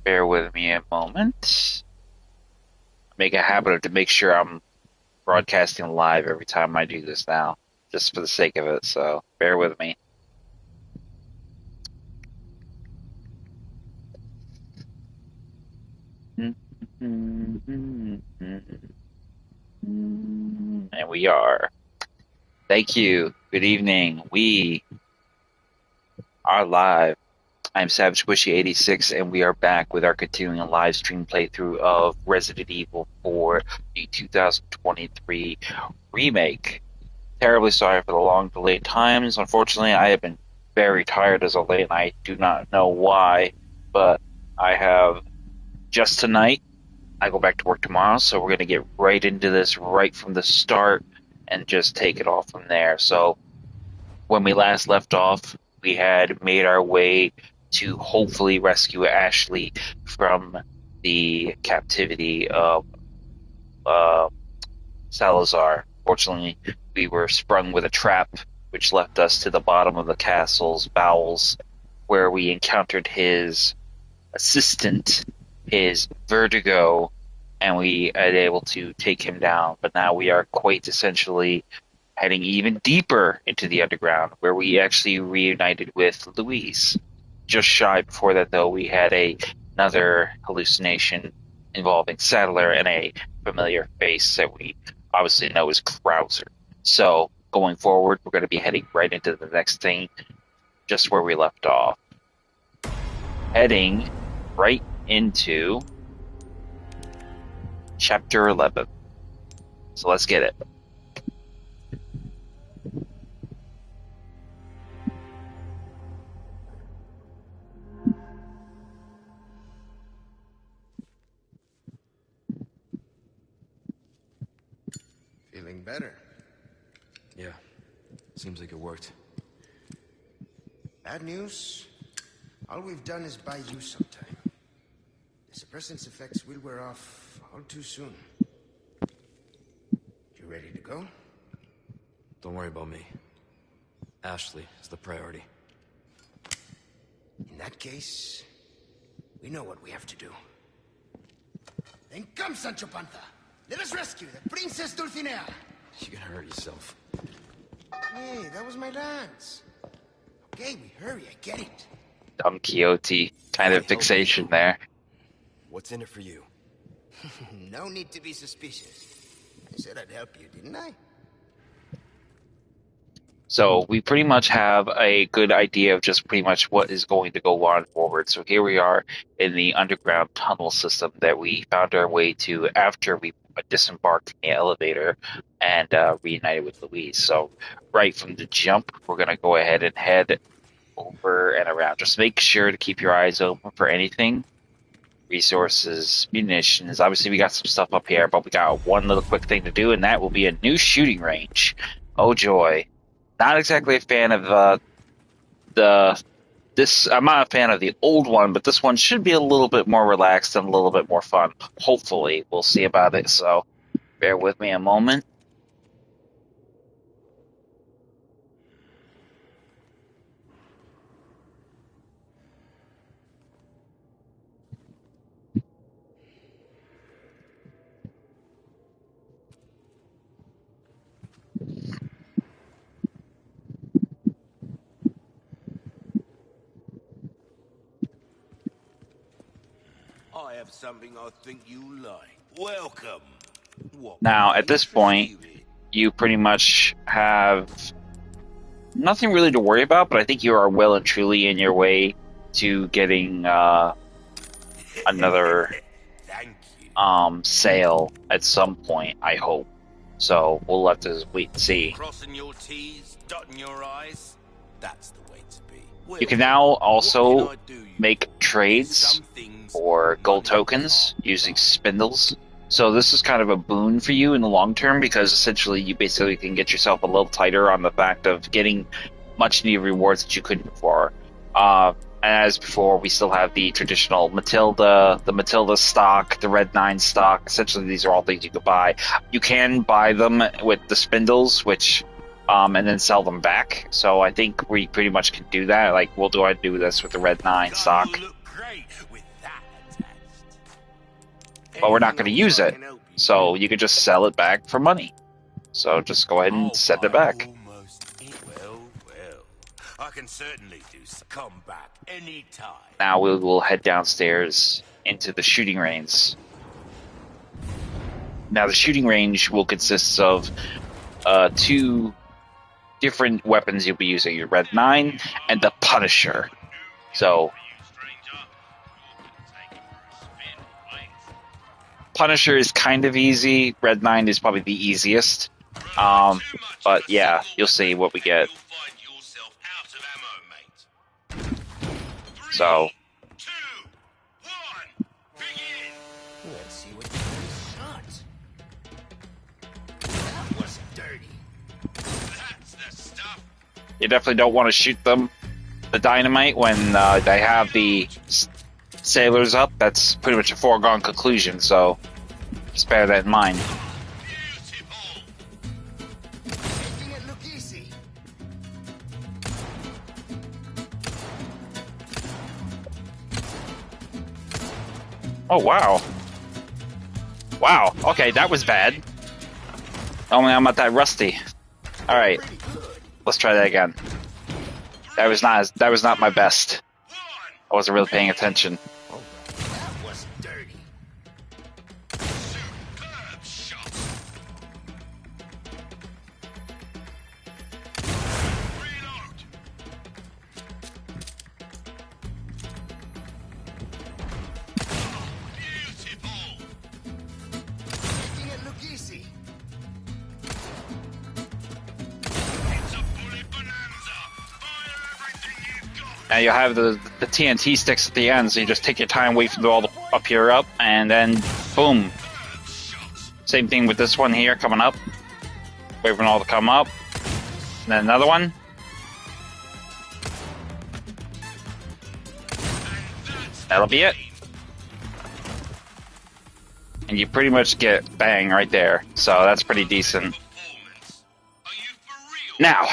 Bear with me a moment. Make a habit of to make sure I'm broadcasting live every time I do this now, just for the sake of it. So bear with me. And we are. Thank you. Good evening. We are live. I'm Savage Squishy 86, and we are back with our continuing live stream playthrough of Resident Evil 4, the 2023 remake. Terribly sorry for the long delayed times. Unfortunately, I have been very tired as of late, and I do not know why, but I have just tonight. I go back to work tomorrow, so we're going to get right into this right from the start and just take it all from there. So when we last left off, we had made our way to hopefully rescue Ashley from the captivity of Salazar. Fortunately, we were sprung with a trap, which left us to the bottom of the castle's bowels, where we encountered his assistant, his Vertigo, and we are able to take him down. But now we are quite essentially heading even deeper into the underground, where we actually reunited with Louise. Just shy before that, though, we had another hallucination involving Saddler and a familiar face that we obviously know is Krauser. So going forward, we're going to be heading right into the next thing, just where we left off. Heading right into Chapter 11. So let's get it. Feeling better? Yeah, seems like it worked. Bad news? All we've done is buy you some time. The suppressant's effects will wear off all too soon. You ready to go? Don't worry about me. Ashley is the priority. In that case, we know what we have to do. Then come, Sancho Panza! Let us rescue the Princess Dulcinea! You're gonna hurt yourself. Hey, that was my lance. Okay, we hurry, I get it. Don Quixote kind of fixation there. What's in it for you? No need to be suspicious. I said I'd help you, didn't I? So we pretty much have a good idea of just pretty much what is going to go on forward. So here we are in the underground tunnel system that we found our way to after we disembarked from the elevator and reunited with Louise. So right from the jump, we're going to go ahead and head over and around. Just make sure to keep your eyes open for anything. Resources, munitions. Obviously, we got some stuff up here, but we got one little quick thing to do, and that will be a new shooting range. Oh, joy. Not exactly a fan of this. I'm not a fan of the old one, but this one should be a little bit more relaxed and a little bit more fun. Hopefully, we'll see about it. So, bear with me a moment. I have something I think you like. Welcome. Now, at this point, you pretty much have nothing really to worry about, but I think you are well and truly in your way to getting another sale at some point, I hope. So we'll have to wait and see. Crossing your T's, dotting your I's. That's the way to be. You can now also make trades for gold tokens using spindles. So this is kind of a boon for you in the long term, because essentially you basically can get yourself a little tighter on the fact of getting much needed rewards that you couldn't before. As before, we still have the traditional Matilda, the Matilda stock, the Red 9 stock. Essentially, these are all things you could buy. You can buy them with the spindles, which and then sell them back. So I think we pretty much can do that. Like, we'll do this with the Red 9 stock. Look great with that but we're not going to use it. So you could just sell it back for money. So just go ahead and send it back. Well, I can certainly come back anytime. Now we will head downstairs into the shooting range. Now the shooting range will consist of 2 different weapons you'll be using, your Red 9 and the Punisher. So Punisher is kind of easy. Red 9 is probably the easiest. But yeah, you'll see what we get. So Let's see what shot. That was dirty. That's the stuff. you definitely don't want to shoot the dynamite when they have the sailors up. That's pretty much a foregone conclusion, so just bear that in mind. Making it look easy. Oh, wow. Wow, okay, that was bad. Only I'm not that rusty. Alright, Pretty good. let's try that again. That was not my best. I wasn't really paying attention. That was dirty. Superb shot. Reload. Beautiful. Making it look easy. It's a bullet bonanza. Fire everything you've got. Now you'll have the TNT sticks at the end, so you just take your time, wait for all the up here up, and then boom. Same thing with this one here coming up. Wait for it all to come up. And then another one. That'll be it. And you pretty much get bang right there. So that's pretty decent. Performance. Are you for real? Now,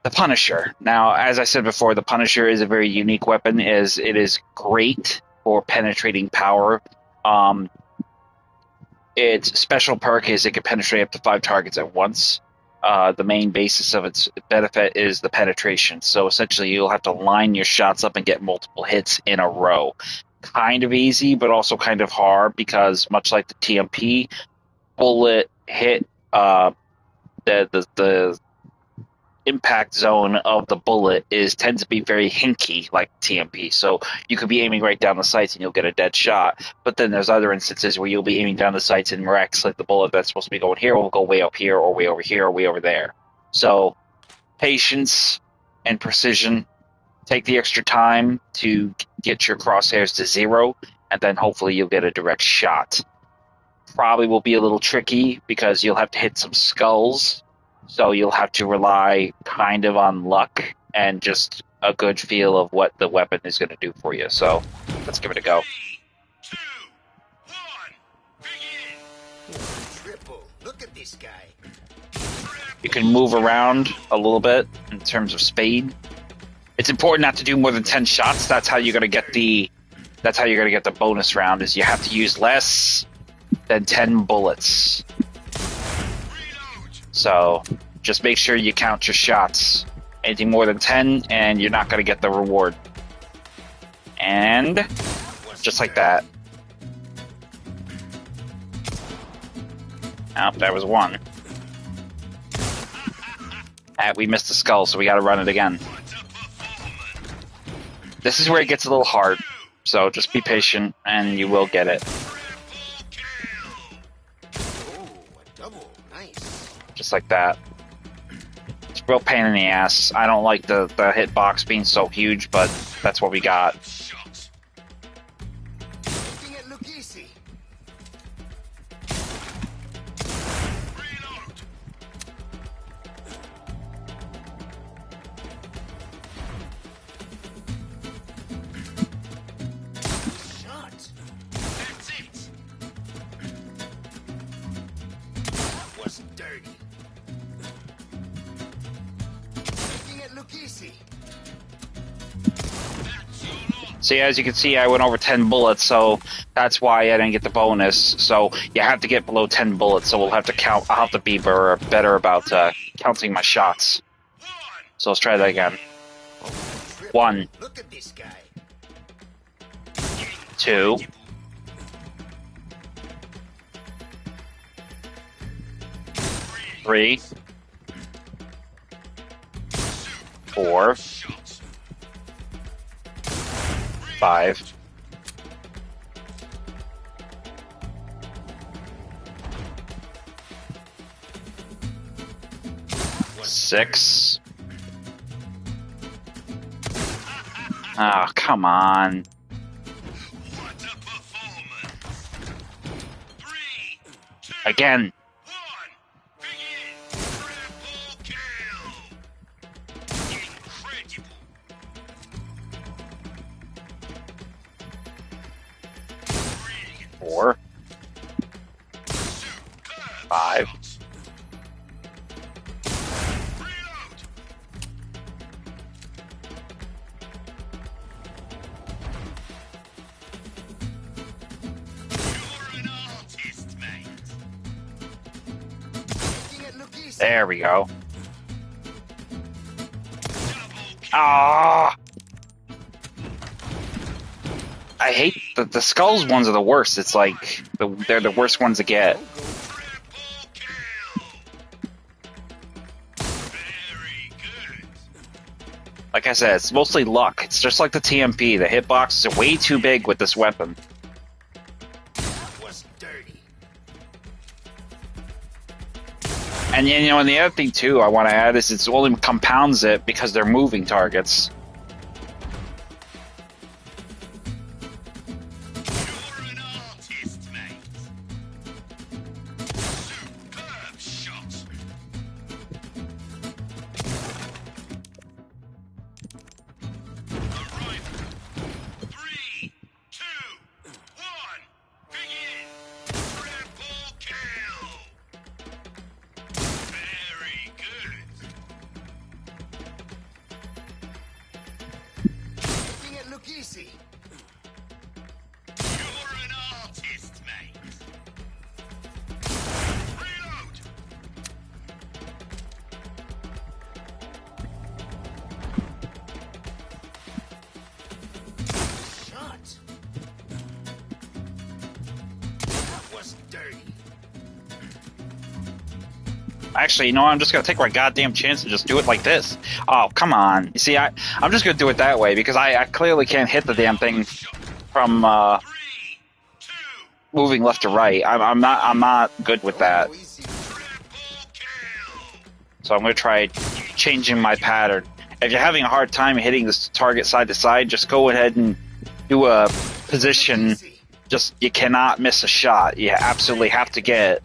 the Punisher. Now, as I said before, the Punisher is a very unique weapon. It is great for penetrating power. Its special perk is it can penetrate up to 5 targets at once. The main basis of its benefit is the penetration. So essentially, you'll have to line your shots up and get multiple hits in a row. Kind of easy, but also kind of hard because, much like the TMP, bullet hit the impact zone of the bullet tends to be very hinky, like TMP. So you could be aiming right down the sights and you'll get a dead shot. But then there's other instances where you'll be aiming down the sights and miraculously the bullet that's supposed to be going here will go way up here or way over here or way over there. So patience and precision. Take the extra time to get your crosshairs to 0, and then hopefully you'll get a direct shot. Probably will be a little tricky because you'll have to hit some skulls. So you'll have to rely kind of on luck and just a good feel of what the weapon is going to do for you. So let's give it a go. 3, 2, 1, begin. Triple. Look at this guy. You can move around a little bit in terms of speed. It's important not to do more than 10 shots. That's how you're going to get the bonus round. Is you have to use less than 10 bullets. So just make sure you count your shots. Anything more than 10 and you're not going to get the reward. And just like that. Oh, that was 1. We missed the skull, so we got to run it again. This is where it gets a little hard, so just be patient and you will get it. Oh, a double. Nice. Just like that. It's a real pain in the ass. I don't like the hitbox being so huge, but that's what we got. Making it look easy. Shot. That's it. That was dirty. Making it look easy. That's your lot. See, as you can see, I went over 10 bullets, so that's why I didn't get the bonus. So you have to get below 10 bullets, so we'll have to count. I'll have to be better about counting my shots. So let's try that again. 1. Look at this guy. 2. 3. 4. 5. 6. Oh, come on. What a performance! 3, 2, Again. 1, begin! Triple kill! Incredible! 4. 5. Reload! 'Cause There we go. Ah! I hate the skulls ones are the worst. It's like they're the worst ones to get. Like I said, it's mostly luck. It's just like the TMP. The hitboxes are way too big with this weapon. And you know, and the other thing too I want to add is it only compounds it because they're moving targets. You're an artist, mate. Superb shot. Arrival. 3, 2, 1, begin. Triple kill. Very good. Making it look easy. You're an artist, mate. Reload. Shot. That was dirty. Actually, you know what? I'm just gonna take my goddamn chance and just do it like this. Oh, come on. You see, I'm just gonna do it that way because I clearly can't hit the damn thing from 3, 2, moving left to right. I'm not good with that. Oh, easy. triple kill. So I'm gonna try changing my pattern. If you're having a hard time hitting this target side to side, just go ahead and do a position. Easy. Just you cannot miss a shot. You absolutely have to get.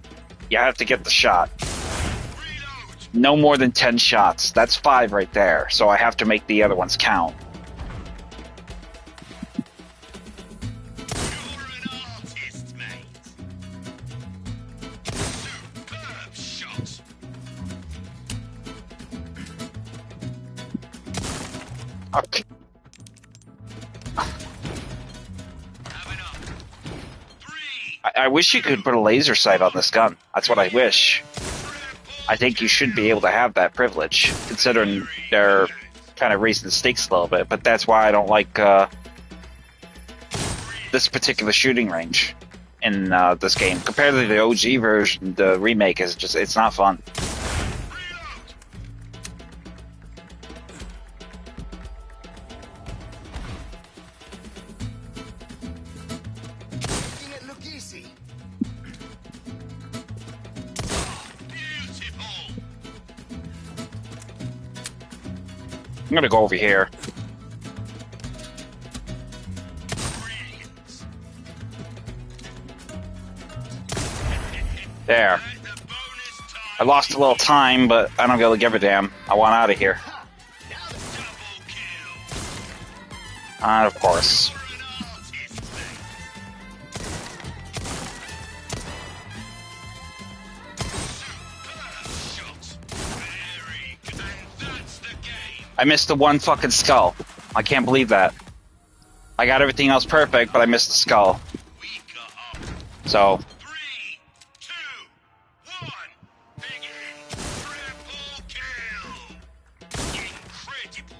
You have to get the shot. Reload. No more than 10 shots. That's 5 right there. So I have to make the other ones count. You're an artist, mate. Superb shot. Okay. Have enough. 3, I wish you could put a laser sight on this gun. That's what I wish. I think you should be able to have that privilege, considering they're kind of raising the stakes a little bit. But that's why I don't like this particular shooting range in this game. Compared to the OG version, the remake is just—it's not fun. Making it look easy. beautiful. I'm gonna go over here. Brilliant. There. And the bonus I time. lost a little time, but I don't really give a damn. I want out of here. Double kill. Of course. You're an artist, mate. Superb shot. Very good. And that's the game. I missed the one fucking skull. I can't believe that. I got everything else perfect, but I missed the skull. So. 3, 2, 1, begin! Triple kill! Incredible!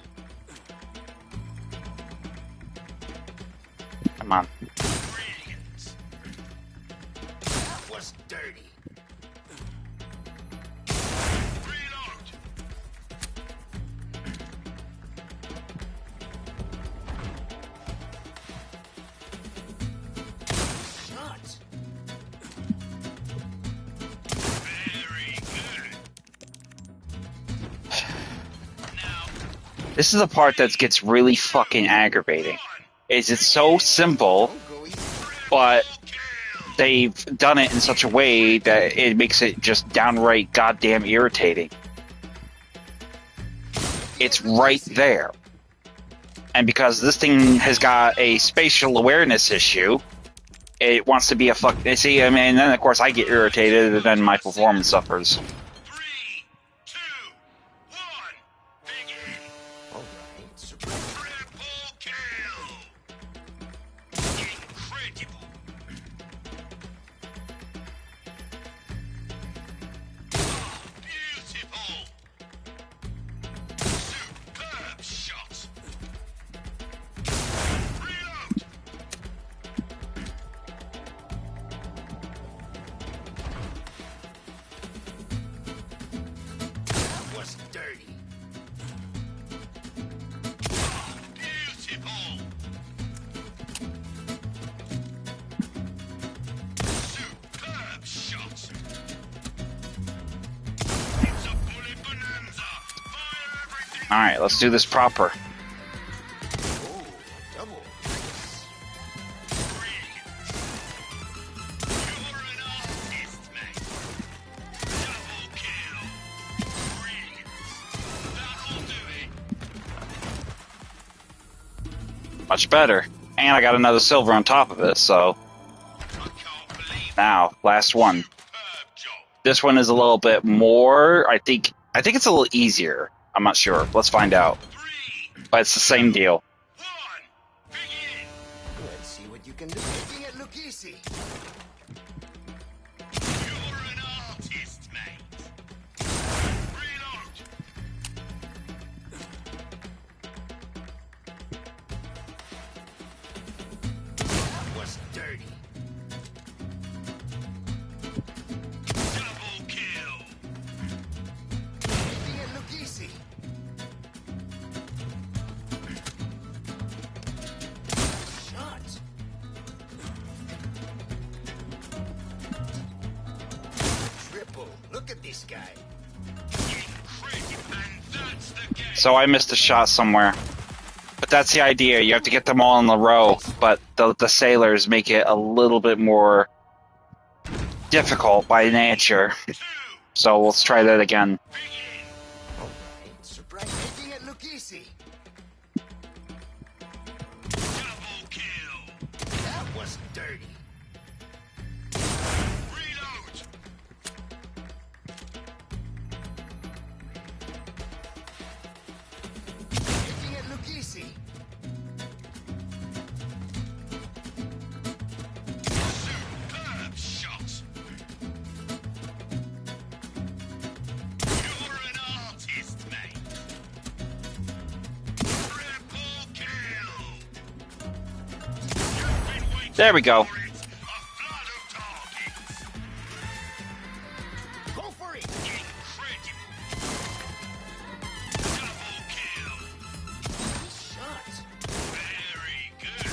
Come on. Brilliant! That was dirty. Reload! Shot. Very good. Now, This is a part that gets really fucking aggravating. Is it's so simple, Don't go easy. but they've done it in such a way that it makes it just downright goddamn irritating. It's right there. And because this thing has got a spatial awareness issue, it wants to be a fuck. See, I mean, and then of course I get irritated, and then my performance suffers. 3, 2, 1, begin! All right. Surprise. Triple kill! Incredible! Beautiful! Superb shot! Reload! That was dirty. Beautiful! Superb shot! It's a bullet bonanza! Fire everything! Alright, let's do this proper. Oh, double. Brilliant! You're an artist, mate! Double kill! Brilliant! That'll do it! Much better. And I got another silver on top of it, so I can't believe it! now, last one. Superb job! This one is a little bit more, I think it's a little easier. I'm not sure. Let's find out. 3, But it's the same deal. 1, begin! Let's see what you can do. Making it look easy. You're an artist, mate! Reload! That was dirty. Double kill! Making it look easy. Shot. Triple. Look at this guy. Incredible! And that's the game! So I missed a shot somewhere. But that's the idea. You have to get them all in a row. But the sailors make it a little bit more difficult by nature. 2, So let's try that again. begin! All right. Surprise. Making it look easy. Double kill! That was dirty. Reload! Making it look easy. Superb shot! You're an artist, mate! Triple kill! You've been waiting There we go. for it! A flood of targets! Go for it. Incredible! Double kill! Nice shot. Very good!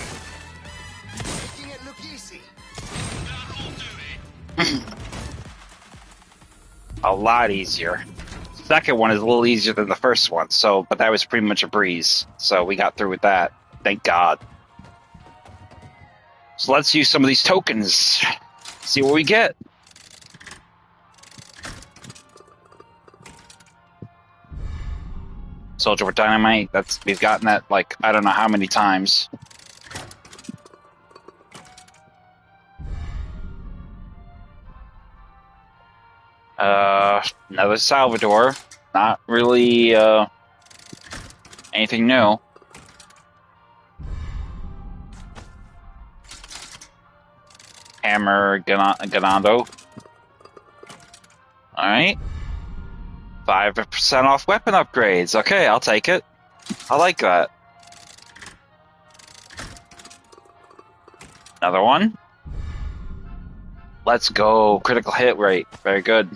Making it look easy. That'll do it! A lot easier. Second one is a little easier than the first one, so but that was pretty much a breeze. So we got through with that. Thank God. So let's use some of these tokens. See what we get. Soldier with dynamite. We've gotten that like I don't know how many times. Another Salvador. Not really anything new. Hammer Ganado. Alright. 5% off weapon upgrades. Okay, I'll take it. I like that. Another one. Let's go. Critical hit rate. Very good.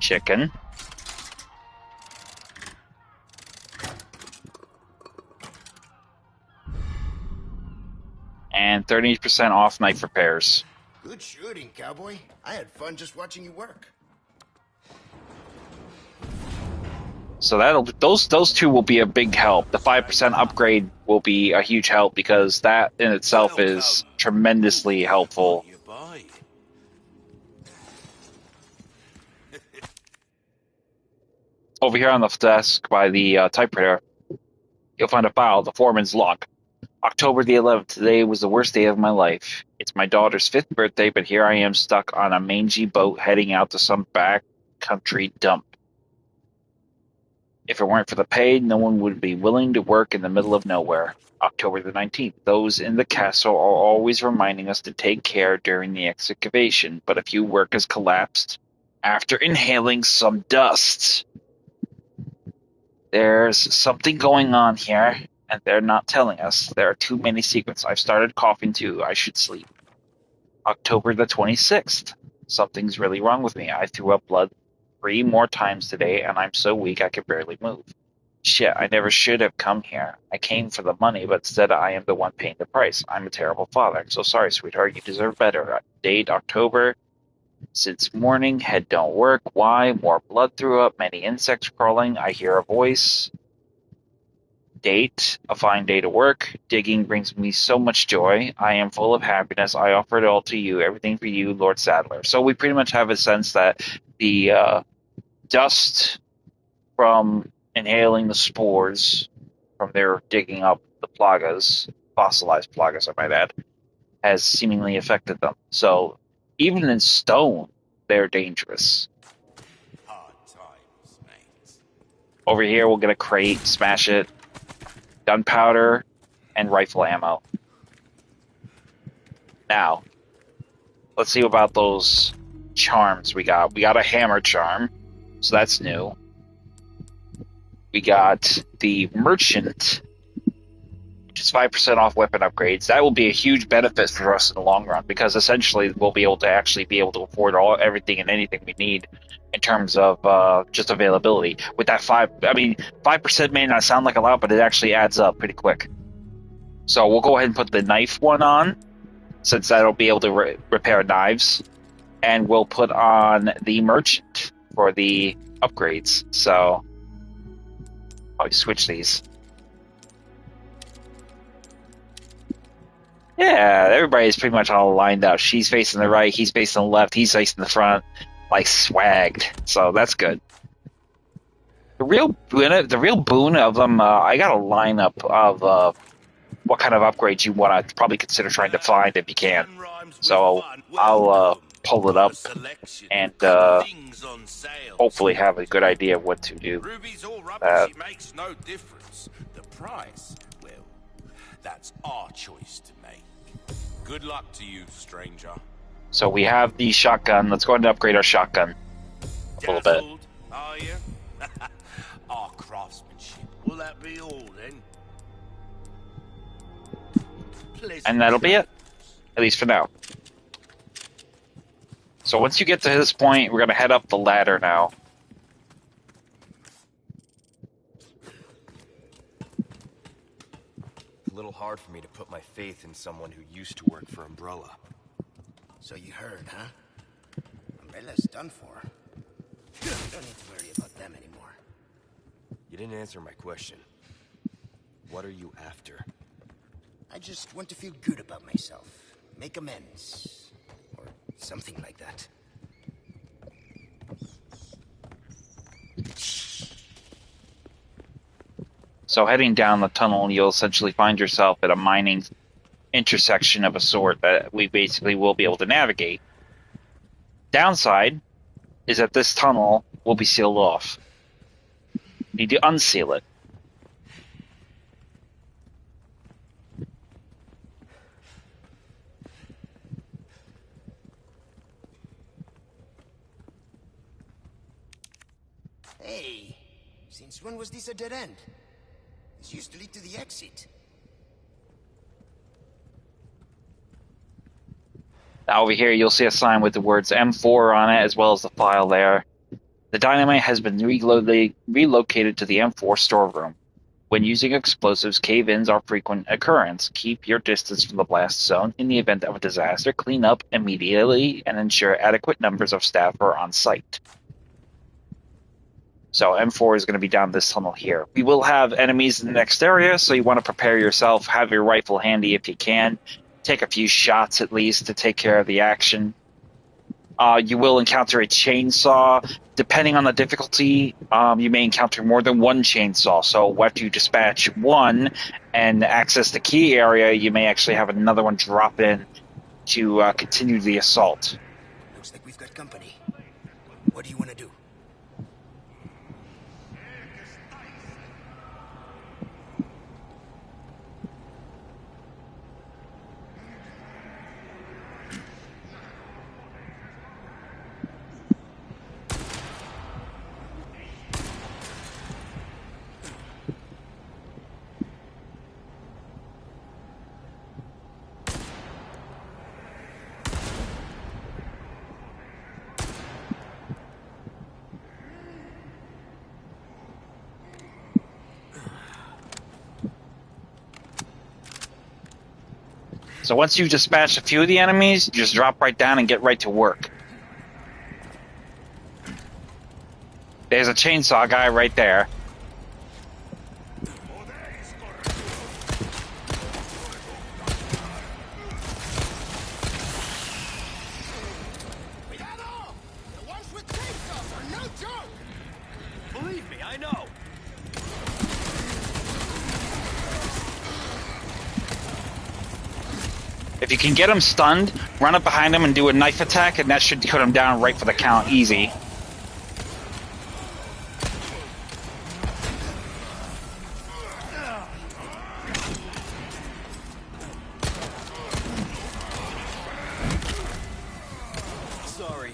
Chicken. And 30% off knife repairs. Good shooting, cowboy. I had fun just watching you work. So those two will be a big help. The 5% upgrade will be a huge help because that in itself is tremendously helpful. You buy. Over here on the desk by the typewriter, you'll find a file, the foreman's log. October the 11th. Today was the worst day of my life. It's my daughter's 5th birthday, but here I am stuck on a mangy boat heading out to some backcountry dump. If it weren't for the pay, no one would be willing to work in the middle of nowhere. October the 19th. Those in the castle are always reminding us to take care during the excavation, but a few workers collapsed after inhaling some dust. There's something going on here, and they're not telling us. There are too many secrets. I've started coughing too. I should sleep. October the 26th. Something's really wrong with me. I threw up blood 3 more times today, and I'm so weak I can barely move. Shit, I never should have come here. I came for the money, but instead I am the one paying the price. I'm a terrible father. I'm so sorry, sweetheart. You deserve better. Date, October. Since morning, head don't work. Why? More blood threw up, many insects crawling. I hear a voice. Date, a fine day to work. Digging brings me so much joy. I am full of happiness. I offer it all to you. Everything for you, Lord Sadler. So we pretty much have a sense that the dust from inhaling the spores from their digging up the plagas, fossilized plagas, I might add, has seemingly affected them. So even in stone, they're dangerous. Hard times, mate. Over here, we'll get a crate, smash it, gunpowder, and rifle ammo. Now, let's see about those charms we got. We got a hammer charm, so that's new. We got the merchant, which is 5% off weapon upgrades. That will be a huge benefit for us in the long run because essentially we'll be able to actually be able to afford everything and anything we need in terms of just availability. With that 5% may not sound like a lot, but it actually adds up pretty quick. So we'll go ahead and put the knife one on, since that'll be able to repair knives, and we'll put on the merchant for the upgrades. So I'll switch these. Yeah, everybody's pretty much all lined up. She's facing the right, he's facing the left, he's facing the front, like swagged. So that's good. The real boon of them, I got a lineup of what kind of upgrades you want to probably consider trying to find if you can. So I'll pull it up and hopefully have a good idea of what to do. Ruby's all rubbish, it makes no difference. The price, well, that's our choice to make. Good luck to you, stranger. So we have the shotgun. Let's go ahead and upgrade our shotgun a little bit. Dazzled, are you? Our craftsmanship. Will that be all then? And that'll be it, at least for now. So once you get to this point, we're going to head up the ladder now. A little hard for me to put my faith in someone who used to work for Umbrella. So you heard, huh? Umbrella's done for. You don't need to worry about them anymore. You didn't answer my question. What are you after? I just want to feel good about myself. Make amends. Or something like that. So heading down the tunnel, you'll essentially find yourself at a mining intersection of a sort that we basically will be able to navigate. Downside is that this tunnel will be sealed off. Need to unseal it. Hey, since when was this a dead end? This used to lead to the exit. Now over here, you'll see a sign with the words M4 on it, as well as the file there. The dynamite has been relocated to the M4 storeroom. When using explosives, cave-ins are frequent occurrence. Keep your distance from the blast zone. In the event of a disaster, clean up immediately and ensure adequate numbers of staff are on site. So M4 is going to be down this tunnel here. We will have enemies in the next area, so you want to prepare yourself. Have your rifle handy if you can. Take a few shots at least to take care of the action. You will encounter a chainsaw. Depending on the difficulty, you may encounter more than one chainsaw. So after you dispatch one and access the key area, you may actually have another one drop in to continue the assault. Looks like we've got company. What do you want to do? So once you've dispatched a few of the enemies, you just drop right down and get right to work. There's a chainsaw guy right there. Cuidado! The ones with chainsaws are no joke! Believe me, I know. If you can get him stunned, run up behind him and do a knife attack, and that should cut him down right for the count, easy. Sorry.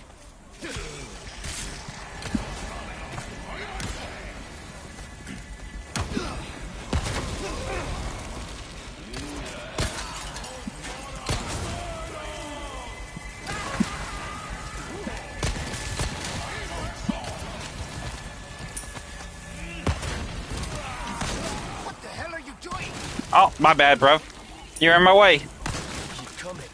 What the hell are you doing? Oh, my bad, bro. You're in my way. Keep coming.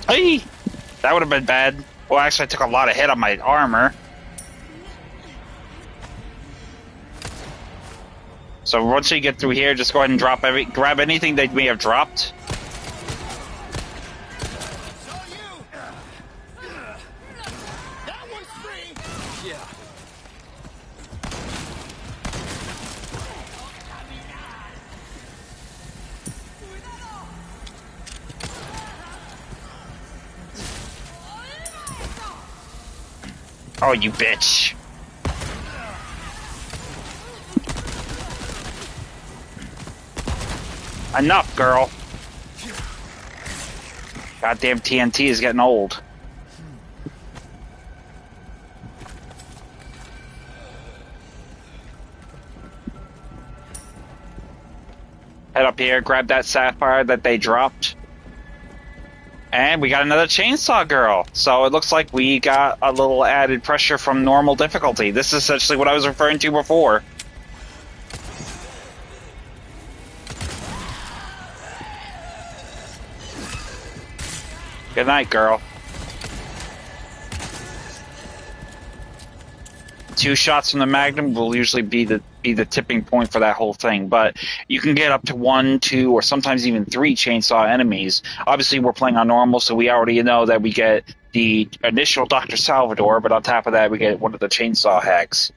Hey! That would have been bad. Well, actually, I took a lot of hit on my armor. So once you get through here, just go ahead and grab anything they may have dropped. It's all you! That one's free! Yeah. Oh, you bitch. Enough, girl. Goddamn TNT is getting old. Head up here, grab that sapphire that they dropped. And we got another chainsaw girl. So it looks like we got a little added pressure from normal difficulty. This is essentially what I was referring to before. Good night, girl. 2 shots from the Magnum will usually be the tipping point for that whole thing, but you can get up to 1, 2, or sometimes even 3 chainsaw enemies. Obviously, we're playing on normal, so we already know that we get the initial Dr. Salvador, but on top of that, we get one of the chainsaw hacks.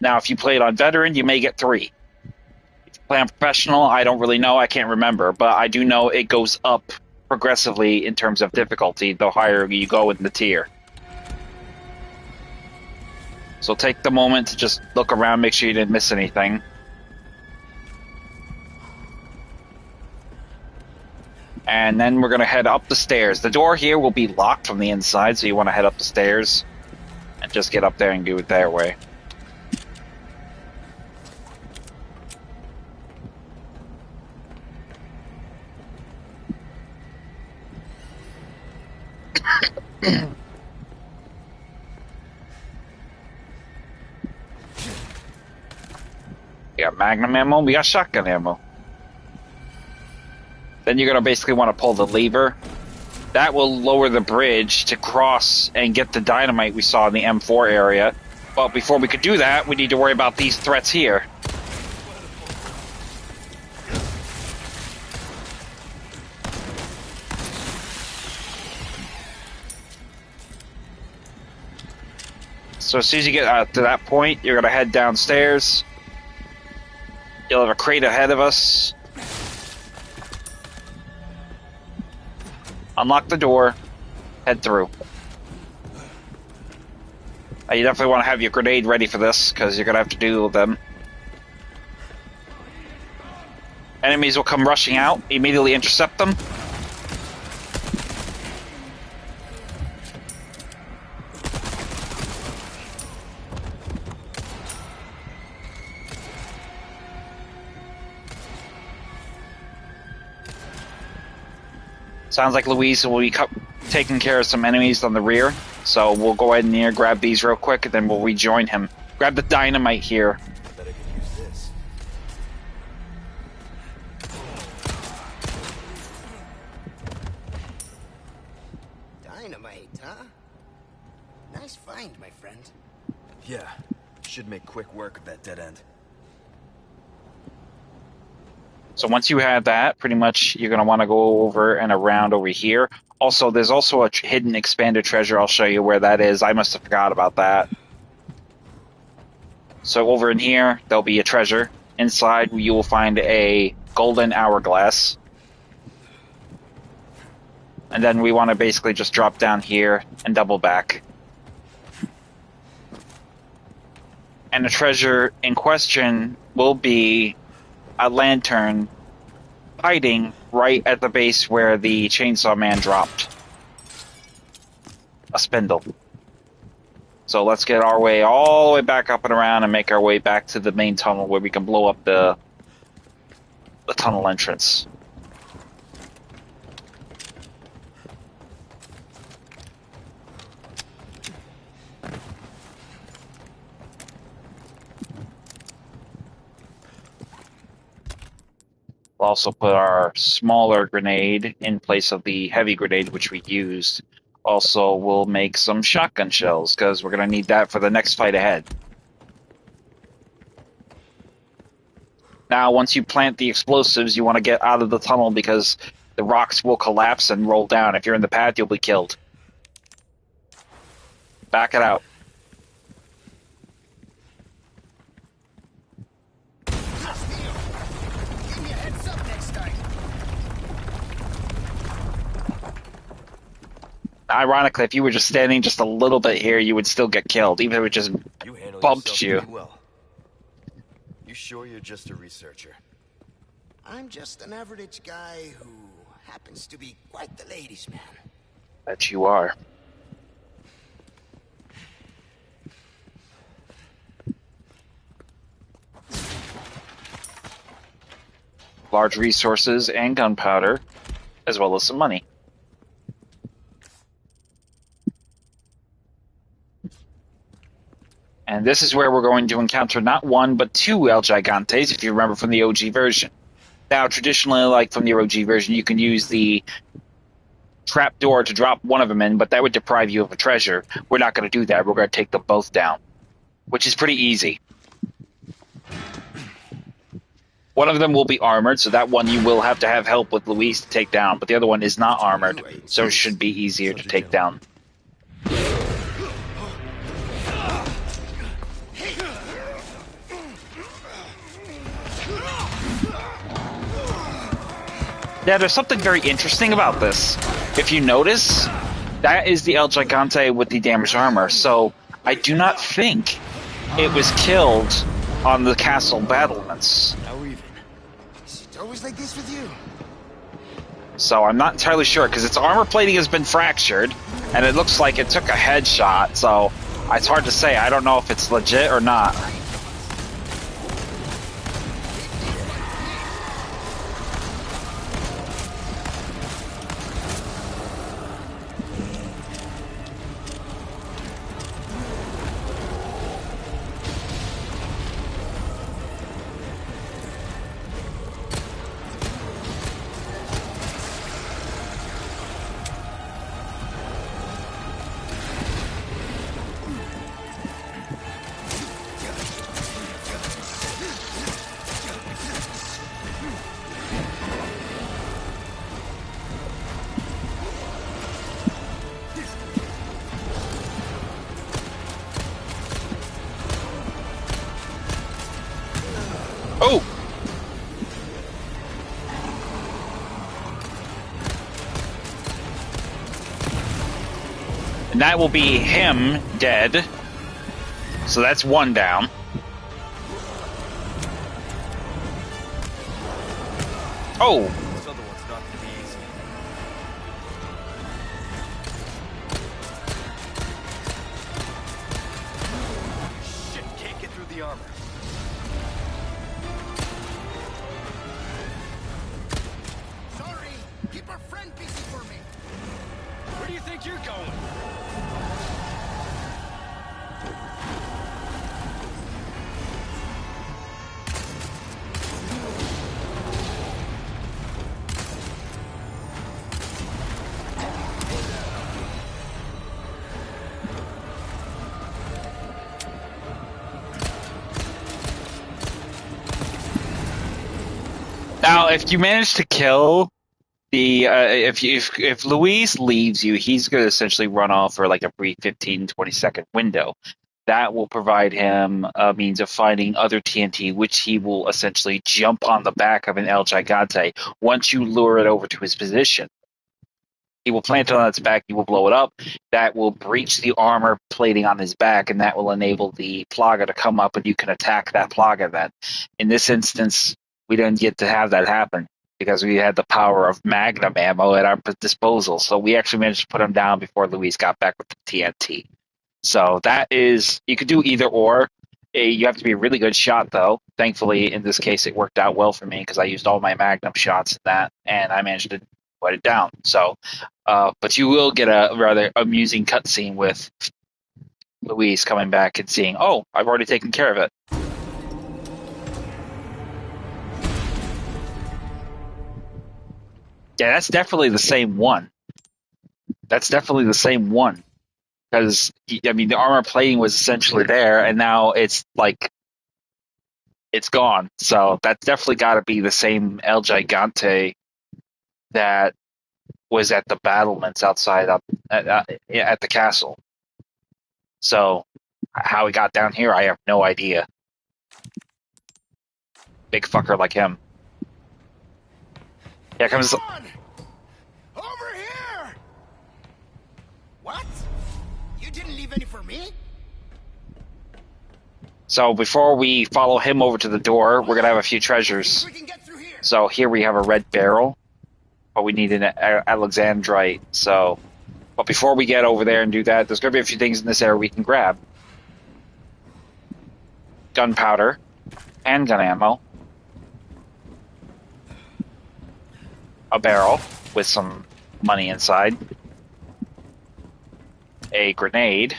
Now, if you played on veteran, you may get 3. If you play on professional, I don't really know. I can't remember, but I do know it goes up progressively in terms of difficulty the higher you go in the tier. So take the moment to just look around, make sure you didn't miss anything. And then we're going to head up the stairs. The door here will be locked from the inside, so you want to head up the stairs and just get up there and do it that way. We got magnum ammo, we got shotgun ammo. Then you're going to basically want to pull the lever. That will lower the bridge to cross and get the dynamite we saw in the M4 area. But before we could do that, we need to worry about these threats here. So as soon as you get to that point, you're going to head downstairs. You'll have a crate ahead of us. Unlock the door, head through. You definitely want to have your grenade ready for this, because you're going to have to deal with them. Enemies will come rushing out, immediately intercept them. Sounds like Louise will be taking care of some enemies on the rear, so we'll go ahead and here, grab these real quick, and then we'll rejoin him. Grab the dynamite here. I bet I could use this. Dynamite, huh? Nice find, my friend. Yeah, should make quick work of that dead end. So once you have that, pretty much you're going to want to go over and around over here. Also, there's also a hidden expanded treasure. I'll show you where that is. I must have forgot about that. So over in here, there'll be a treasure. Inside, you will find a golden hourglass. And then we want to basically just drop down here and double back. And the treasure in question will be a lantern hiding right at the base where the chainsaw man dropped a spindle. So let's get our way all the way back up and around and make our way back to the main tunnel where we can blow up the tunnel entrance. We'll also put our smaller grenade in place of the heavy grenade which we used. Also, we'll make some shotgun shells, because we're going to need that for the next fight ahead. Now, once you plant the explosives, you want to get out of the tunnel, because the rocks will collapse and roll down. If you're in the path, you'll be killed. Back it out. Ironically, if you were just standing just a little bit here, you would still get killed, even if it just bumped you. Well. You sure you're just a researcher? I'm just an average guy who happens to be quite the ladies' man. Bet you are. Large resources and gunpowder, as well as some money. And this is where we're going to encounter not one, but 2 El Gigantes, if you remember from the OG version. Now, traditionally, like from the OG version, you can use the trap door to drop one of them in, but that would deprive you of a treasure. We're not going to do that. We're going to take them both down, which is pretty easy. One of them will be armored, so that one you will have to have help with Luis to take down, but the other one is not armored, so it should be easier to take down. Yeah, there's something very interesting about this. If you notice, that is the El Gigante with the damaged armor, so I do not think it was killed on the castle battlements. Now we're even. Is it always like this with you? So I'm not entirely sure, because its armor plating has been fractured, and it looks like it took a headshot, so it's hard to say. I don't know if it's legit or not. Oh! And that will be him dead. So that's one down. Oh! This other one's not gonna be easy. Shit, can't get through the armor. Sorry, keep our friend busy for me. Where do you think you're going? Now, if you manage to kill the if Luis leaves you, he's going to essentially run off for like a brief 15-20 second window. That will provide him a means of finding other TNT, which he will essentially jump on the back of an El Gigante once you lure it over to his position. He will plant it on its back, you will blow it up. That will breach the armor plating on his back, and that will enable the Plaga to come up, and you can attack that Plaga then. In this instance, we didn't get to have that happen because we had the power of Magnum ammo at our disposal. So we actually managed to put him down before Luis got back with the TNT. So that is, you could do either or. You have to be a really good shot, though. Thankfully, in this case, it worked out well for me because I used all my Magnum shots in that, and I managed to put it down. So, but you will get a rather amusing cutscene with Luis coming back and seeing, oh, I've already taken care of it. Yeah, that's definitely the same one. That's definitely the same one. Because, I mean, the armor plating was essentially there, and now it's like, it's gone. So that's definitely got to be the same El Gigante that was at the battlements outside up at the castle. So how he got down here, I have no idea. Big fucker like him. Here comes. Come on! Over here! What? You didn't leave any for me? So before we follow him over to the door, we're gonna have a few treasures. We can get through here. So here we have a red barrel, but we need an Alexandrite. So, but before we get over there and do that, there's gonna be a few things in this area we can grab: gunpowder, handgun ammo, a barrel with some money inside, a grenade,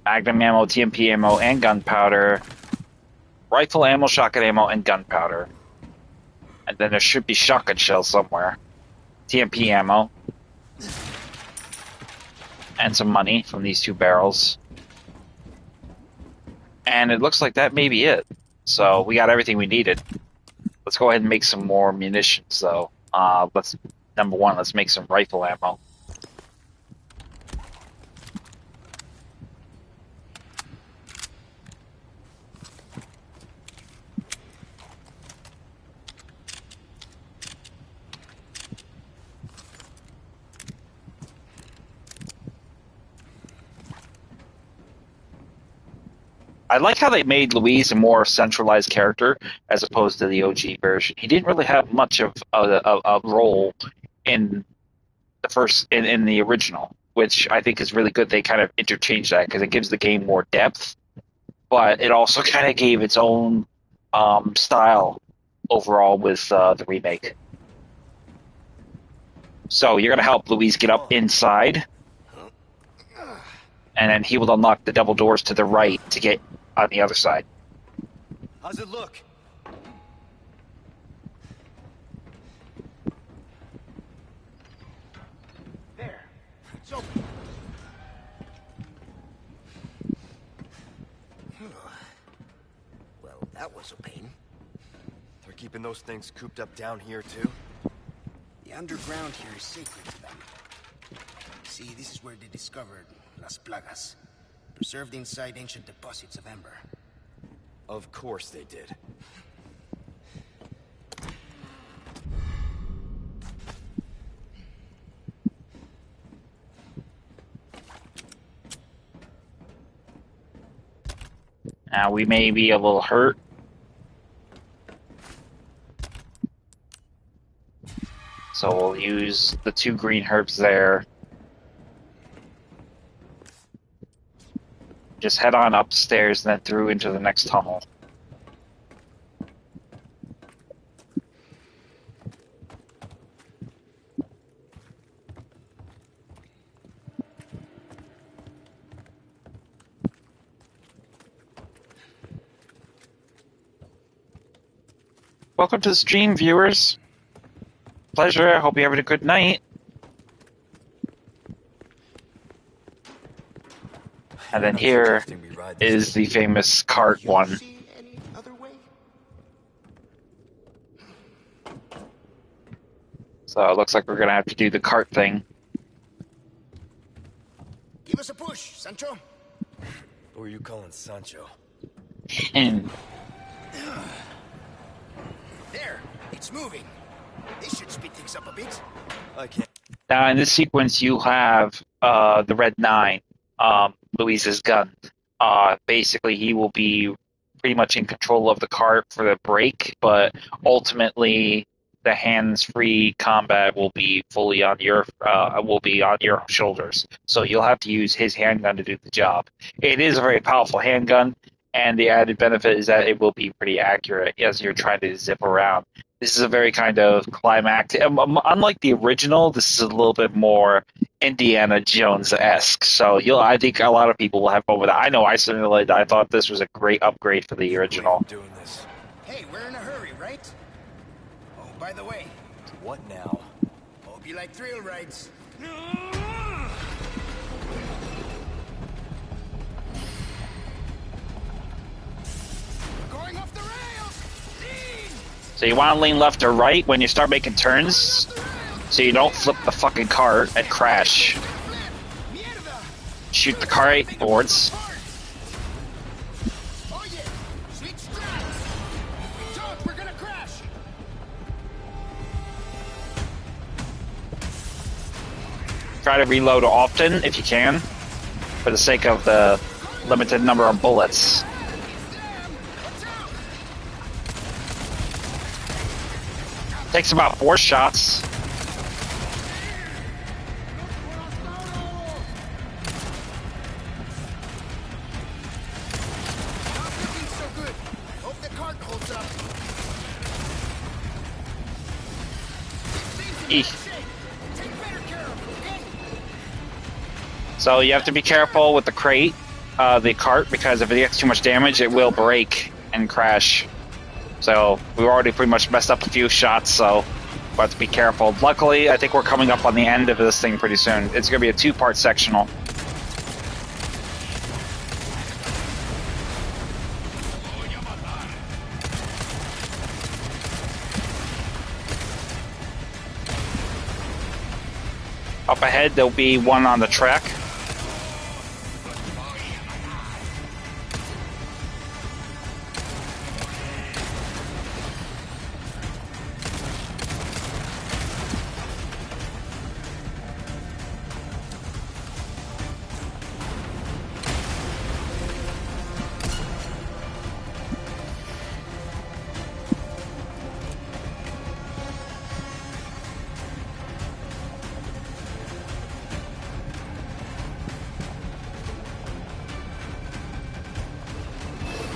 Magnum ammo, TMP ammo, and gunpowder, rifle ammo, shotgun ammo, and gunpowder. And then there should be shotgun shells somewhere. TMP ammo. And some money from these two barrels. And it looks like that may be it. So we got everything we needed. Let's go ahead and make some more munitions, though. Number one, let's make some rifle ammo. I like how they made Luis a more centralized character as opposed to the OG version. He didn't really have much of a role in in the original, which I think is really good. They kind of interchanged that because it gives the game more depth, but it also kind of gave its own style overall with the remake. So you're gonna help Luis get up inside, and then he will unlock the double doors to the right to get on the other side. How's it look? There. It's open. Well, that was a pain. They're keeping those things cooped up down here, too? The underground here is sacred to them. See, this is where they discovered Las Plagas, preserved inside ancient deposits of amber. Of course they did. Now we may be a little hurt. So we'll use the 2 green herbs there. Just head on upstairs and then through into the next tunnel. Welcome to the stream, viewers. Pleasure. I hope you're having a good night. And then here is the famous cart one. See any other way? So it looks like we're gonna have to do the cart thing. Give us a push, Sancho. Who are you calling Sancho? And There, it's moving. This should speed things up a bit. I can't. now in this sequence, you have the Red 9, Luis's gun. Basically, he will be pretty much in control of the cart for the brake, but ultimately, the hands-free combat will be fully on your shoulders. So you'll have to use his handgun to do the job. It is a very powerful handgun, and the added benefit is that it will be pretty accurate as you're trying to zip around. This is a very kind of climactic. Unlike the original, this is a little bit more Indiana Jones-esque. So I think a lot of people will have fun with it. I know I certainly did. I thought this was a great upgrade for the original. Doing this. Hey, we're in a hurry, right? Oh, by the way, What now? hope you like thrill rides. We're going off the rails! Lean! So you want to lean left or right when you start making turns, so you don't flip the fucking cart and crash. Flip! Mierda! Shoot the cart forwards. Oh yeah! Sweet strike! Talk, we're gonna crash! Try to reload often if you can, for the sake of the limited number of bullets. Damn! Watch out! Takes about 4 shots. Not looking so good. Hope the cart holds up. Things in Eek. bad shape. Take better care of it, okay? So you have to be careful with the crate, the cart, because if it gets too much damage, it will break and crash. So we already pretty much messed up a few shots, so we have to be careful. Luckily, I think we're coming up on the end of this thing pretty soon. It's going to be a 2-part sectional. Up ahead, there'll be one on the track.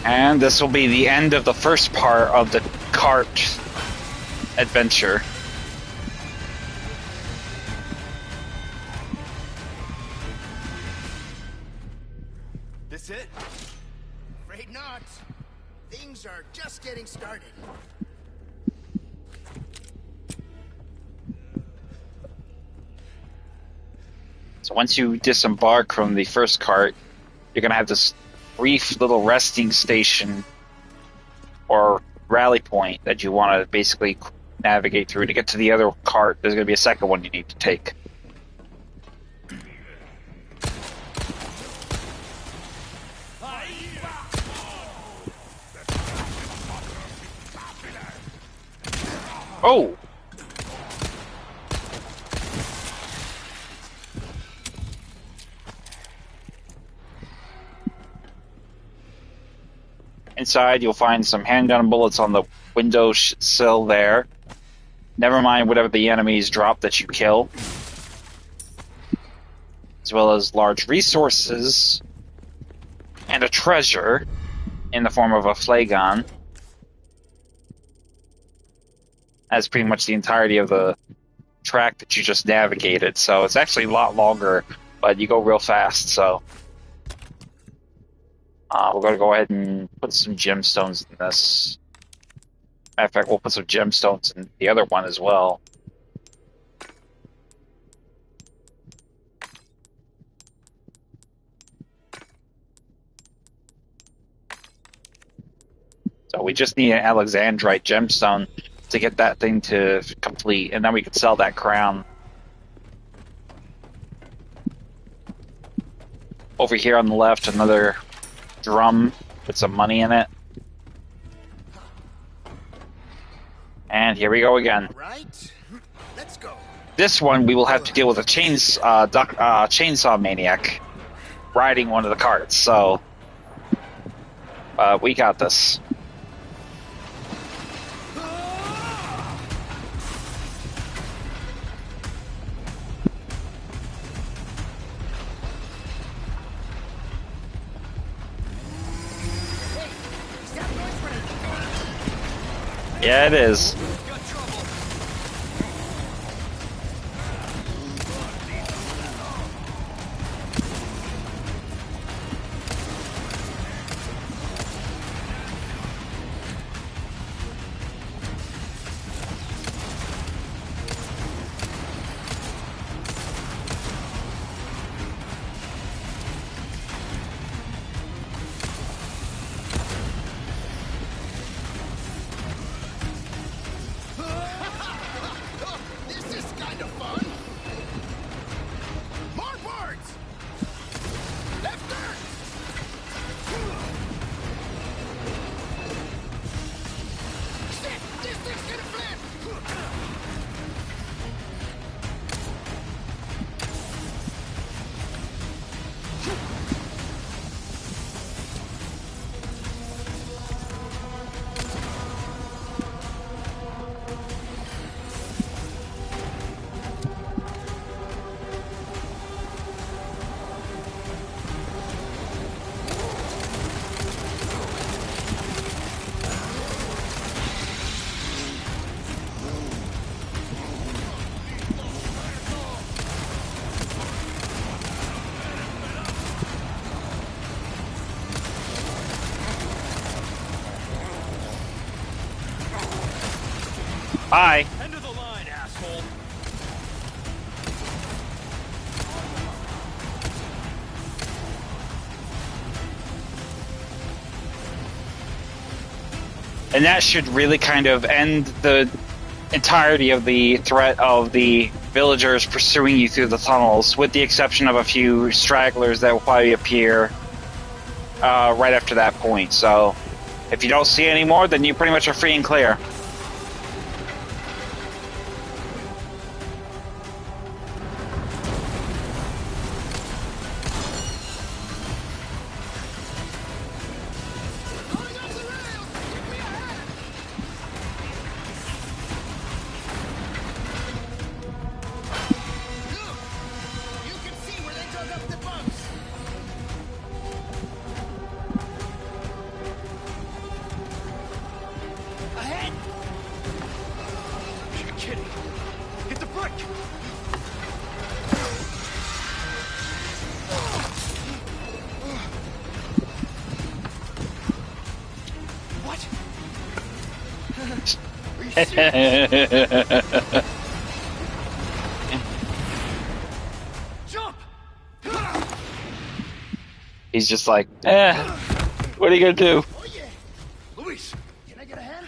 And this will be the end of the first part of the cart adventure. This it? Afraid not. Things are just getting started. So once you disembark from the first cart, you're going to have this brief little resting station or rally point that you want to basically navigate through to get to the other cart. There's going to be a second one you need to take. Oh! Inside, you'll find some handgun bullets on the window sill there. Never mind whatever the enemies drop that you kill. As well as large resources and a treasure in the form of a flagon. That's pretty much the entirety of the track that you just navigated. So it's actually a lot longer, but you go real fast, so... we're going to go ahead and put some gemstones in this. Matter of fact, we'll put some gemstones in the other one as well. So we just need an Alexandrite gemstone to get that thing to complete, and then we can sell that crown. Over here on the left, another drum with some money in it. And here we go again. All right, let's go. This one we will have to deal with a chainsaw maniac riding one of the carts, so we got this. Yeah, it is. Bye. End of the line, asshole. And that should really kind of end the entirety of the threat of the villagers pursuing you through the tunnels, with the exception of a few stragglers that will probably appear right after that point. So if you don't see any more, then you pretty much are free and clear. What? Are you serious? Jump! He's just like, what are you gonna do? Oh yeah! Luis, can I get a hand?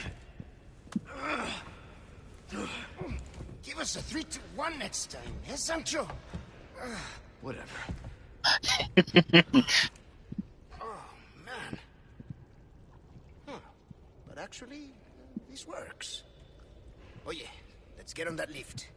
Give us a 3-2-1 next time, eh, Sancho? Whatever. Oh, man. Huh. But actually, this works. Oh yeah, let's get on that lift.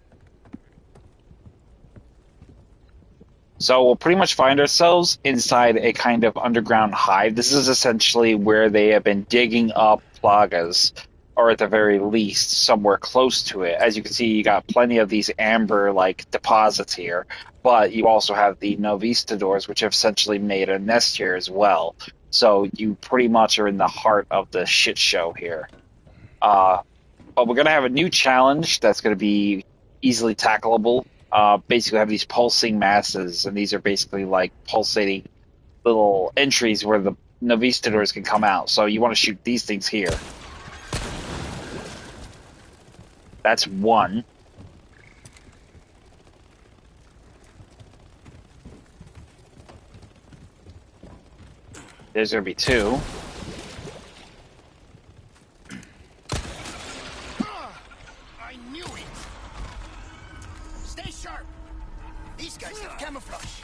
So we'll pretty much find ourselves inside a kind of underground hive. This is essentially where they have been digging up plagas, or at the very least, somewhere close to it. As you can see, you got plenty of these amber-like deposits here, but you also have the Novistadors, which have essentially made a nest here as well. So you pretty much are in the heart of the shit show here. But we're going to have a new challenge that's going to be easily tackleable. Basically, have these pulsing masses, and these are basically like pulsating little entries where the Novistadors can come out. So you want to shoot these things here. That's one. There's going to be two. I knew it! Stay sharp! These guys have camouflage.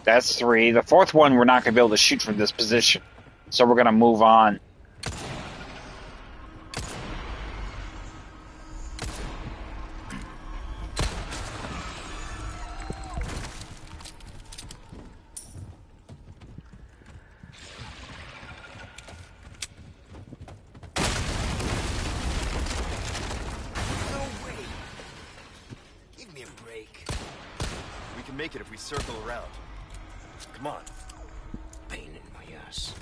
That's three. The fourth one, we're not going to be able to shoot from this position. So we're going to move on. No way! Give me a break. We can make it if we circle around. Come on. Pain in my ass.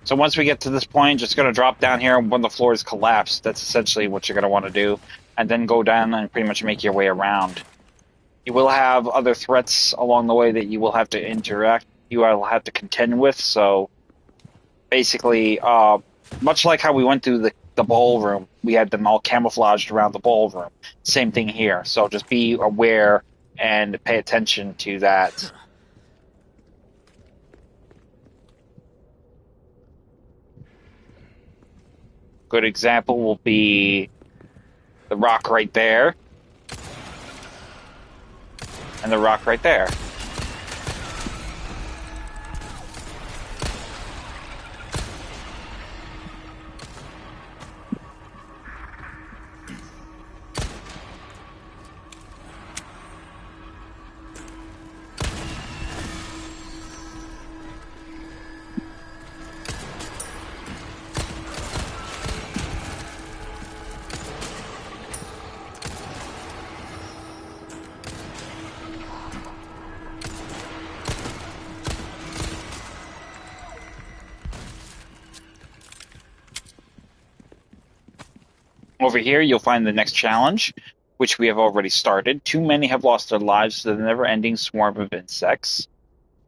So once we get to this point, just going to drop down here when the floor is collapsed. That's essentially what you're going to want to do. And then go down and pretty much make your way around. You will have other threats along the way that you will have to interact. You will have to contend with. So basically, much like how we went through the ballroom, we had them all camouflaged around the ballroom. Same thing here. So just be aware and pay attention to that. Good example will be the rock right there and the rock right there. Over here, you'll find the next challenge, which we have already started. Too many have lost their lives to the never-ending swarm of insects.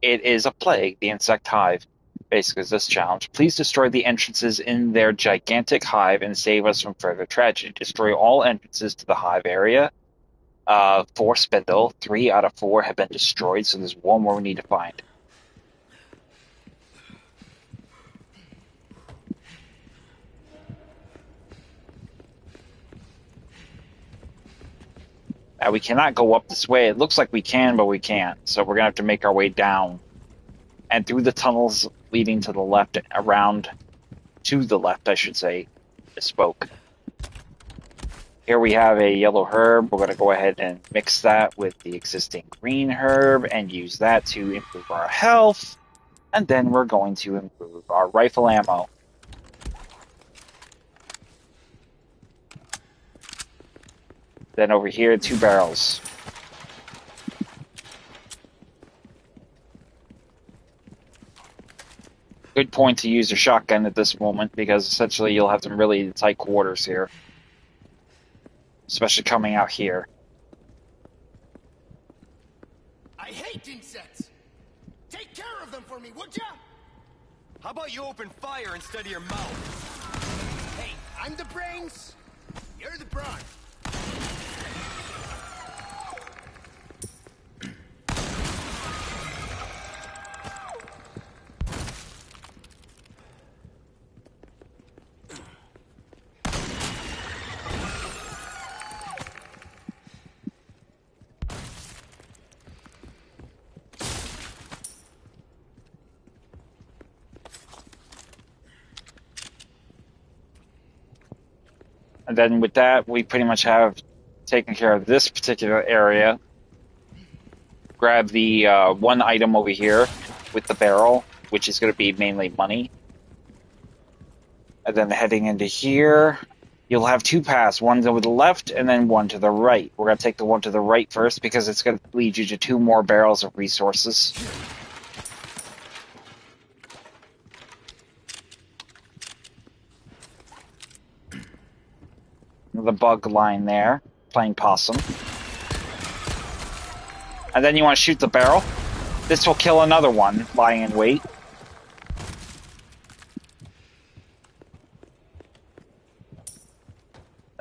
It is a plague, the insect hive. Basically, is this challenge. Please destroy the entrances in their gigantic hive and save us from further tragedy. Destroy all entrances to the hive area. 4 spindle. 3 out of 4 have been destroyed, so there's one more we need to find. Now we cannot go up this way. It looks like we can, but we can't. So we're gonna have to make our way down and through the tunnels leading to the left, around to the left, I should say. Misspoke. Here we have a yellow herb. We're going to go ahead and mix that with the existing green herb and use that to improve our health. And then we're going to improve our rifle ammo. Then over here, 2 barrels. Good point to use a shotgun at this moment because essentially you'll have some really tight quarters here. Especially coming out here. I hate insects! Take care of them for me, would ya? How about you open fire instead of your mouth? Hey, I'm the brains, you're the brawn. And then with that, we pretty much have taken care of this particular area. Grab the one item over here with the barrel, which is going to be mainly money. And then heading into here, you'll have 2 paths, one to the left and then one to the right. We're going to take the one to the right first because it's going to lead you to 2 more barrels of resources. The bug line there, playing possum. And then you want to shoot the barrel. This will kill another one lying in wait.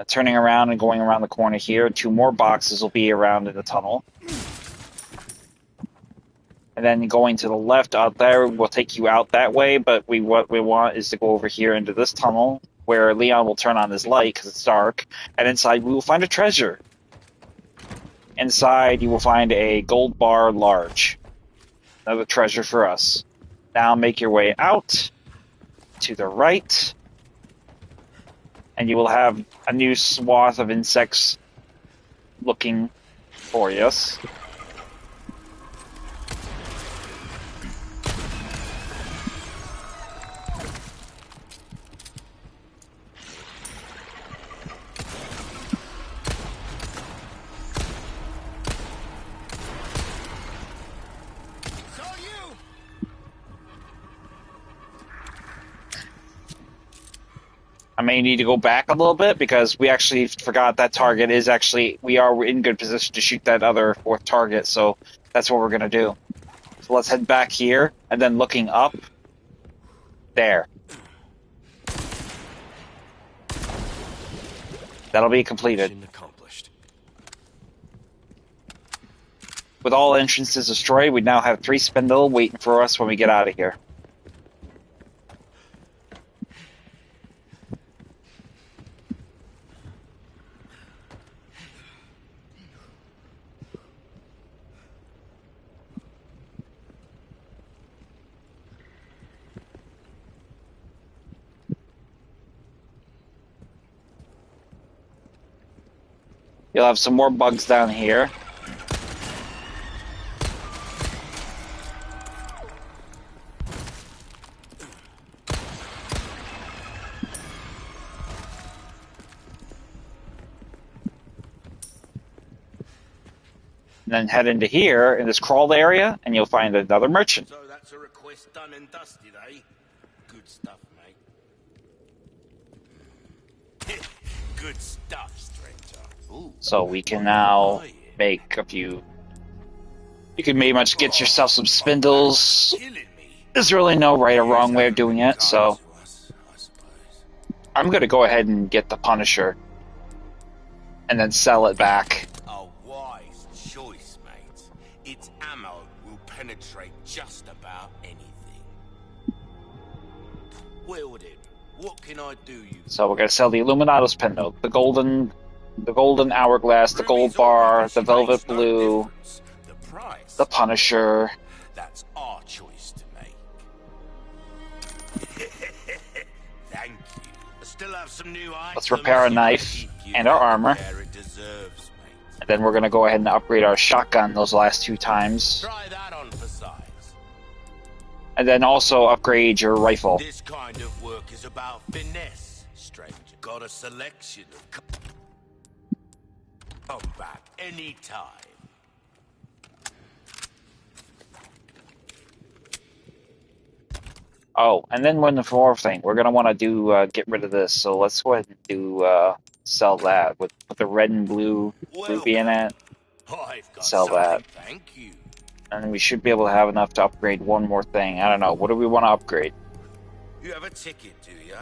Turning around and going around the corner here, 2 more boxes will be around in the tunnel. And then going to the left out there will take you out that way, but what we want is to go over here into this tunnel where Leon will turn on his light because it's dark, and inside we will find a treasure. Inside you will find a gold bar large. Another treasure for us. Now make your way out to the right, and you will have a new swath of insects looking for us. I may need to go back a little bit because we actually forgot that target is actually, we are in good position to shoot that other 4th target, so that's what we're going to do. So let's head back here, and then looking up, there. That'll be completed. Mission accomplished. With all entrances destroyed, we now have 3 spindle waiting for us when we get out of here. You'll have some more bugs down here. And then head into here in this crawled area, and you'll find another merchant. So that's a request done and dusted, eh? Good stuff, mate. Good stuff, stranger. Ooh. So we can now make a few. You can pretty much get yourself some spindles. There's really no right or wrong way of doing it, so I'm going to go ahead and get the Punisher and then sell it back. A wise choice, mate. Its ammo will penetrate just about anything. Well then, what can I do you? So we're going to sell the Illuminatus Pendant, the golden the golden hourglass, the gold Ruby's already, bar, the she velvet makes no blue, difference. The price, the Punisher. that's our choice to make. Thank you. I still have some new Let's items. repair a You gotta knife keep and giving our it the armor. care it deserves, mate. And then we're going to go ahead and upgrade our shotgun those last 2 times. Try that on for size. And then also upgrade your rifle. This kind of work is about finesse, stranger. Got a selection of... Come back anytime. Oh, and then one more thing. We're going to want to do, get rid of this. So let's go ahead and do, sell that. With the red and blue ruby in Welcome. it. I've got Sell that. something, thank you. And we should be able to have enough to upgrade one more thing. I don't know. What do we want to upgrade? You have a ticket, do ya?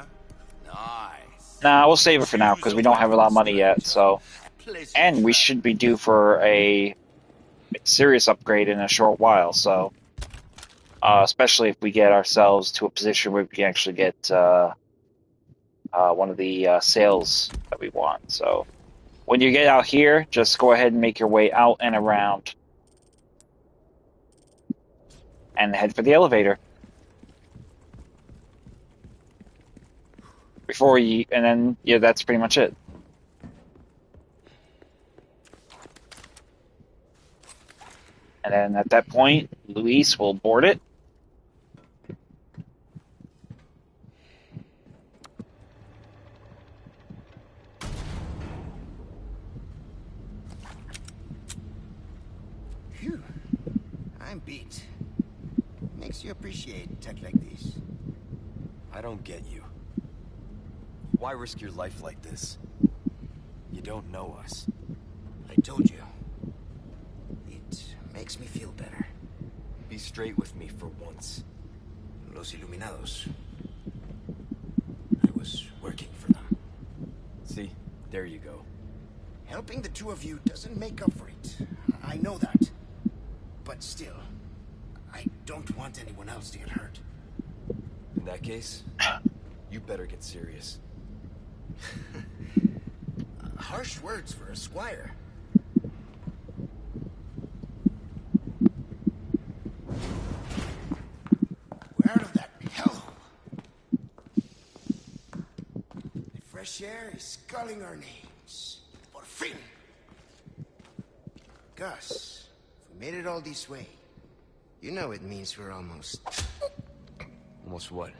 Nice. Nah, we'll save it for now Choose because a we don't have a lot of weapon, money yet. stranger. So, Pleasant and we travel. should be due for a serious upgrade in a short while. So, especially if we get ourselves to a position where we can actually get one of the sales that we want. So, when you get out here, just go ahead and make your way out and around, and head for the elevator. Before you, and then yeah, that's pretty much it. And then at that point, Luis will board it. Phew. I'm beat. Makes you appreciate tech like this. I don't get you. Why risk your life like this? You don't know us. I told you. It makes me feel better. Be straight with me for once. Los Iluminados. I was working for them. See? There you go. Helping the two of you doesn't make up for it. I know that. But still, I don't want anyone else to get hurt. In that case, you better get serious. Harsh words for a squire. We're out of that hellhole. The fresh air is calling our names. Por fin. Gus, if we made it all this way, you know it means we're almost... Almost what?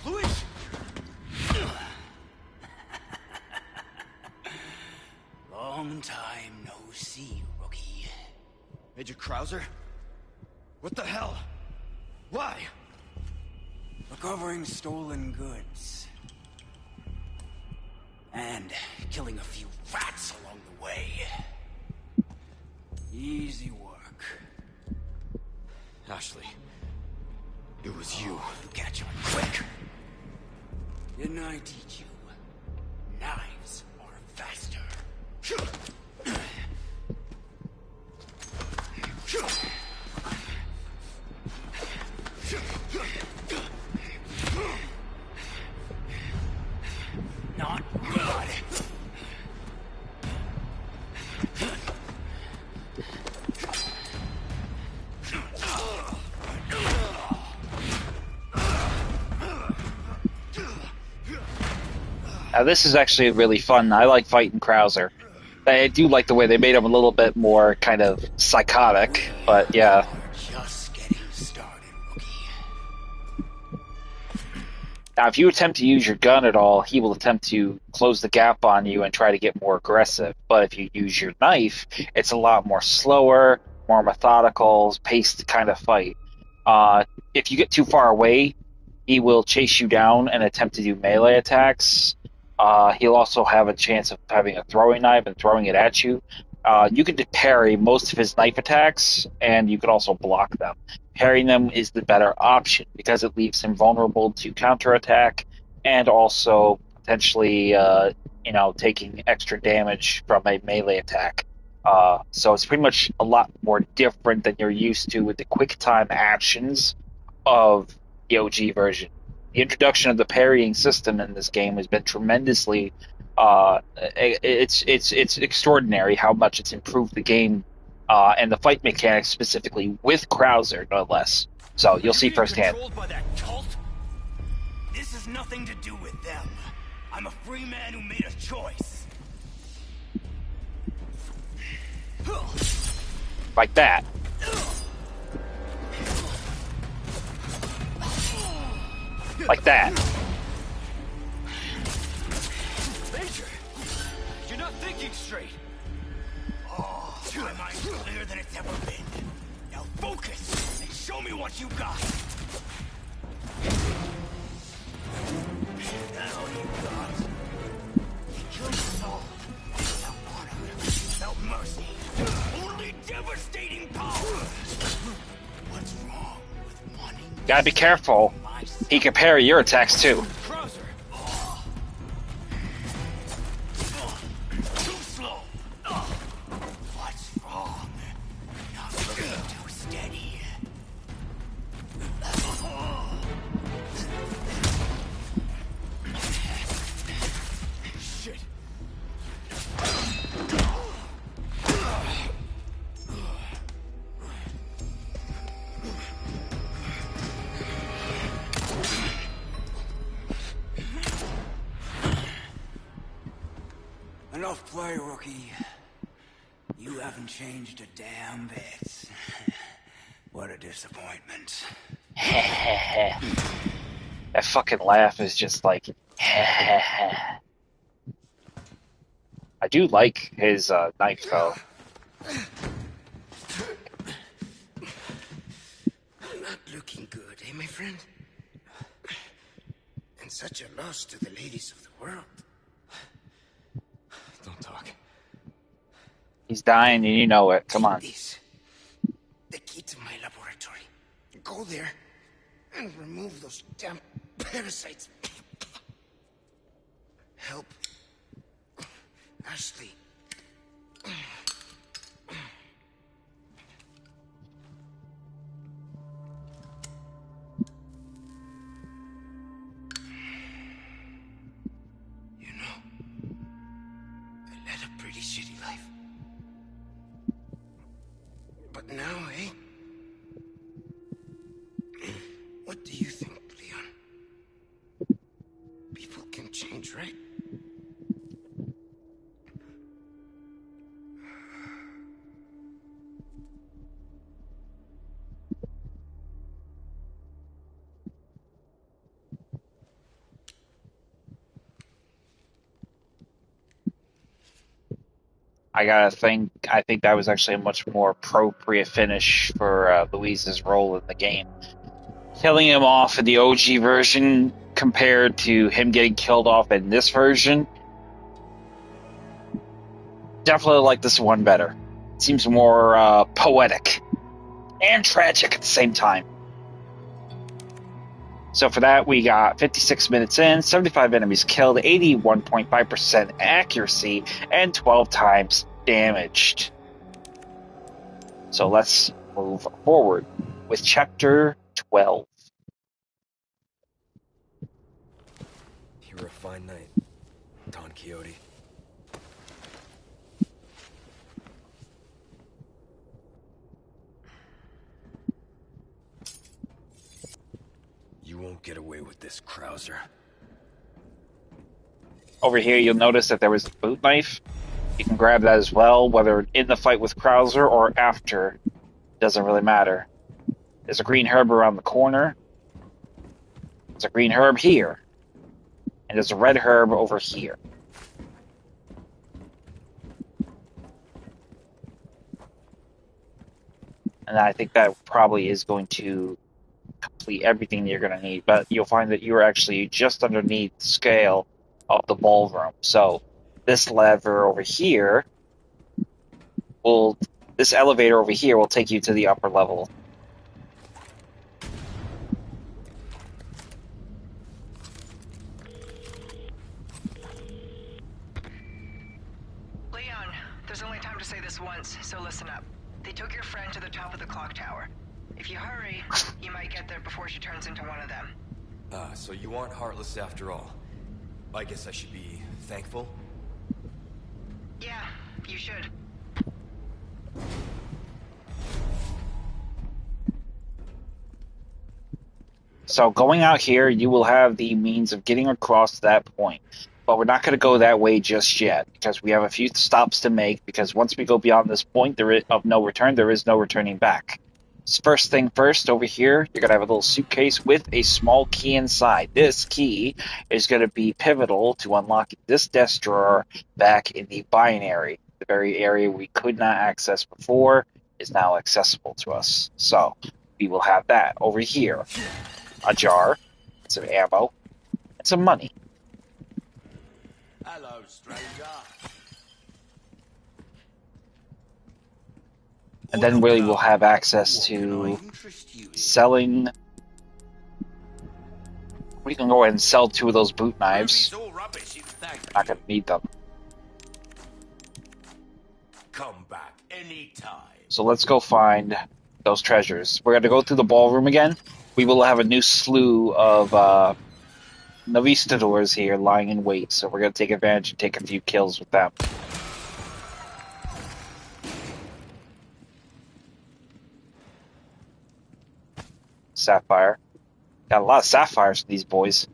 Luis! Long time no see, rookie. Major Krauser? What the hell? Why? Recovering stolen goods. And killing a few rats along the way. Easy work. Ashley. It was you. You catch on quick. Didn't I teach you? Knives are faster. Not good. Now this is actually really fun. I like fighting Krauser. I do like the way they made him a little bit more kind of psychotic, but yeah. Just getting started, rookie. Now if you attempt to use your gun at all, he will attempt to close the gap on you and try to get more aggressive. But if you use your knife, it's a lot more slower, more methodical, paced kind of fight. If you get too far away, he will chase you down and attempt to do melee attacks. He'll also have a chance of having a throwing knife and throwing it at you. You can parry most of his knife attacks, and you can also block them. Parrying them is the better option because it leaves him vulnerable to counterattack and also potentially, taking extra damage from a melee attack. So it's pretty much a lot more different than you're used to with the quick time actions of the OG version. The introduction of the parrying system in this game has been tremendously. It's extraordinary how much it's improved the game and the fight mechanics specifically with Krauser, no less. So Are you'll you see being firsthand. controlled by that cult? This has nothing to do with them. I'm a free man who made a choice. Like that. Like that. Major, you're not thinking straight. Oh, my mind's clearer than it's ever been. Now focus and show me what you got. Now you got. You killed us all. Without honor, without mercy. Only devastating power. What's wrong with wanting? Gotta be careful. He can parry your attacks too. Krauser. Too slow. What's wrong? Not looking too steady. Shit. Enough play, rookie. You haven't changed a damn bit. What a disappointment. That fucking laugh is just like. I do like his knife though. Not looking good, eh, my friend? And such a loss to the ladies of the world. Don't talk. He's dying and you know it. Come on. This. The key to my laboratory. Go there and remove those damn parasites. Help Ashley. You know, I led a pretty shitty life. But now, eh? What do you think, Leon? People can change, right? I think that was actually a much more appropriate finish for Louise's role in the game. Killing him off in the OG version compared to him getting killed off in this version. Definitely like this one better. It seems more poetic and tragic at the same time. So for that, we got 56 minutes in, 75 enemies killed, 81.5% accuracy, and 12 times damaged. So let's move forward with Chapter 12. You were a fine night, Don Quixote. You won't get away with this, Krauser. Over here, you'll notice that there was a boot knife. You can grab that as well, whether in the fight with Krauser or after. Doesn't really matter. There's a green herb around the corner. There's a green herb here. And there's a red herb over here. And I think that probably is going to complete everything you're going to need. But you'll find that you're actually just underneath the scale of the ballroom. So this lever over here this elevator over here will take you to the upper level. Leon, there's only time to say this once, so listen up. They took your friend to the top of the clock tower. If you hurry, you might get there before she turns into one of them. So you aren't heartless after all. I guess I should be thankful? Yeah, you should. So going out here, you will have the means of getting across that point. But we're not going to go that way just yet because we have a few stops to make. Because once we go beyond this point of no return, there is no returning back. First thing first, over here, you're going to have a little suitcase with a small key inside. This key is going to be pivotal to unlocking this desk drawer back in the binary. The very area we could not access before is now accessible to us. So we will have that over here. A jar, some ammo, and some money. Hello, stranger. And Oi, then look we will up. have access What can I to interest you in? selling. We can go ahead and sell 2 of those boot knives. Ruby's all rubbish, thank Not you. going to need them. Come back anytime. So let's go find those treasures. We're going to go through the ballroom again. We will have a new slew of Novistadors here lying in wait. So we're going to take advantage and take a few kills with them. Sapphire. Got a lot of sapphires for these boys.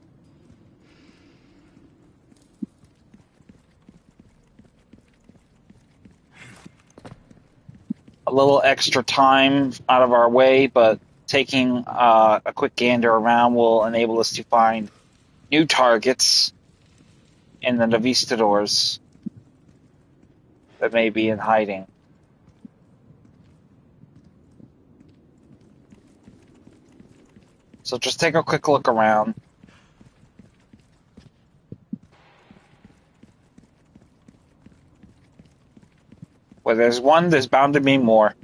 A little extra time out of our way, but taking a quick gander around will enable us to find new targets in the Novistadors that may be in hiding. So just take a quick look around. Where there's one, there's bound to be more.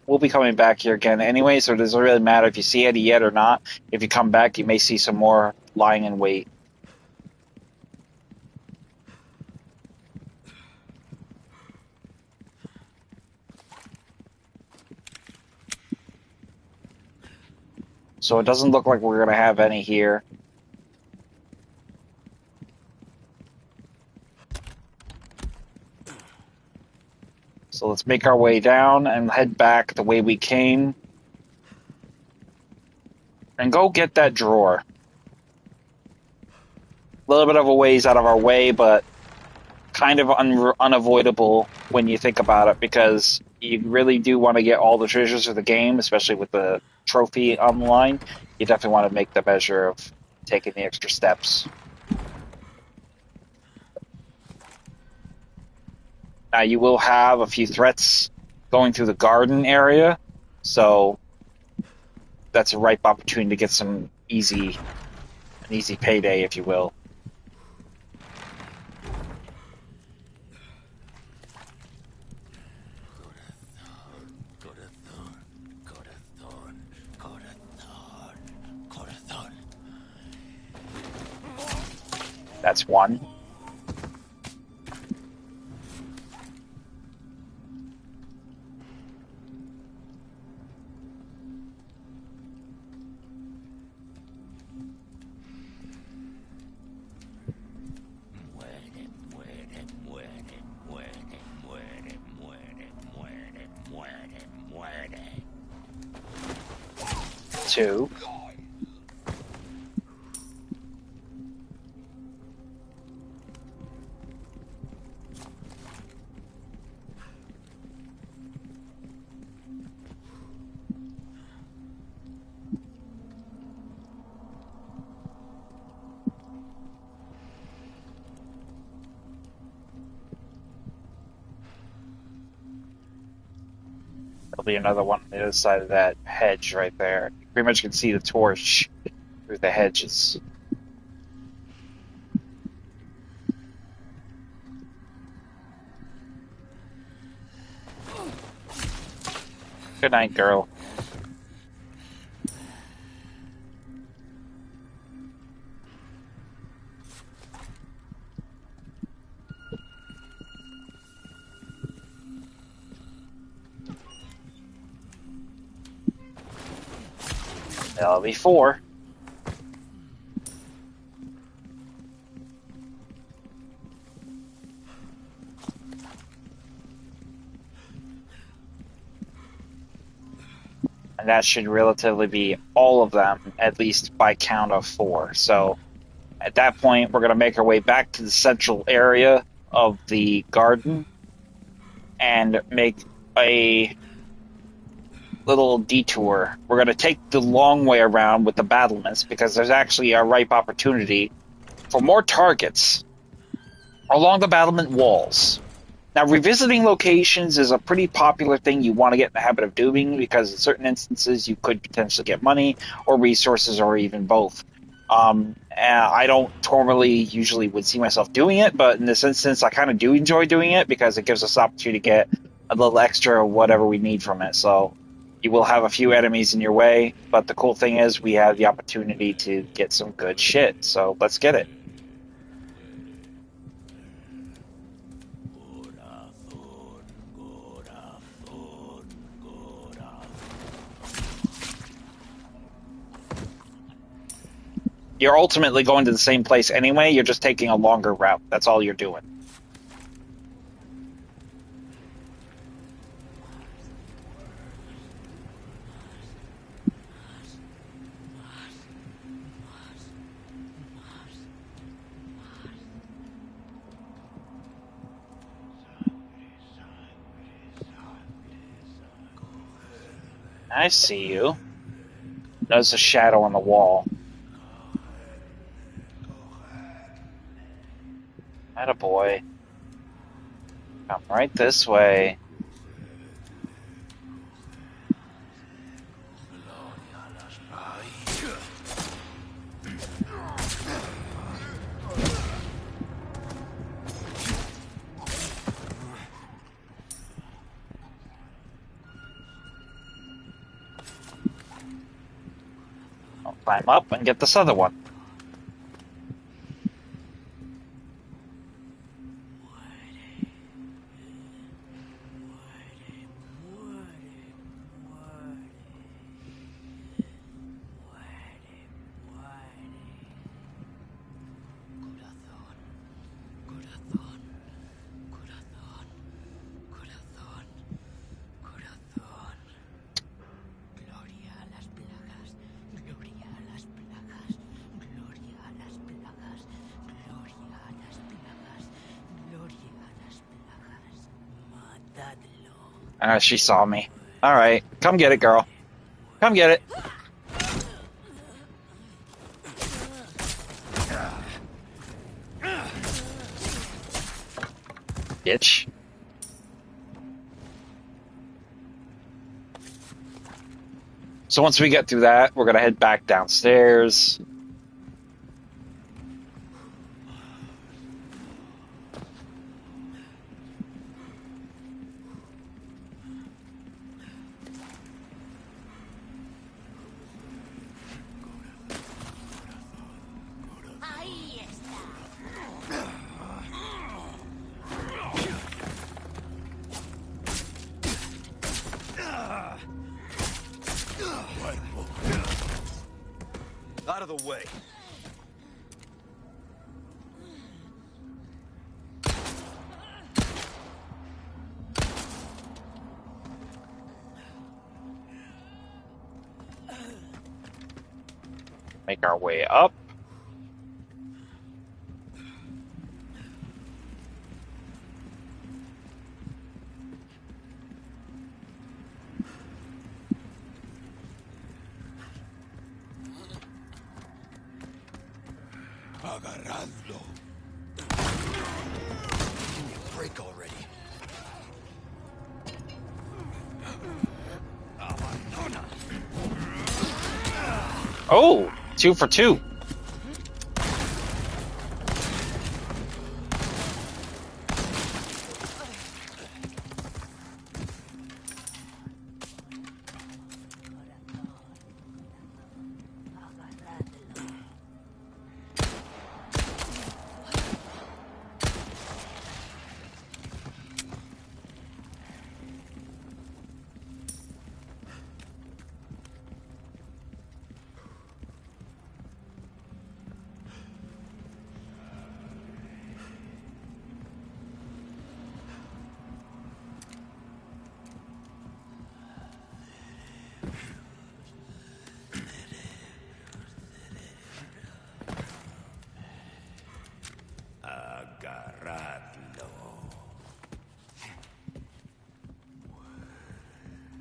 We'll be coming back here again anyway, so it doesn't really matter if you see any yet or not. If you come back, you may see some more lying in wait. So it doesn't look like we're going to have any here. So let's make our way down and head back the way we came. And go get that drawer. A little bit of a ways out of our way, but kind of unavoidable when you think about it, because you really do want to get all the treasures of the game, especially with the trophy on the line. You definitely want to make the measure of taking the extra steps. Now, you will have a few threats going through the garden area, so that's a ripe opportunity to get an easy payday, if you will. That's one. Two. There'll be another one on the other side of that hedge right there. You pretty much can see the torch through the hedges. Good night, girl. That'll be 4. And that should relatively be all of them, at least by count of 4. So at that point, we're going to make our way back to the central area of the garden and make a little detour. We're going to take the long way around with the battlements because there's actually a ripe opportunity for more targets along the battlement walls. Now, revisiting locations is a pretty popular thing you want to get in the habit of doing because in certain instances you could potentially get money or resources or even both. And I don't normally usually would see myself doing it, but in this instance I kind of do enjoy doing it because it gives us the opportunity to get a little extra of whatever we need from it. So you will have a few enemies in your way, but the cool thing is we have the opportunity to get some good shit. So let's get it. You're ultimately going to the same place anyway, you're just taking a longer route. That's all you're doing. I see you. There's a shadow on the wall. Attaboy. Come right this way. I'll climb up and get this other one. She saw me. Alright, come get it, girl. Come get it. Bitch. So once we get through that, we're gonna head back downstairs. Out of the way. Make our way up. Agarradlo. Give me a break already. Oh, 2 for 2.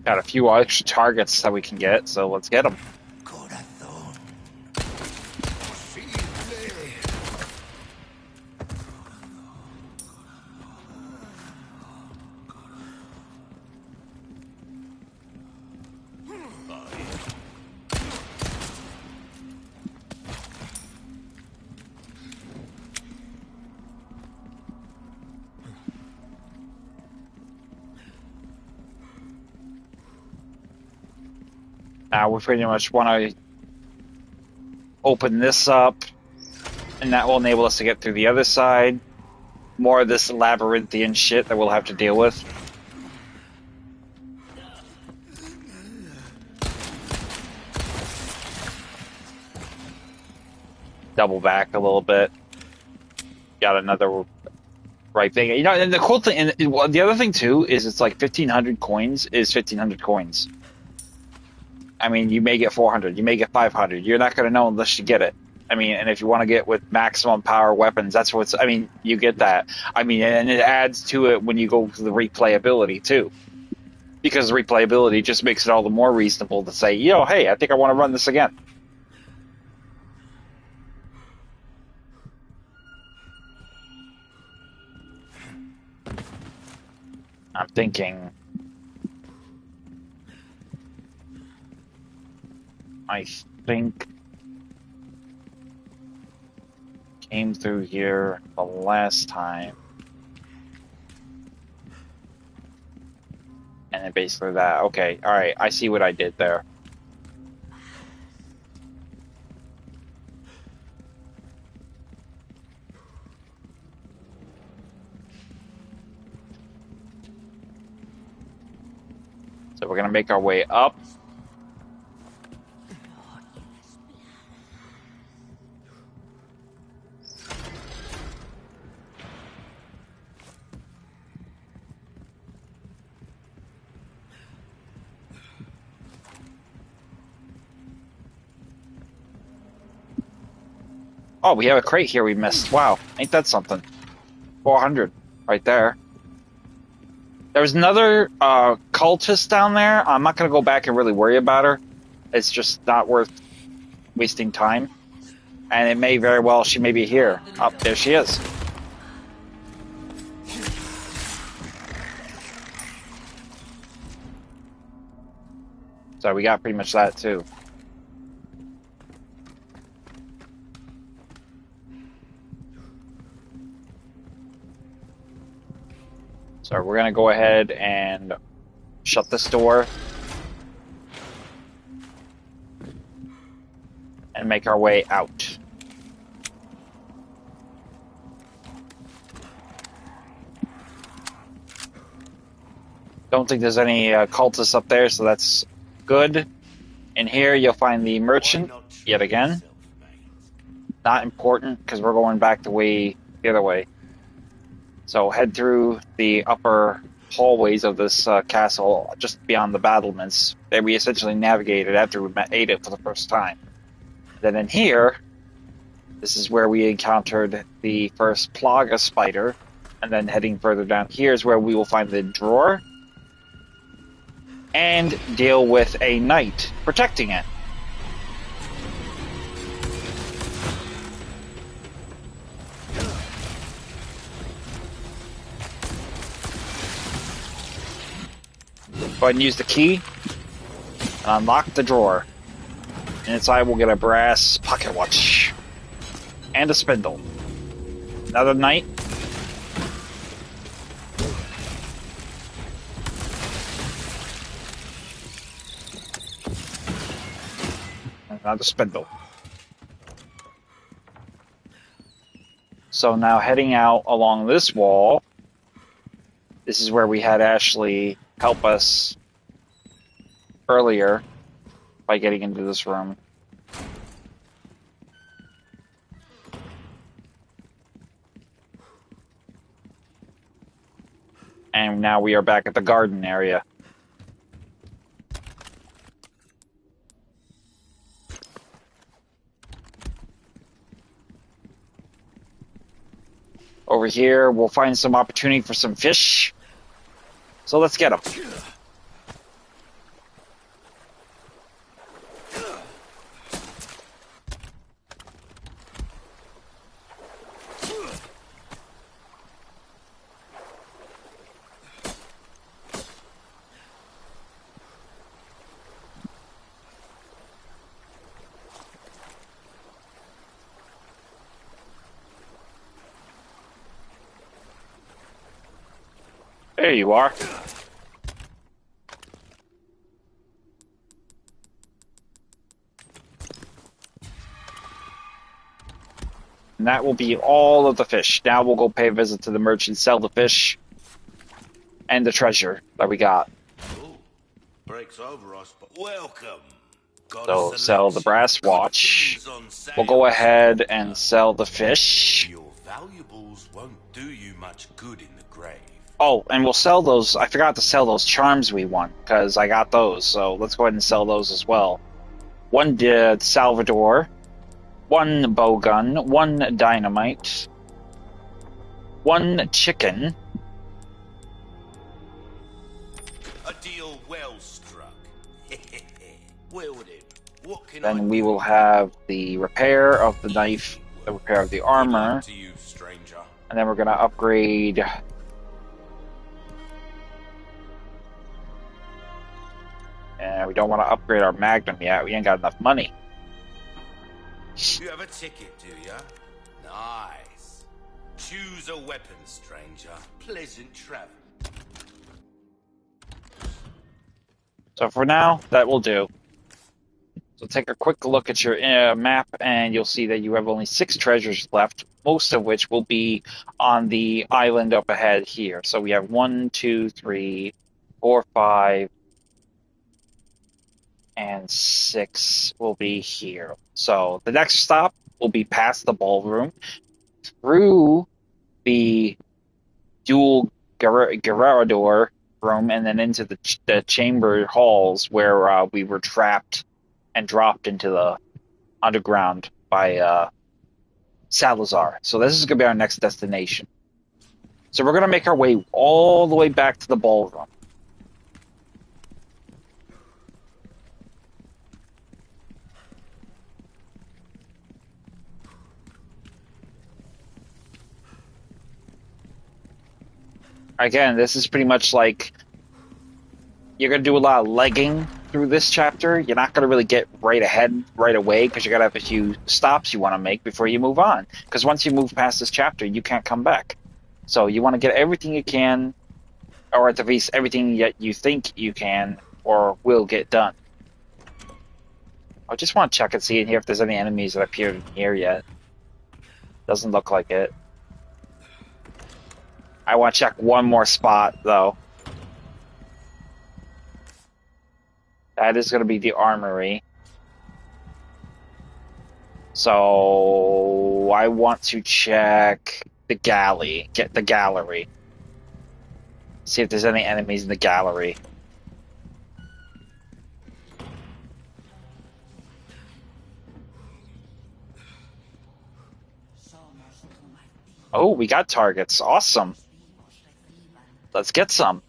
Got a few extra targets that we can get, so let's get them. Corazón. Posible. Now we pretty much want to open this up, and that will enable us to get through the other side. More of this labyrinthian shit that we'll have to deal with. Double back a little bit. Got another right thing. You know, and the cool thing, and the other thing too, is it's like 1,500 coins is 1,500 coins. I mean, you may get 400, you may get 500. You're not going to know unless you get it. I mean, and if you want to get with maximum power weapons, that's what's. I mean, you get that. I mean, and it adds to it when you go to the replayability too, because the replayability just makes it all the more reasonable to say, yo, hey, I think I want to run this again. I'm thinking. I think came through here the last time, and then basically that. Okay, all right, I see what I did there. So we're gonna make our way up. Oh, we have a crate here we missed. Wow, ain't that something? 400 right there. There's another cultist down there. I'm not going to go back and really worry about her. It's just not worth wasting time. And it may very well, she may be here. Oh, there she is. So we got pretty much that too. So we're going to go ahead and shut this door and make our way out. Don't think there's any cultists up there, so that's good. In here, you'll find the merchant yet again. Not important because we're going back the other way. So head through the upper hallways of this castle, just beyond the battlements that we essentially navigated after we met Ada for the first time. Then in here, this is where we encountered the first Plaga spider, and then heading further down here is where we will find the drawer and deal with a knight protecting it. Go ahead and use the key and unlock the drawer. And inside we'll get a brass pocket watch and a spindle. Another knight. Another spindle. So now heading out along this wall, this is where we had Ashley help us earlier by getting into this room. And now we are back at the garden area. Over here, we'll find some opportunity for some fish. So let's get them. There you are. And that will be all of the fish. Now we'll go pay a visit to the merchant, sell the fish and the treasure that we got. Oh, breaks over us, but welcome. Got So a sell the selection brass of good watch. things on sale, We'll go ahead stranger. and sell the fish. Your valuables won't do you much good in the grave. Oh, and we'll sell those. I forgot to sell those charms we won because I got those. So let's go ahead and sell those as well. One Salvador, one bow gun, one dynamite, one chicken. A deal well struck. Well then, what can Then I we do? will have the repair of the knife, the repair of the Good armor, luck to you, stranger. and then we're going to upgrade. And we don't want to upgrade our Magnum yet. We ain't got enough money. You have a ticket, do ya? Nice. Choose a weapon, stranger. Pleasant travel. So for now, that will do. So take a quick look at your map, and you'll see that you have only 6 treasures left, most of which will be on the island up ahead here. So we have 1, 2, 3, 4, 5, and 6 will be here. So the next stop will be past the ballroom, through the dual Garrador room, and then into the chamber halls where we were trapped and dropped into the underground by Salazar. So this is going to be our next destination. So we're going to make our way all the way back to the ballroom. Again, this is pretty much like you're going to do a lot of legging through this chapter. You're not going to really get right ahead right away because you're going to have a few stops you want to make before you move on. Because once you move past this chapter, you can't come back. So you want to get everything you can, or at the least everything that you think you can or will get done. I just want to check and see in here if there's any enemies that appeared in here yet. Doesn't look like it. I want to check one more spot, though. That is going to be the armory. So I want to check the galley. Get the gallery. See if there's any enemies in the gallery. Oh, we got targets. Awesome. Let's get some.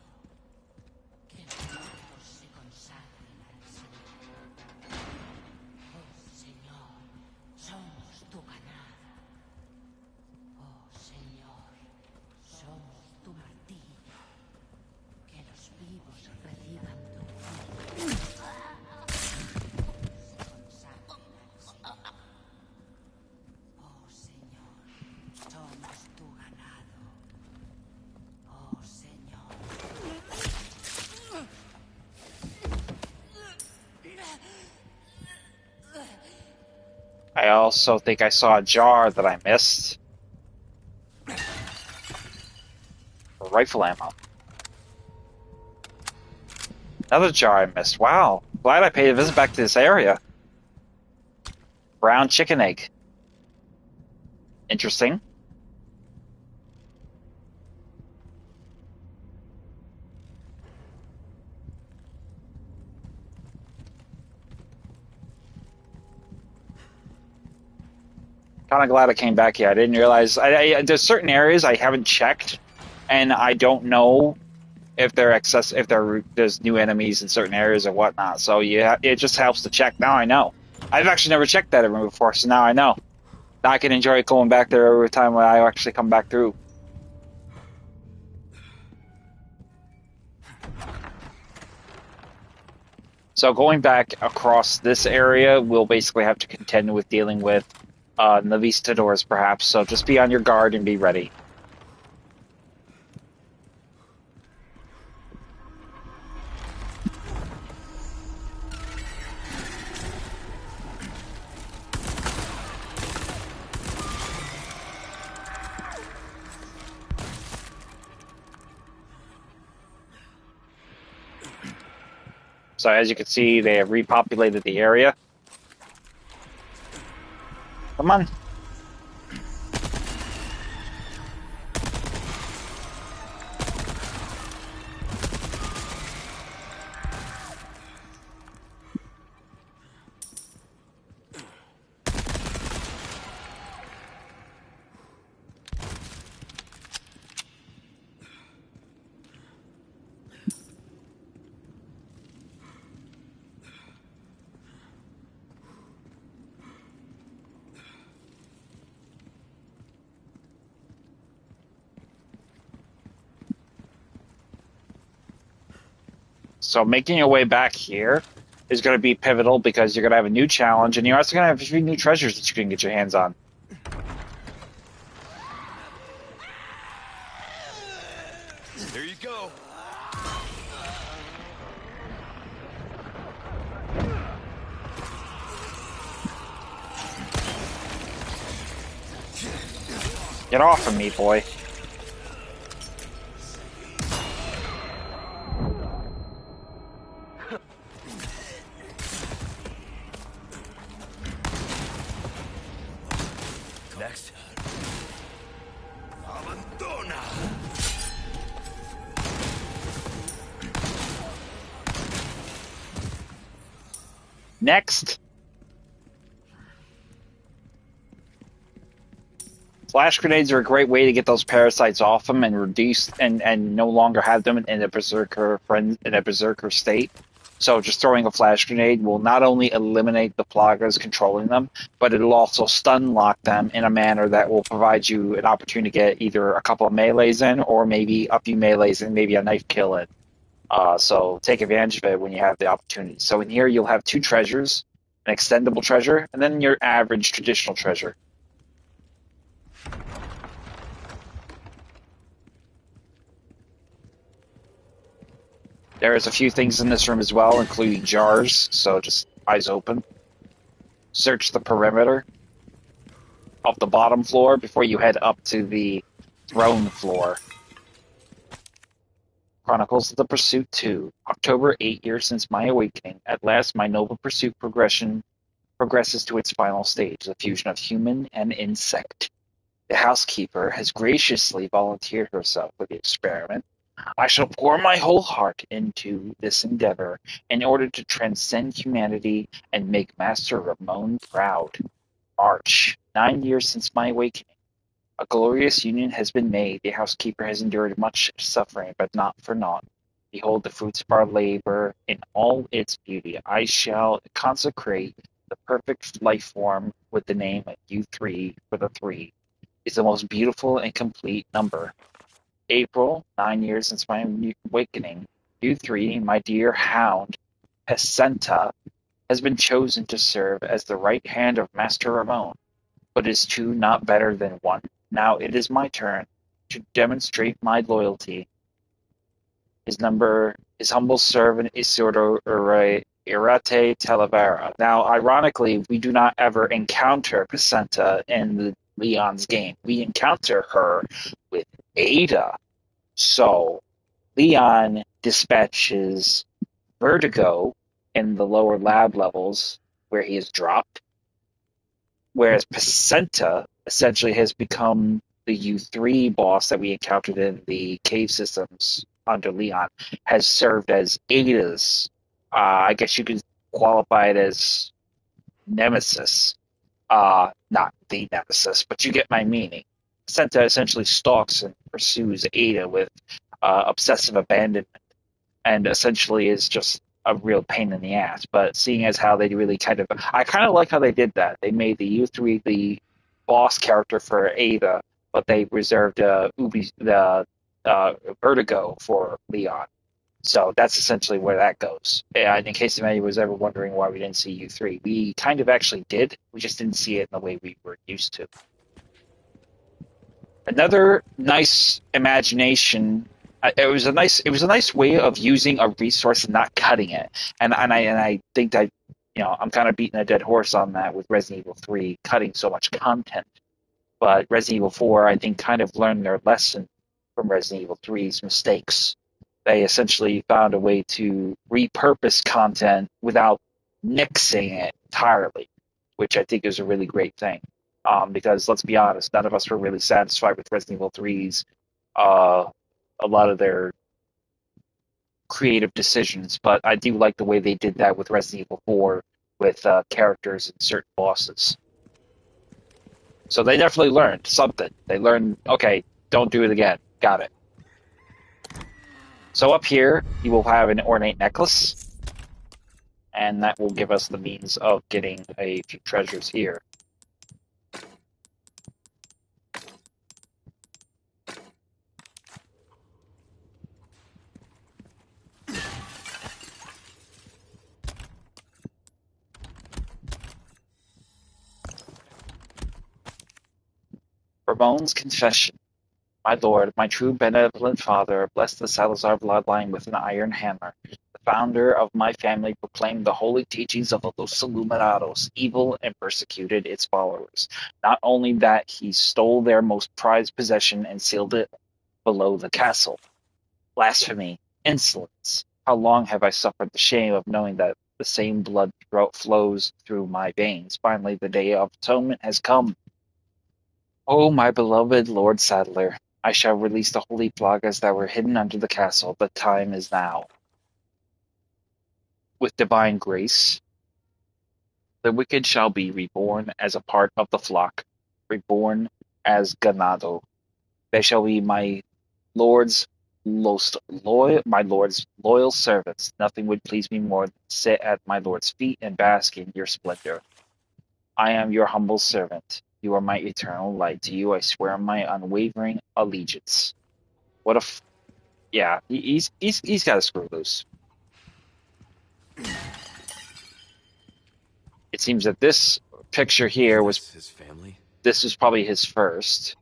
I also think I saw a jar that I missed. Rifle ammo. Another jar I missed. Wow. Glad I paid a visit back to this area. Brown chicken egg. Interesting. Kind of glad I came back here. I didn't realize there's certain areas I haven't checked, and I don't know if there's new enemies in certain areas or whatnot. So yeah, it just helps to check. Now I know. I've actually never checked that room before, so now I know. Now I can enjoy going back there every time when I actually come back through. So going back across this area, we'll basically have to contend with dealing with Navistadors, perhaps. So just be on your guard and be ready. So as you can see, they have repopulated the area. Come on. So making your way back here is going to be pivotal because you're going to have a new challenge, and you're also going to have a few new treasures that you can get your hands on. There you go. Get off of me, boy. Next. Abandona. Next. Flash grenades are a great way to get those parasites off them and reduce and no longer have them in a berserker state. So just throwing a flash grenade will not only eliminate the plagas controlling them, but it'll also stun lock them in a manner that will provide you an opportunity to get either a couple of melees in or maybe a few melees and maybe a knife kill in. So take advantage of it when you have the opportunity. So in here you'll have two treasures, an extendable treasure, and then your average traditional treasure. There's a few things in this room as well, including jars, so just eyes open. Search the perimeter of the bottom floor before you head up to the throne floor. Chronicles of the Pursuit 2. October, 8 years since my awakening. At last, my noble pursuit progresses to its final stage, the fusion of human and insect. The housekeeper has graciously volunteered herself for the experiment. I shall pour my whole heart into this endeavor in order to transcend humanity and make Master Ramon proud. March, 9 years since my awakening. A glorious union has been made. The housekeeper has endured much suffering, but not for naught. Behold the fruits of our labor in all its beauty. I shall consecrate the perfect life form with the name U3 for the 3. Is the most beautiful and complete number. April, 9 years since my awakening. U3, my dear hound, Pesenta, has been chosen to serve as the right hand of Master Ramon. But is two not better than one? Now it is my turn to demonstrate my loyalty. His humble servant Isidro Irate Talavera. Now, ironically, we do not ever encounter Pesenta in Leon's game. We encounter her with Ada. So Leon dispatches Vertigo in the lower lab levels where he is dropped, whereas Pesenta essentially has become the U3 boss that we encountered in the cave systems under Leon, has served as Ada's, I guess you could qualify it as nemesis. Not the nemesis, but you get my meaning. Senta essentially stalks and pursues Ada with obsessive abandonment, and essentially is just a real pain in the ass. But seeing as how they really I kind of like how they did that. They made the U3 the boss character for Ada, but they reserved the Vertigo for Leon. So that's essentially where that goes. And in case anybody was ever wondering why we didn't see U3, we kind of actually did. We just didn't see it in the way we were used to. Another nice imagination. It was a nice way of using a resource and not cutting it. And I think that I'm kind of beating a dead horse on that with Resident Evil 3 cutting so much content. But Resident Evil 4, I think, kind of learned their lesson from Resident Evil 3's mistakes. They essentially found a way to repurpose content without nixing it entirely, which I think is a really great thing. Because let's be honest, none of us were really satisfied with Resident Evil 3's uh, a lot of their creative decisions, but I do like the way they did that with Resident Evil 4 with characters and certain bosses. So they definitely learned something. They learned, okay, don't do it again. Got it. So up here, you will have an ornate necklace, and that will give us the means of getting a few treasures here. Ramon's confession. My lord, my true benevolent father, blessed the Salazar bloodline with an iron hammer. The founder of my family proclaimed the holy teachings of Los Illuminados, evil, and persecuted its followers. Not only that, he stole their most prized possession and sealed it below the castle. Blasphemy, insolence. How long have I suffered the shame of knowing that the same blood flows through my veins? Finally, the day of atonement has come. Oh, my beloved Lord Sadler, I shall release the holy plagas that were hidden under the castle. The time is now. With divine grace, the wicked shall be reborn as a part of the flock, reborn as ganado. They shall be my lord's loyal servants. Nothing would please me more than to sit at my lord's feet and bask in your splendor. I am your humble servant. You are my eternal light. To you I swear my unwavering allegiance. What a yeah, he's got to screw loose. It seems that this picture here was his family. This was probably his first.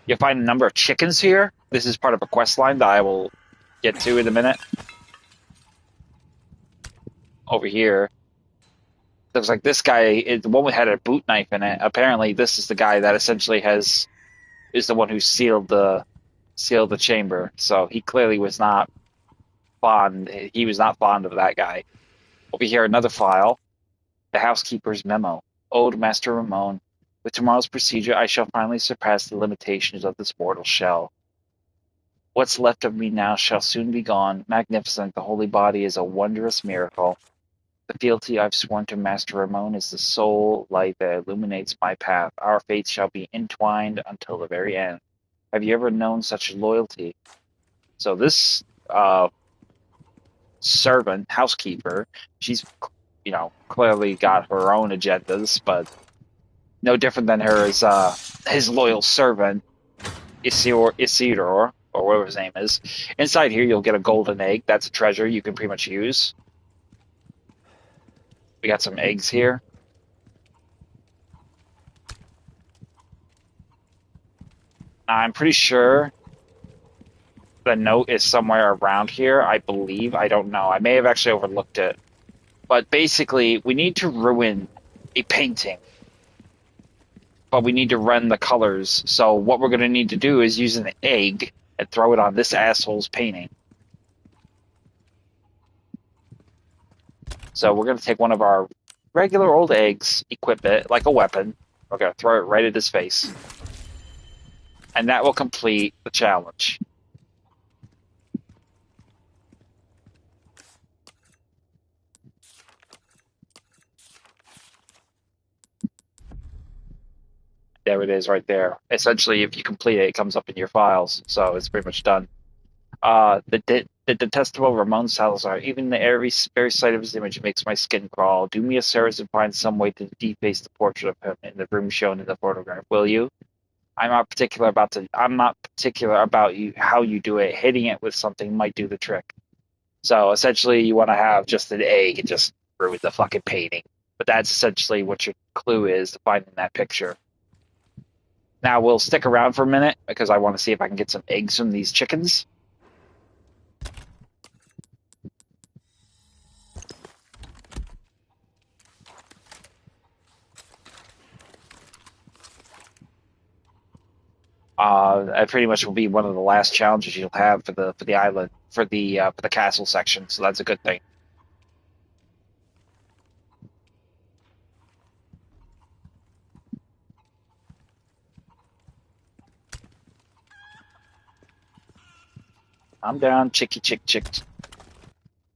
You'll find a number of chickens here. This is part of a quest line that I will get to in a minute. Over here, looks like this guy is the one who had a boot knife in it. Apparently, this is the guy that essentially is the one who sealed the chamber. So he clearly was not fond. He was not fond of that guy. Over here, another file. The housekeeper's memo. Old Master Ramon, with tomorrow's procedure, I shall finally surpass the limitations of this mortal shell. What's left of me now shall soon be gone. Magnificent, the holy body is a wondrous miracle. The fealty I've sworn to Master Ramon is the sole light that illuminates my path. Our fates shall be entwined until the very end. Have you ever known such loyalty? So this servant, housekeeper, she's clearly got her own agendas, but no different than her as his loyal servant, Isidore, or whatever his name is. Inside here, you'll get a golden egg. That's a treasure you can pretty much use. We got some eggs here. I'm pretty sure the note is somewhere around here, I believe. I don't know. I may have actually overlooked it. But basically, we need to ruin a painting. But we need to run the colors. So what we're going to need to do is use an egg and throw it on this asshole's painting. So we're going to take one of our regular old eggs, equip it like a weapon. We're going to throw it right at his face. And that will complete the challenge. There it is right there. Essentially, if you complete it, it comes up in your files, so it's pretty much done. The detestable Ramon Salazar. Even the very sight of his image makes my skin crawl. Do me a service and find some way to deface the portrait of him in the room shown in the photograph, will you? I'm not particular about you how you do it. Hitting it with something might do the trick. So essentially, you want to have just an egg and just ruin the fucking painting. But that's essentially what your clue is to finding that picture. Now we'll stick around for a minute because I want to see if I can get some eggs from these chickens. That pretty much will be one of the last challenges you'll have for the island for the castle section. So that's a good thing. I'm down, chicky chick chick.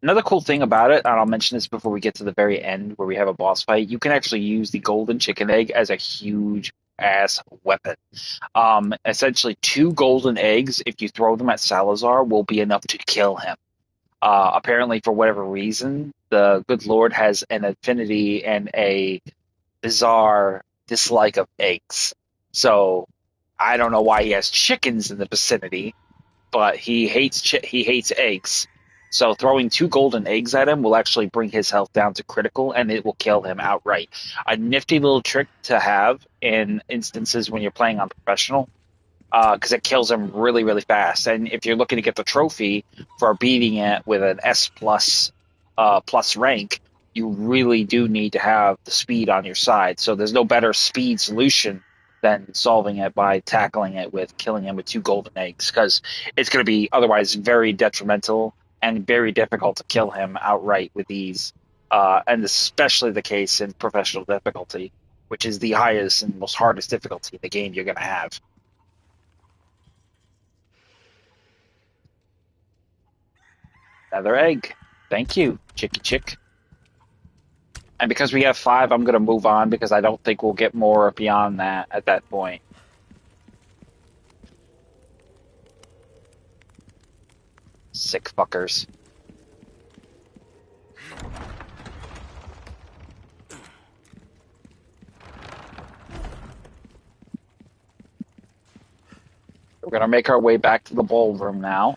Another cool thing about it, and I'll mention this before we get to the very end where we have a boss fight, you can actually use the golden chicken egg as a huge ass weapon. Essentially, 2 golden eggs, if you throw them at Salazar, will be enough to kill him. Apparently, for whatever reason, the good Lord has an affinity and a bizarre dislike of eggs. So I don't know why he has chickens in the vicinity, but he hates eggs. So throwing 2 golden eggs at him will actually bring his health down to critical, and it will kill him outright. A nifty little trick to have in instances when you're playing on professional, because it kills him really, really fast. And if you're looking to get the trophy for beating it with an S plus rank, you really do need to have the speed on your side. So there's no better speed solution than solving it by tackling it with killing him with 2 golden eggs, because it's going to be otherwise very detrimental and very difficult to kill him outright with these. And especially the case in professional difficulty, which is the highest and most hardest difficulty in the game you're going to have. Another egg. Thank you, Chicky Chick. And because we have 5, I'm going to move on because I don't think we'll get more beyond that at that point. Sick fuckers. We're going to make our way back to the ballroom now.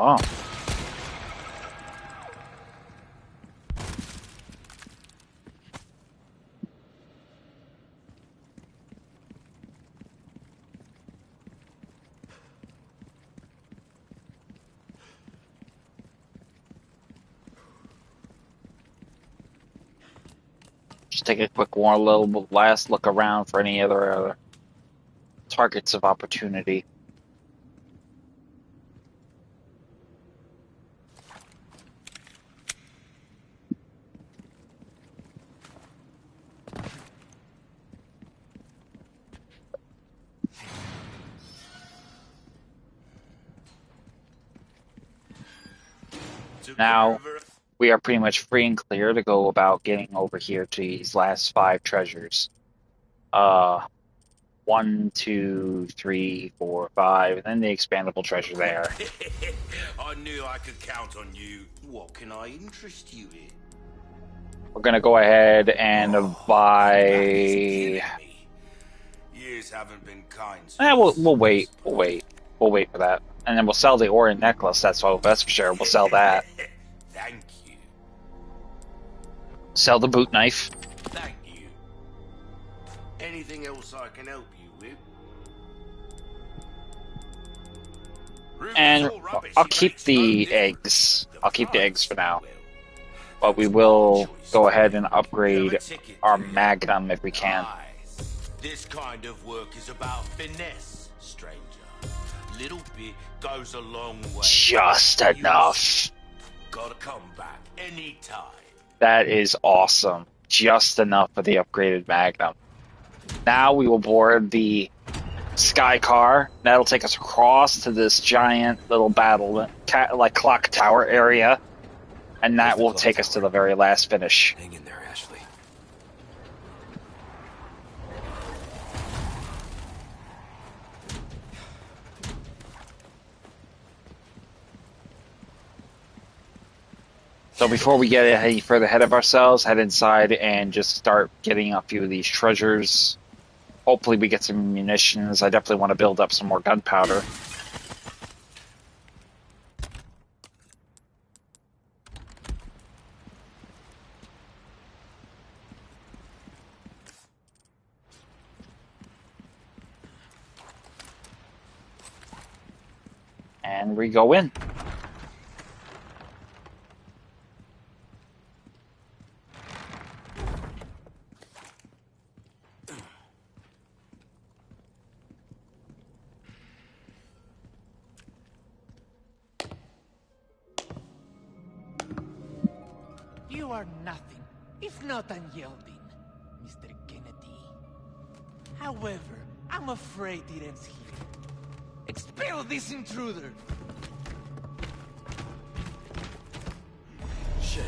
Oh. Just take a quick one little last look around for any other targets of opportunity. Now we are pretty much free and clear to go about getting over here to these last 5 treasures. 1, 2, 3, 4, 5, and then the expandable treasure there. I knew I could count on you. What can I interest you in? We're gonna go ahead and buy. Years haven't been kind. We'll wait. We'll wait for that, and then we'll sell the Orion necklace. That's for sure. We'll sell that. Thank you. Sell the boot knife. Thank you. Anything else I can help you with? And I'll keep the eggs. I'll keep the eggs for now. But we will go ahead and upgrade our Magnum if we can. This kind of work is about finesse, stranger. little bit goes a long way. Just enough. Gotta come back anytime. That is awesome. Just enough for the upgraded Magnum. Now we will board the Sky Car. That'll take us across to this giant little battle, like clock tower area. And that will take us to the very last finish. Hang in there, Ashley. So before we get any further ahead of ourselves, head inside and just start getting a few of these treasures. Hopefully we get some munitions. I definitely want to build up some more gunpowder. And we go in. You are nothing, if not unyielding, Mr. Kennedy. However, I'm afraid it ends here. Expel this intruder! Shit.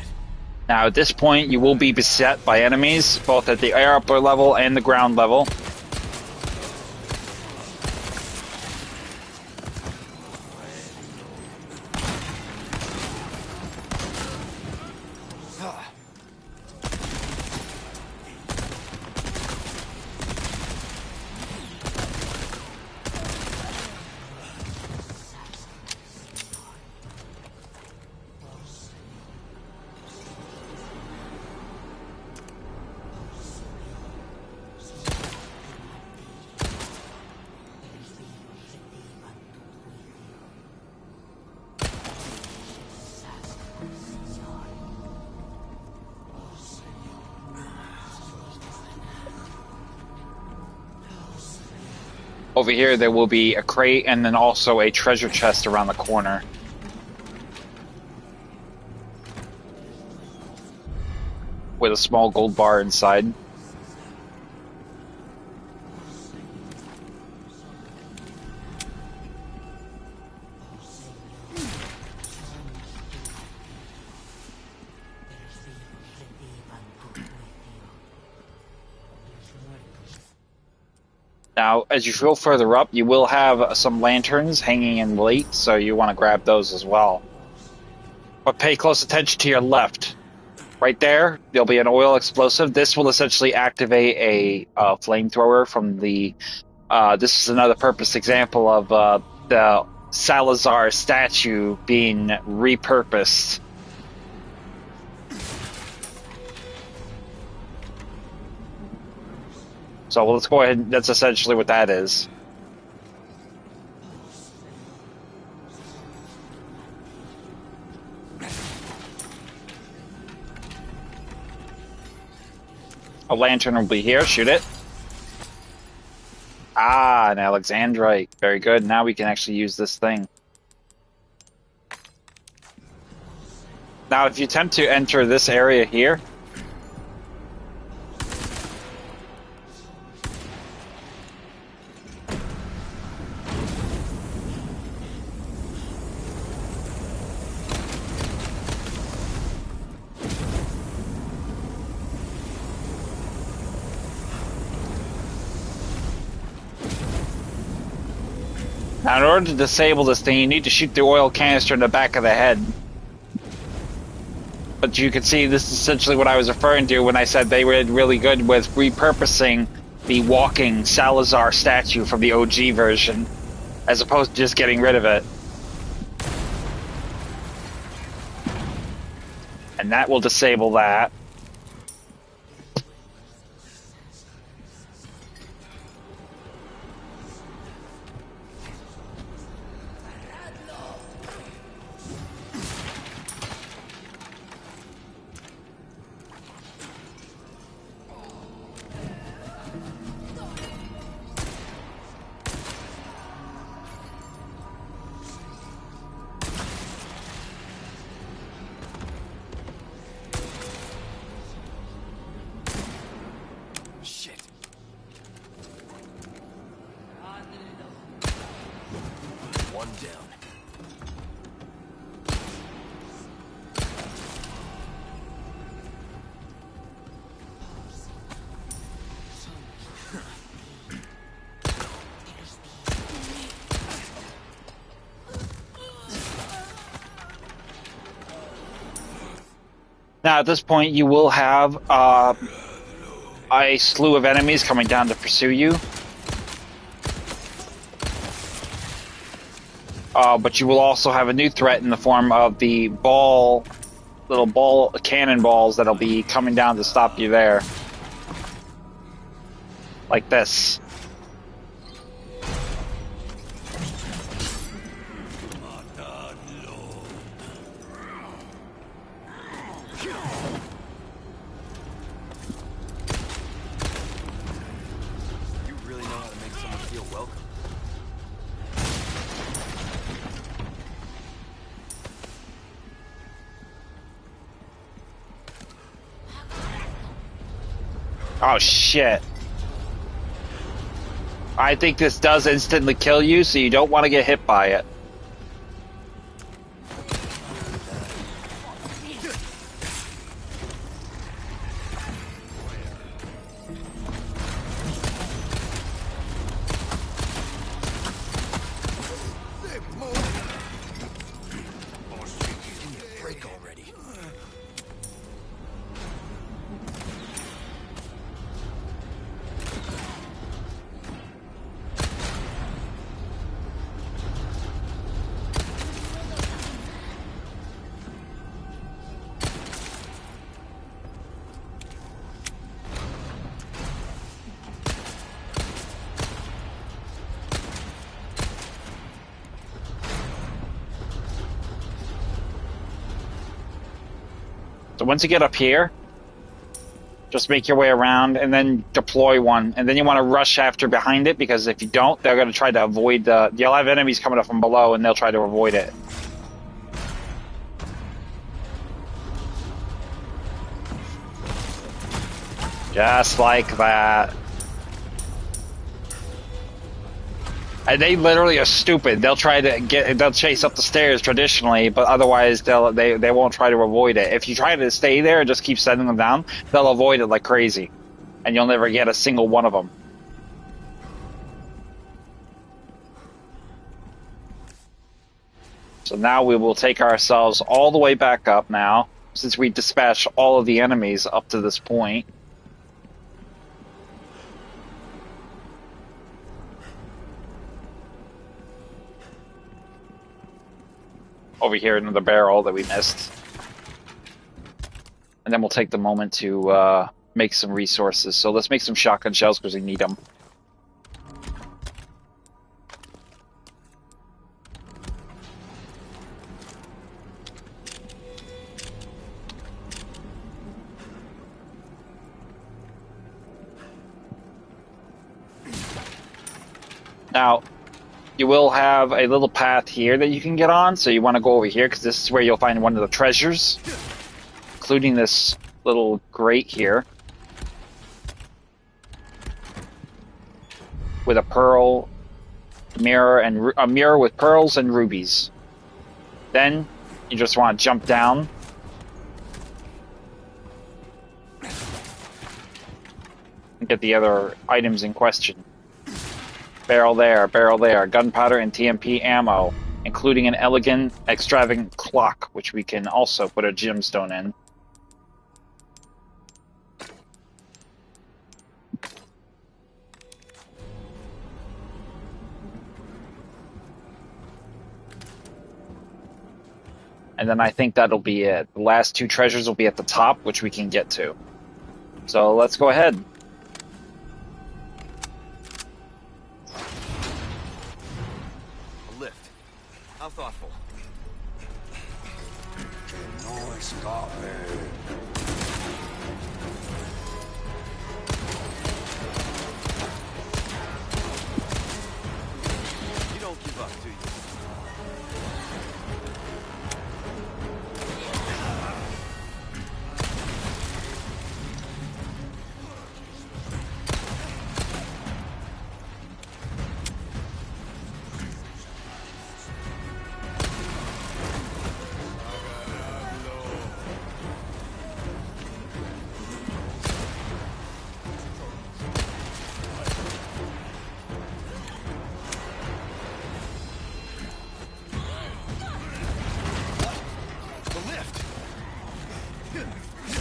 Now at this point you will be beset by enemies, both at the air upper level and the ground level. Over here there will be a crate and then also a treasure chest around the corner. With a small gold bar inside. Now, as you go further up, you will have some lanterns hanging in light, so you want to grab those as well. But pay close attention to your left. Right there, there'll be an oil explosive. This will essentially activate a flamethrower from the... this is another purpose example of the Salazar statue being repurposed. So let's go ahead, that's essentially what that is. A lantern will be here, shoot it. Ah, an Alexandrite. Very good, now we can actually use this thing. Now if you attempt to enter this area here, now, in order to disable this thing, you need to shoot the oil canister in the back of the head. But you can see this is essentially what I was referring to when I said they were really good with repurposing the walking Salazar statue from the OG version, as opposed to just getting rid of it. And that will disable that. Now, at this point, you will have a slew of enemies coming down to pursue you. But you will also have a new threat in the form of the little ball cannonballs that'll be coming down to stop you there. Like this. You really know how to make someone feel welcome. Oh shit. I think this does instantly kill you, so you don't want to get hit by it. Break already. So once you get up here, just make your way around and then deploy one. And then you want to rush after behind it, because if you don't, they're going to try to avoid you'll have enemies coming up from below and they'll try to avoid it. Just like that. And they literally are stupid. They'll they'll chase up the stairs traditionally, but otherwise they won't try to avoid it. If you try to stay there and just keep sending them down, they'll avoid it like crazy. And you'll never get a single one of them. So now we will take ourselves all the way back up now, since we dispatched all of the enemies up to this point. Over here into the barrel that we missed. And then we'll take the moment to make some resources. So let's make some shotgun shells because we need them. Now, you will have a little path here that you can get on, so you want to go over here because this is where you'll find one of the treasures, including this little grate here with a pearl mirror and a mirror with pearls and rubies. Then you just want to jump down and get the other items in question. Barrel there, gunpowder and TMP ammo, including an elegant, extravagant clock, which we can also put a gemstone in. And then I think that'll be it. The last two treasures will be at the top, which we can get to. So let's go ahead. How thoughtful. Noise got me. You don't give up, do you?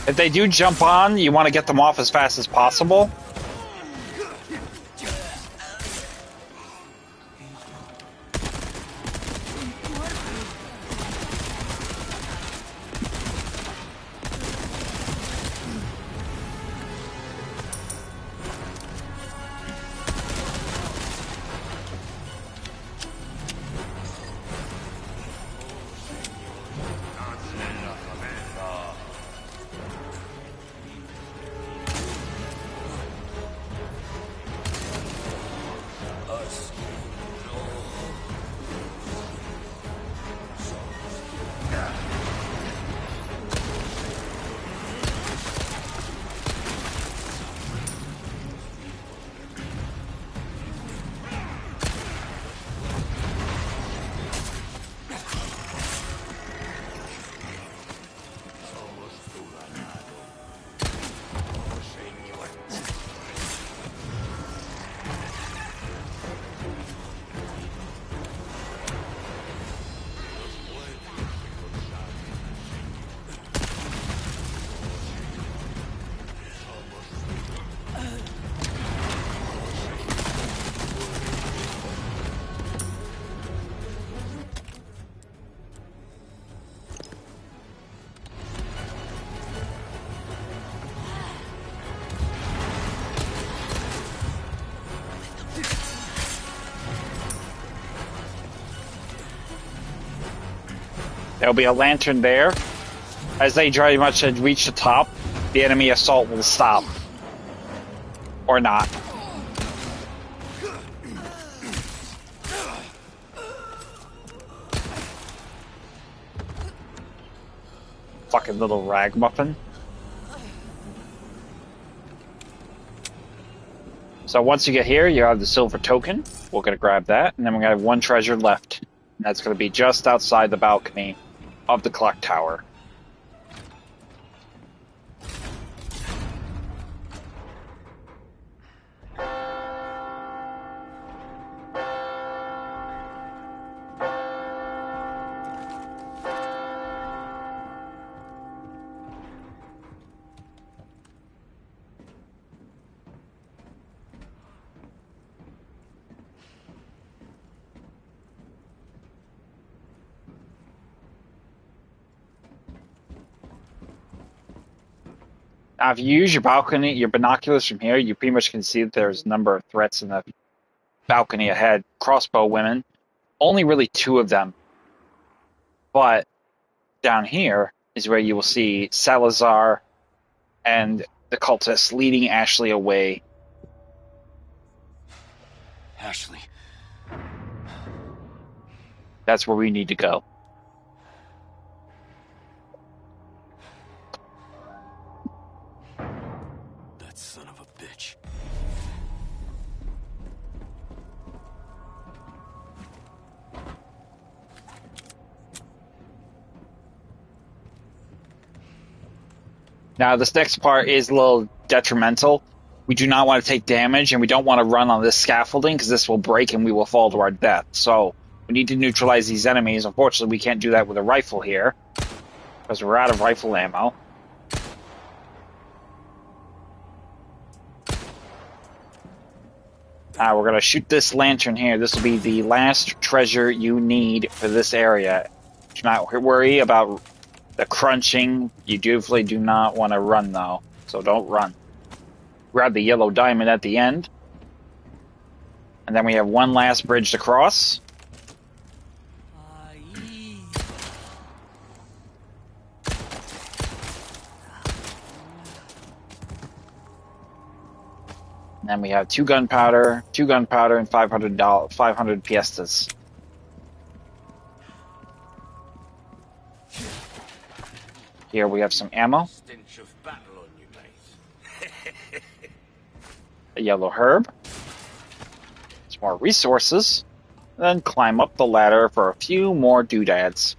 If they do jump on, you want to get them off as fast as possible. There'll be a lantern there. As they very much reach the top, the enemy assault will stop. Or not. Fucking little ragamuffin. So once you get here, you have the silver token. We're going to grab that, and then we're going to have one treasure left. And that's going to be just outside the balcony of the clock tower. Now, if you use your balcony, your binoculars from here, you pretty much can see that there's a number of threats in the balcony ahead. Crossbow women, only really 2 of them. But down here is where you will see Salazar and the cultists leading Ashley away. Ashley. That's where we need to go. That son of a bitch. Now, this next part is a little detrimental. We do not want to take damage, and we don't want to run on this scaffolding, because this will break and we will fall to our death. So, we need to neutralize these enemies. Unfortunately, we can't do that with a rifle here, because we're out of rifle ammo. Now, we're going to shoot this lantern here. This will be the last treasure you need for this area. Do not worry about the crunching. You definitely do not want to run, though, so don't run. Grab the yellow diamond at the end. And then we have one last bridge to cross. And then we have 2 gunpowder, and 500 piastres. Here we have some ammo. Stench of battle on you, mate. A yellow herb. Some more resources. And then climb up the ladder for a few more doodads.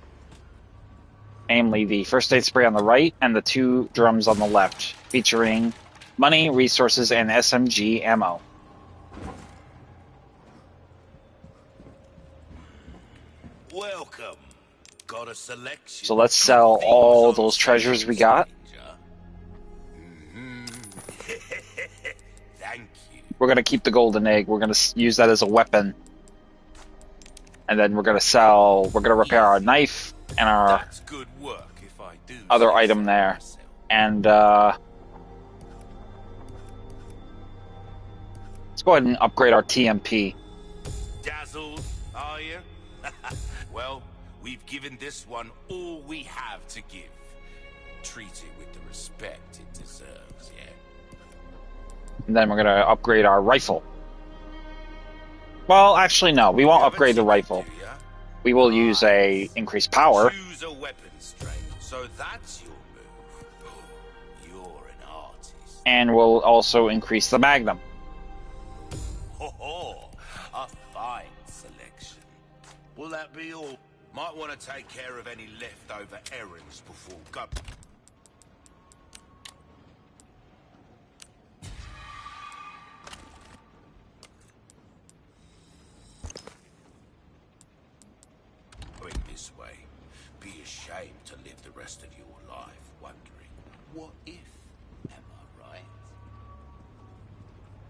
Namely, the first aid spray on the right and the 2 drums on the left, featuring money, resources, and SMG ammo. Welcome. Got a selection. So let's sell all those treasures we got. we're gonna keep the golden egg. We're gonna use that as a weapon, and then we're gonna sell. We're gonna repair our knife and our That's good work if I do other say item so there, myself. and let's go ahead and upgrade our TMP. Dazzled, are you? Well, we've given this one all we have to give. Treat it with the respect it deserves, yeah? And then we're gonna upgrade our rifle. Well, actually, no. We won't upgrade the rifle. We will use a increased power. Choose a weapon straight. So that's your move. You're an artist. And we'll also increase the magnum. Ho ho! A fine selection. Will that be all? Might want to take care of any leftover errands before go. Going this way. Be ashamed to live the rest of your life wondering, what if? Am I right?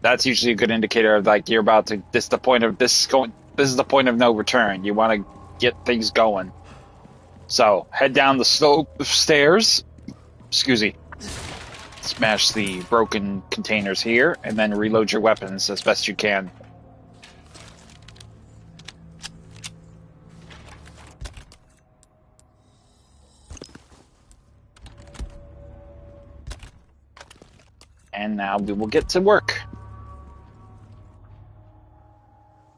That's usually a good indicator of like you're about to. This is the point of this going. This is the point of no return. You want to get things going. So head down the slope of stairs. Excuse me. Smash the broken containers here, and then reload your weapons as best you can. And now we will get to work.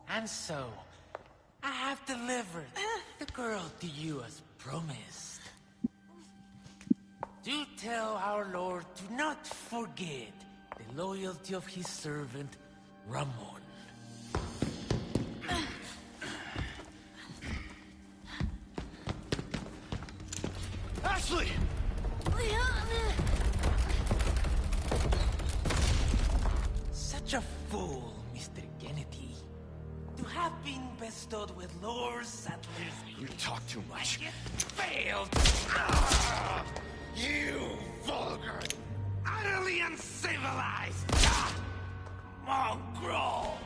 And so, I have delivered the girl to you as promised. Do tell our Lord to not forget the loyalty of his servant, Ramon. Ashley! Such a fool, Mr. Kennedy. To have been bestowed with Lord Sattler's... You talk too much. Like it failed. You vulgar, Utterly uncivilized. Mongrel.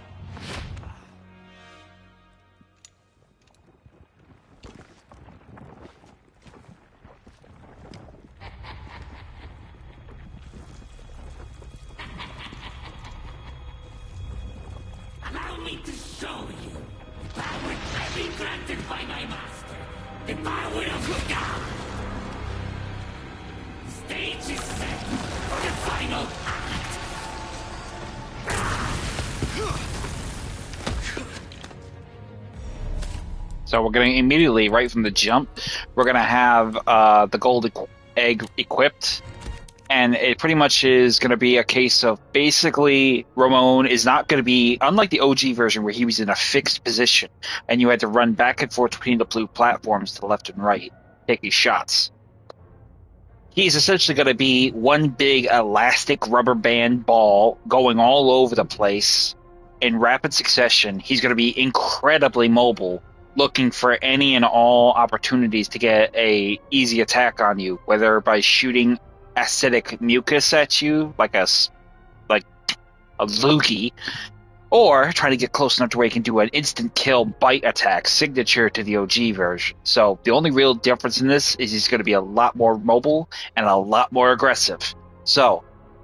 Allow me to show you the power I've been granted by my master. The power of God. The stage is set for the final act. So we're going to immediately, right from the jump, we're going to have the gold egg equipped. And it pretty much is going to be a case of basically Ramon is not going to be, unlike the OG version where he was in a fixed position and you had to run back and forth between the blue platforms to the left and right, taking shots. He's essentially going to be one big elastic rubber band ball going all over the place in rapid succession. He's going to be incredibly mobile, looking for any and all opportunities to get a easy attack on you, whether by shooting acidic mucus at you like a loogie, or trying to get close enough to where he can do an instant kill bite attack, signature to the OG version. So the only real difference in this is he's going to be a lot more mobile and a lot more aggressive. So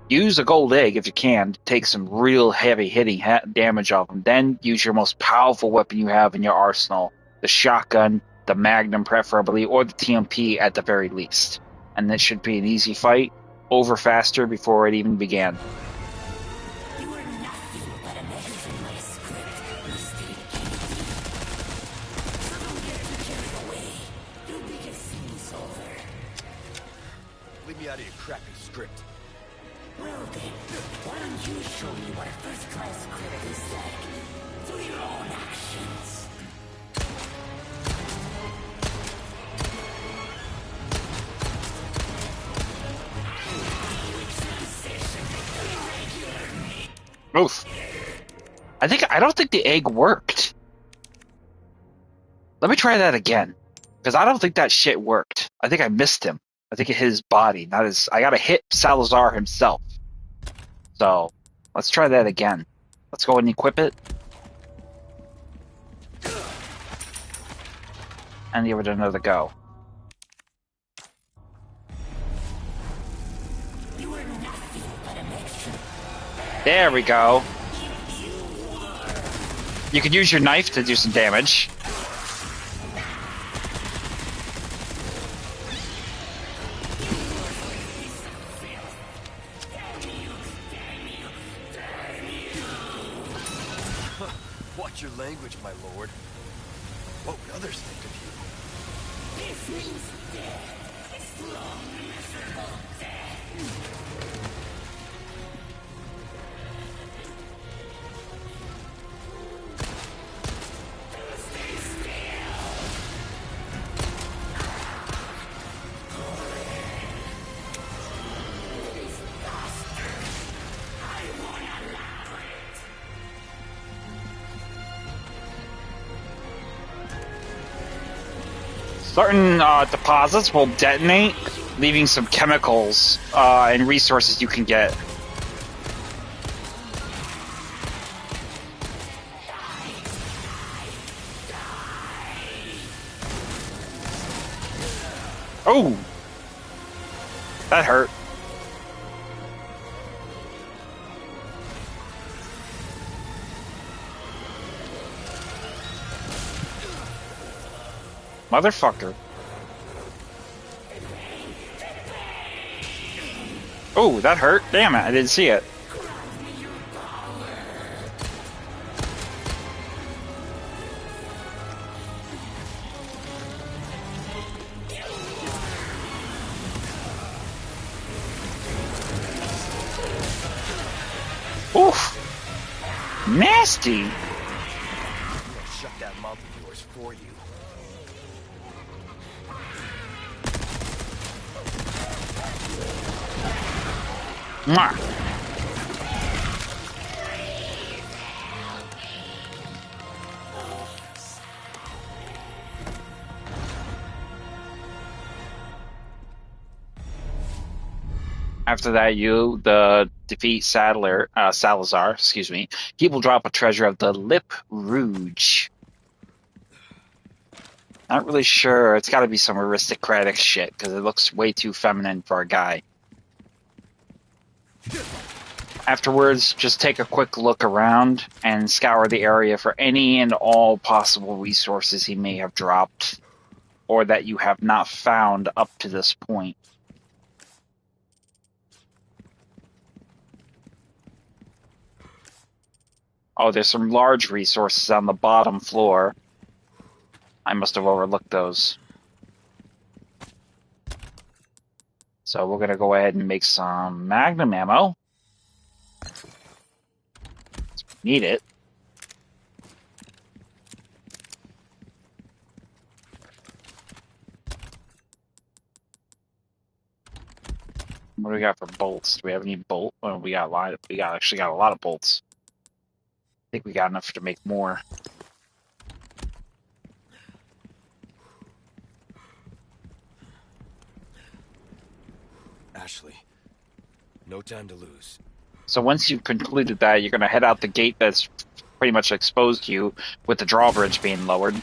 use a gold egg if you can to take some real heavy hitting damage off him. Then use your most powerful weapon you have in your arsenal, the shotgun, the magnum preferably, or the TMP at the very least. And this should be an easy fight, over faster before it even began. You are nothing but an extra in my script, Mr. So don't get too carried away. Your biggest scene is over. Leave me out of your crappy script. Well then, why don't you show me what a first-class script is like through your own actions? Oof. I don't think the egg worked. Let me try that again. Because I don't think that shit worked. I think I missed him. I think it hit his body, not his... I gotta hit Salazar himself. So, let's try that again. Let's go and equip it. And give it another go. There we go. You could use your knife to do some damage. Watch your language, my lord. What would others think of you? This means death. Slow, miserable death. Certain deposits will detonate, leaving some chemicals and resources you can get. Oh! That hurt. Motherfucker. Oh, that hurt. Damn it, I didn't see it. Oof. Nasty. I'm gonna shut that mouth of yours for you. Mwah. After that, you defeat Salazar. Excuse me. He will drop a treasure of the Lip Rouge. Not really sure. It's got to be some aristocratic shit because it looks way too feminine for a guy. Afterwards, just take a quick look around and scour the area for any and all possible resources he may have dropped or that you have not found up to this point. Oh, there's some large resources on the bottom floor. I must have overlooked those. So we're going to go ahead and make some Magnum ammo. Need it. What do we got for bolts? Do we have any bolt? Oh, we got a lot. We actually got a lot of bolts. I think we got enough to make more. Ashley, no time to lose. So once you've concluded that, you're going to head out the gate that's pretty much exposed to you, with the drawbridge being lowered.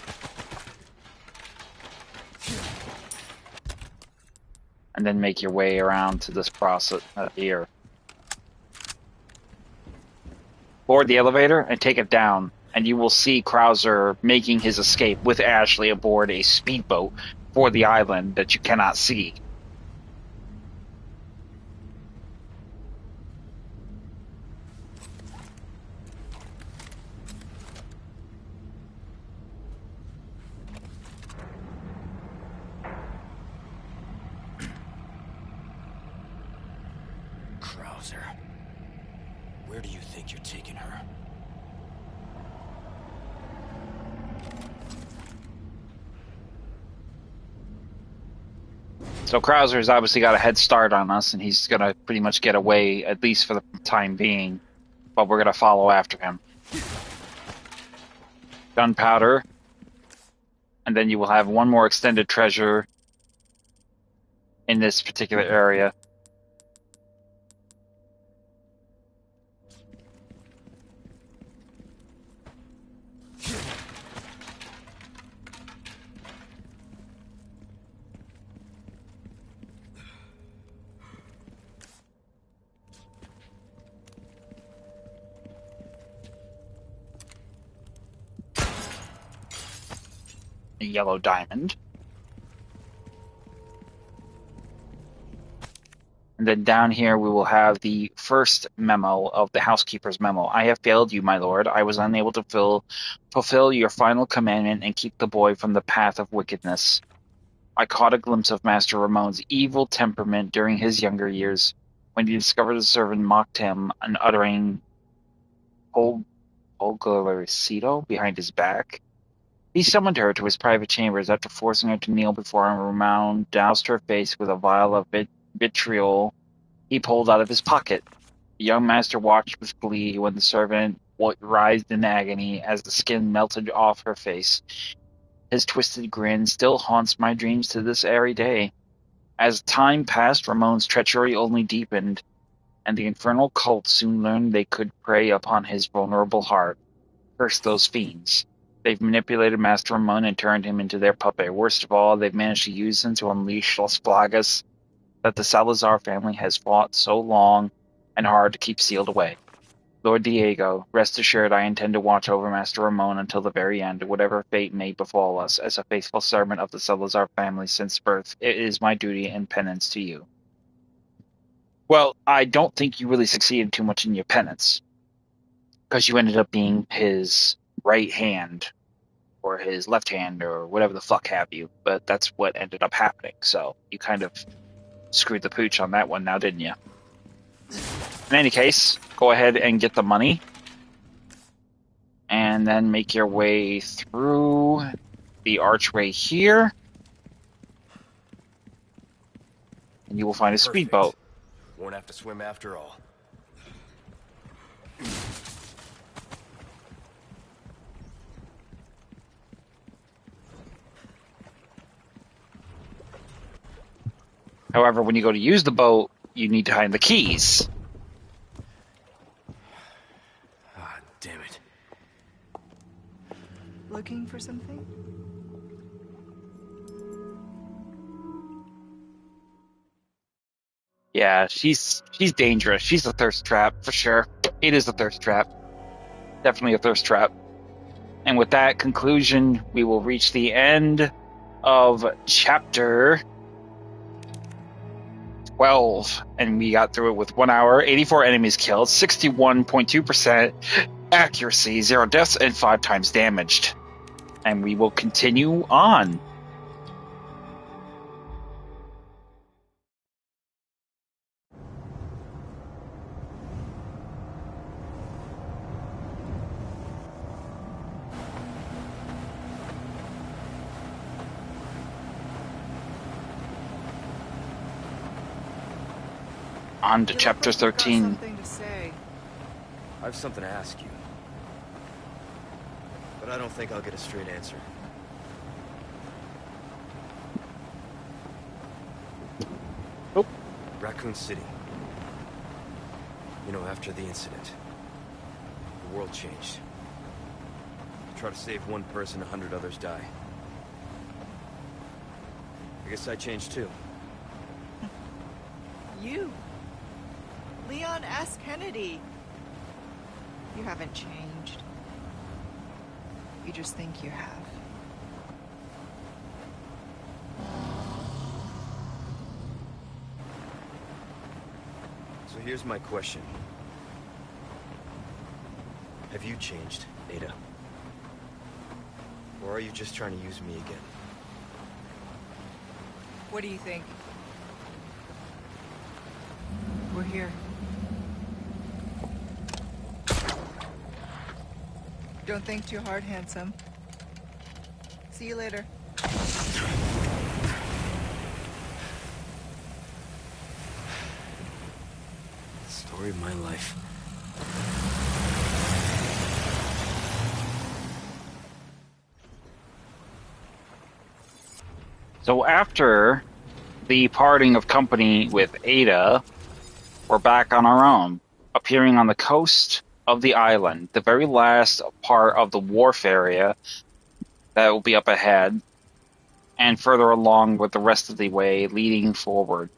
And then make your way around to this process here. Board the elevator and take it down, and you will see Krauser making his escape with Ashley aboard a speedboat for the island that you cannot see. Krauser, where do you think you're taking her? So Krauser's obviously got a head start on us, and he's going to pretty much get away, at least for the time being. But we're going to follow after him. Gunpowder. And then you will have one more extended treasure in this particular area. a yellow diamond. And then down here we will have the first memo of the housekeeper's memo. I have failed you, my lord. I was unable to fulfill your final commandment and keep the boy from the path of wickedness. I caught a glimpse of Master Ramon's evil temperament during his younger years, when he discovered the servant mocked him and uttering Polgaricito behind his back. He summoned her to his private chambers. After forcing her to kneel before him, Ramon doused her face with a vial of vitriol he pulled out of his pocket. The young master watched with glee when the servant writhed in agony as the skin melted off her face. His twisted grin still haunts my dreams to this very day. As time passed, Ramon's treachery only deepened, and the infernal cult soon learned they could prey upon his vulnerable heart. Curse those fiends. They've manipulated Master Ramon and turned him into their puppet. Worst of all, they've managed to use him to unleash Las Plagas that the Salazar family has fought so long and hard to keep sealed away. Lord Diego, rest assured I intend to watch over Master Ramon until the very end, whatever fate may befall us. As a faithful servant of the Salazar family since birth, it is my duty and penance to you. Well, I don't think you really succeeded too much in your penance, because you ended up being his right hand, or his left hand, or whatever the fuck have you, but that's what ended up happening, so you kind of screwed the pooch on that one now, didn't you? In any case, go ahead and get the money, and then make your way through the archway here, and you will find a speedboat. Won't have to swim after all. However, when you go to use the boat, you need to find the keys. Ah, damn it. Looking for something? Yeah, she's dangerous. She's a thirst trap, for sure. It is a thirst trap. Definitely a thirst trap. And with that conclusion, we will reach the end of chapter 12. And we got through it with 1 hour, 84 enemies killed, 61.2% accuracy, 0 deaths, and 5 times damaged. And we will continue on. On to chapter 13. Something to say. I have something to ask you. But I don't think I'll get a straight answer. Oh. Raccoon City. You know, after the incident, the world changed. You try to save one person, 100 others die. I guess I changed too. You. Leon S. Kennedy. You haven't changed. You just think you have. So here's my question. Have you changed, Ada? Or are you just trying to use me again? What do you think? We're here. Don't think too hard, handsome. See you later. Story of my life. So after the parting of company with Ada, we're back on our own, appearing on the coast of the island, the very last part of the wharf area that will be up ahead, and further along with the rest of the way leading forward.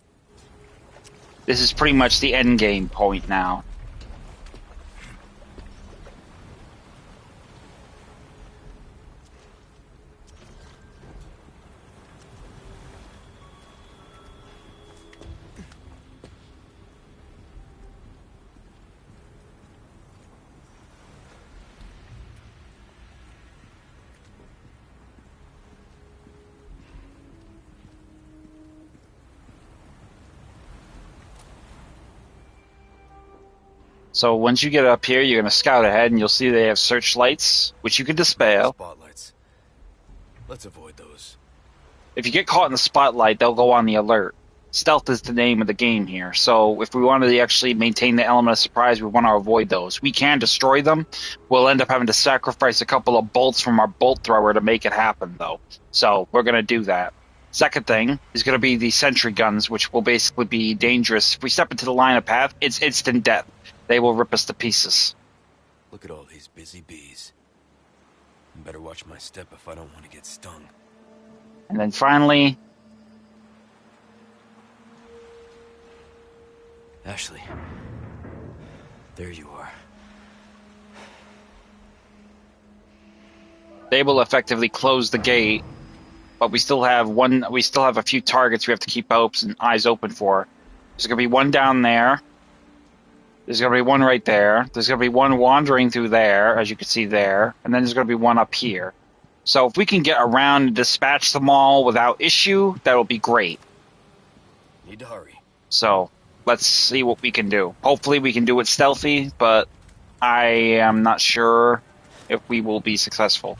This is pretty much the end game point now. So once you get up here, you're going to scout ahead, and you'll see they have searchlights, which you can dispel. Spotlights. Let's avoid those. If you get caught in the spotlight, they'll go on the alert. Stealth is the name of the game here. So if we want to actually maintain the element of surprise, we want to avoid those. We can destroy them. We'll end up having to sacrifice a couple of bolts from our bolt thrower to make it happen, though. So we're going to do that. Second thing is going to be the sentry guns, which will basically be dangerous. If we step into the line of path, it's instant death. They will rip us to pieces. Look at all these busy bees. Better watch my step if I don't want to get stung. And then finally, Ashley, there you are. they will effectively close the gate, but we still have a few targets we have to keep eyes open for. There's going to be one down there. There's going to be one right there. There's going to be one wandering through there, as you can see there. And then there's going to be one up here. So if we can get around and dispatch them all without issue, that'll be great. Need to hurry. So let's see what we can do. Hopefully we can do it stealthy, but I am not sure if we will be successful.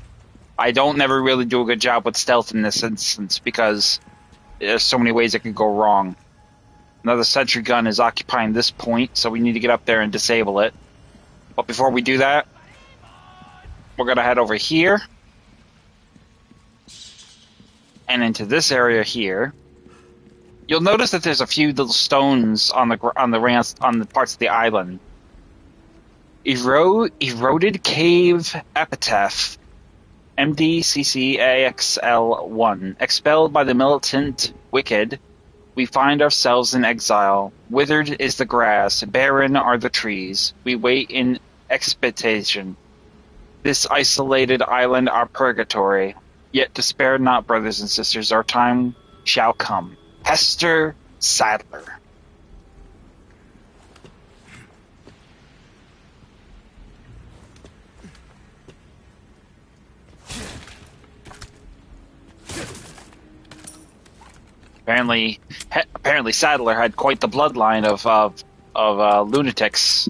I don't never really do a good job with stealth in this instance because there's so many ways it could go wrong. Another sentry gun is occupying this point, so we need to get up there and disable it. But before we do that, we're going to head over here and into this area here. You'll notice that there's a few little stones on the parts of the island. Eroded Cave Epitaph, MDCCAXL1. Expelled by the militant wicked, we find ourselves in exile. Withered is the grass, barren are the trees. We wait in expectation. This isolated island our purgatory. Yet despair not, brothers and sisters, our time shall come. Hester Sadler. Apparently Sadler had quite the bloodline of lunatics.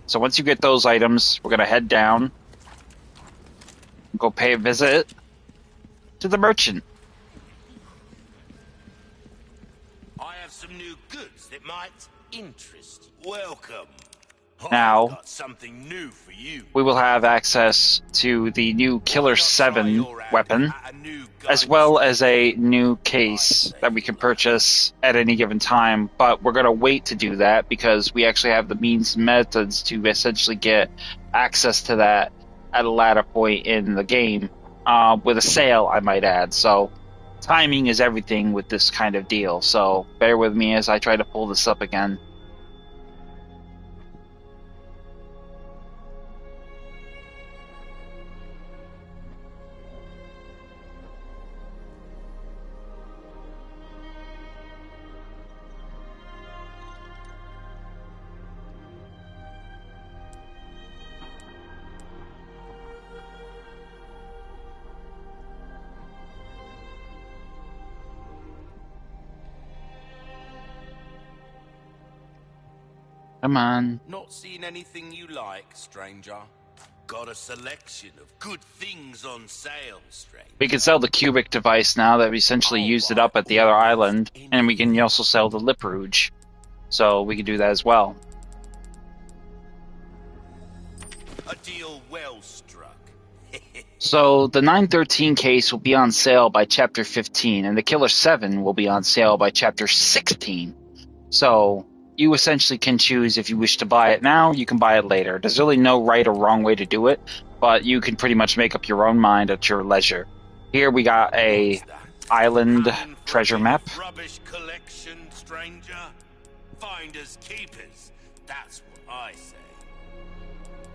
So once you get those items, we're gonna head down, go pay a visit to the merchant. I have some new goods that might interest you. Welcome. Now, I've got something new for you. we will have access to the new Killer 7 weapon, as well as a new case that we can purchase at any given time, but we're going to wait to do that because we actually have the means and methods to essentially get access to that at a later point in the game, with a sale, I might add. So timing is everything with this kind of deal, so bear with me as I try to pull this up again. Come on. Not seen anything you like, stranger? Got a selection of good things on sale, stranger. We can sell the cubic device now that we essentially used it up at the other island, and we can also sell the lip rouge. So we can do that as well. A deal well struck. So the 913 case will be on sale by chapter 15, and the Killer 7 will be on sale by chapter 16. So you essentially can choose if you wish to buy it now, you can buy it later. There's really no right or wrong way to do it, but you can pretty much make up your own mind at your leisure. Here we got a island treasure map. Rubbish collection, stranger. Finders keepers. That's what I say.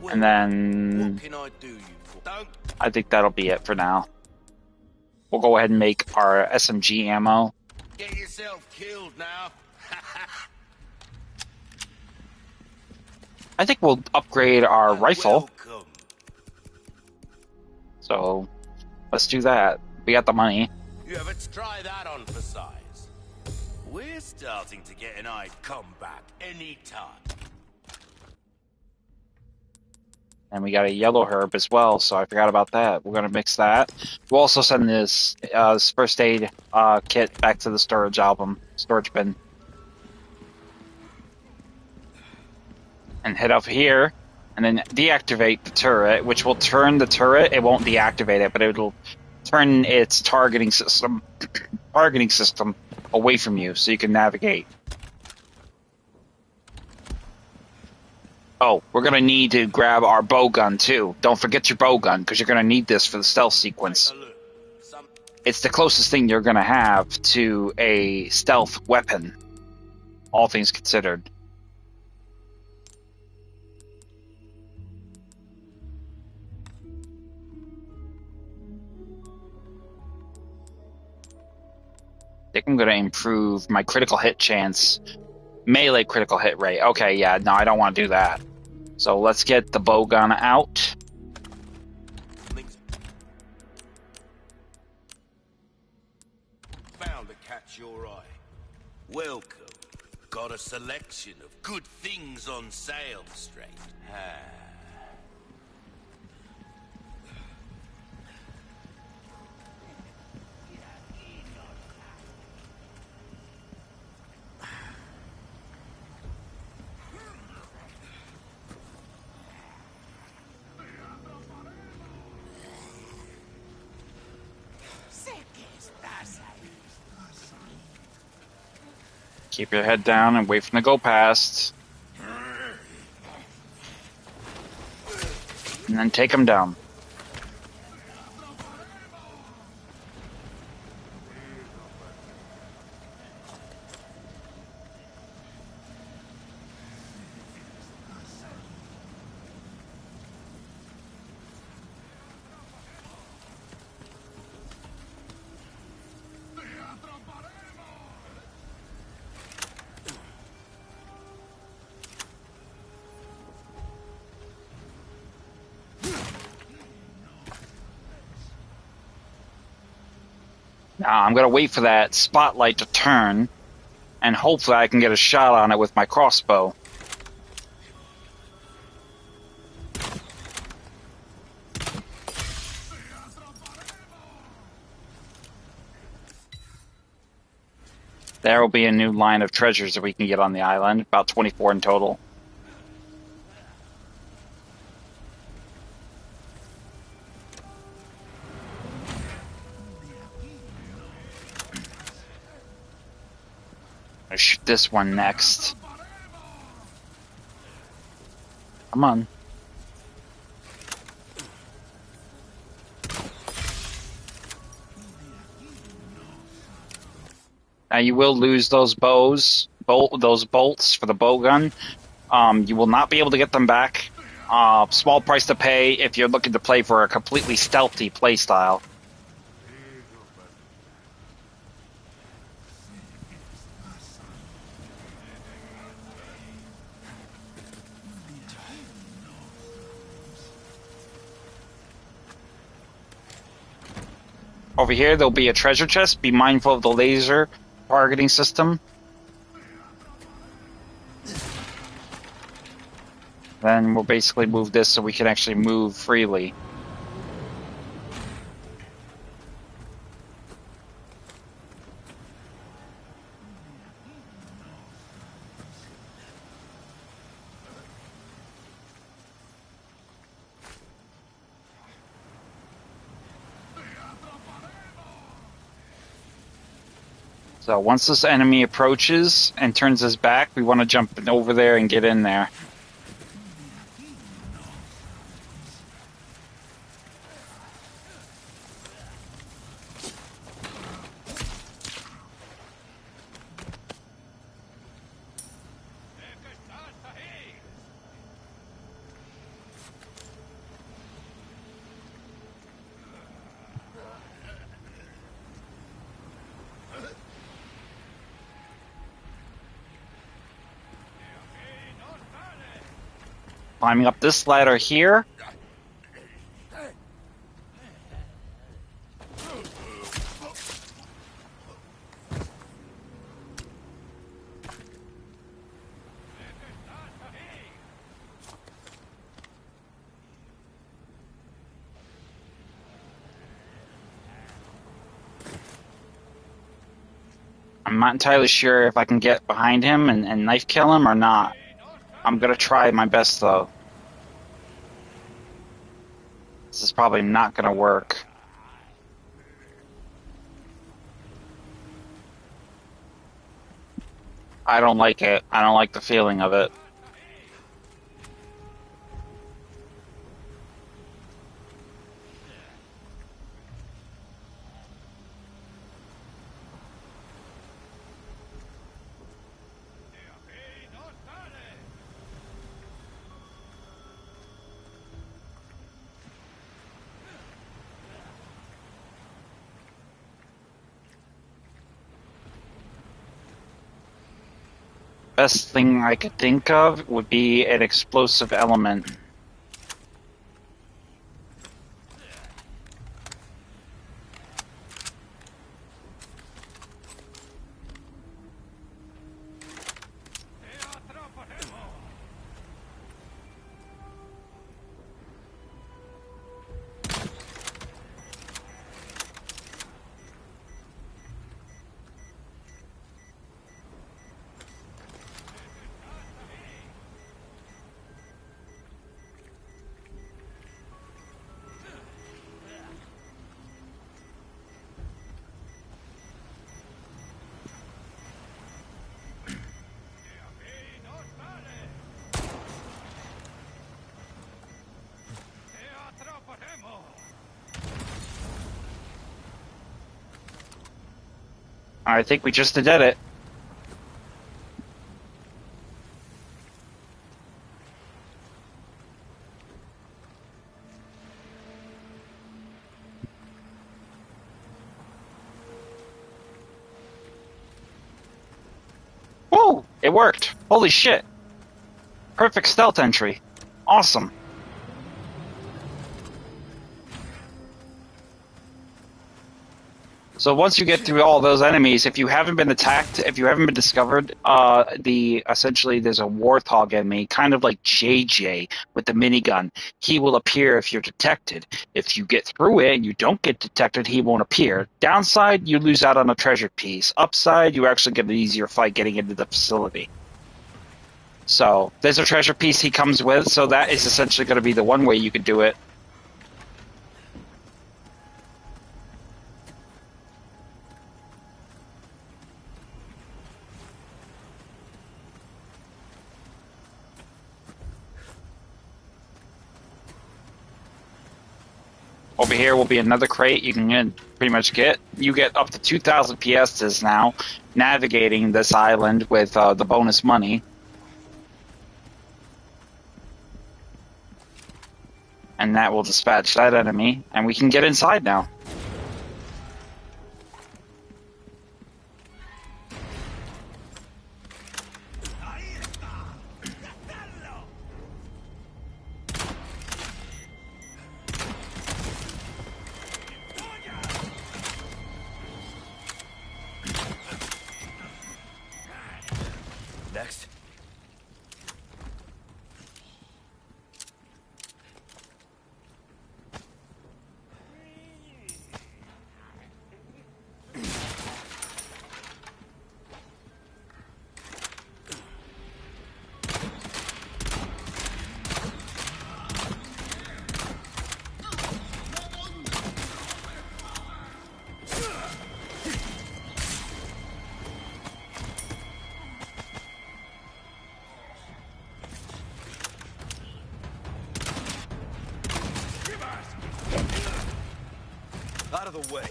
Well, And then what can I do you for? Don't I think that'll be it for now. We'll go ahead and make our SMG ammo. get yourself killed now. I think we'll upgrade our rifle. Welcome. So let's do that. We got the money. You ever try that on for size? We're We're starting to get an I'd come back anytime. And we got a yellow herb as well, so I forgot about that. We're gonna mix that. We'll also send this first aid kit back to the storage bin. And head up here, and then deactivate the turret, which will turn the turret. It won't deactivate it, but it'll turn its targeting system away from you, so you can navigate. Oh, we're gonna need to grab our bow gun too. Don't forget your bow gun, because you're gonna need this for the stealth sequence. It's the closest thing you're gonna have to a stealth weapon, all things considered. I think I'm gonna improve my critical hit chance. Melee critical hit rate. Okay, yeah, no, I don't want to do that. So let's get the bow gun out. Bound to catch your eye. Welcome. Got a selection of good things on sale, straight. Keep your head down and wait for them to go past. And then take them down. Now I'm gonna wait for that spotlight to turn, and hopefully I can get a shot on it with my crossbow. There will be a new line of treasures that we can get on the island, about 24 in total. I'll shoot this one next. Come on. Now you will lose those those bolts for the bow gun. You will not be able to get them back. Small price to pay if you're looking to play for a completely stealthy playstyle. Over here, there'll be a treasure chest. Be mindful of the laser targeting system. Then we'll basically move this so we can actually move freely. So once this enemy approaches and turns his back, we want to jump over there and get in there. Climbing up this ladder here. I'm not entirely sure if I can get behind him and knife kill him or not. I'm gonna try my best though. This is probably not gonna work. I don't like it. I don't like the feeling of it. Best thing I could think of would be an explosive element. I think we just did it. Whoa! It worked! Holy shit! Perfect stealth entry. Awesome. So once you get through all those enemies, if you haven't been attacked, if you haven't been discovered, essentially there's a warthog enemy, kind of like JJ with the minigun. He will appear if you're detected. If you get through it and you don't get detected, he won't appear. Downside, you lose out on a treasure piece. Upside, you actually get an easier fight getting into the facility. So there's a treasure piece he comes with, so that is essentially going to be the one way you could do it. Over here will be another crate you can pretty much get. You get up to 2,000 piastres now, navigating this island with the bonus money. And that will dispatch that enemy, and we can get inside now. Next. Out of the way.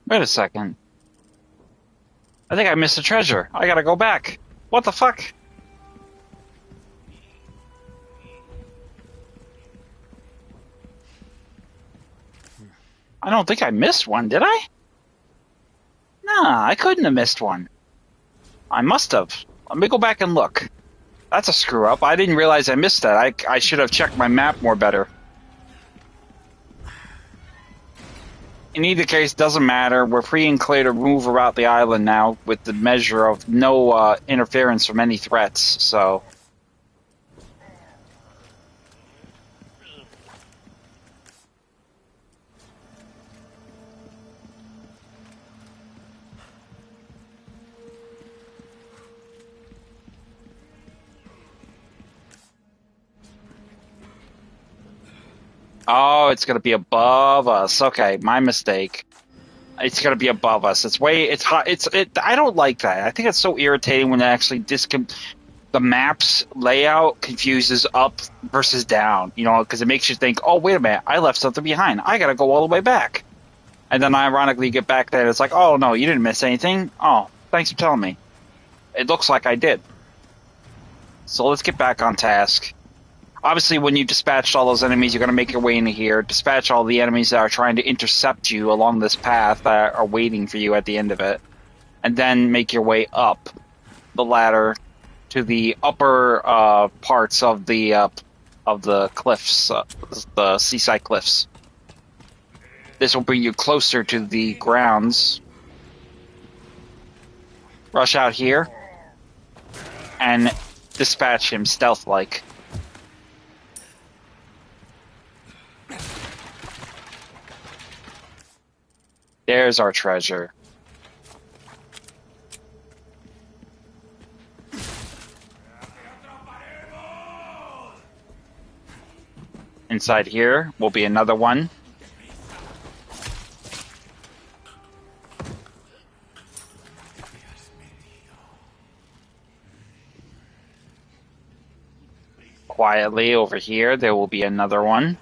Wait a second. I think I missed a treasure. I gotta go back. What the fuck? I don't think I missed one, did I? Nah, I couldn't have missed one. I must have. Let me go back and look. That's a screw up. I didn't realize I missed that. I should have checked my map more better. In either case, doesn't matter. We're free and clear to move about the island now with the measure of no interference from any threats, so... Oh, it's gonna be above us. Okay, my mistake. It's gonna be above us. It's hot. I don't like that. I think it's so irritating when it actually the map's layout confuses up versus down, you know, because it makes you think, oh, wait a minute, I left something behind. I gotta go all the way back. And then ironically you get back there and it's like, oh, no, you didn't miss anything. Oh, thanks for telling me. It looks like I did. So let's get back on task. Obviously, when you've dispatched all those enemies, you're going to make your way into here, dispatch all the enemies that are trying to intercept you along this path that are waiting for you at the end of it, and then make your way up the ladder to the upper parts of the cliffs, the seaside cliffs. This will bring you closer to the grounds. Rush out here and dispatch him stealth-like. There's our treasure. Inside here will be another one. Quietly over here, there will be another one.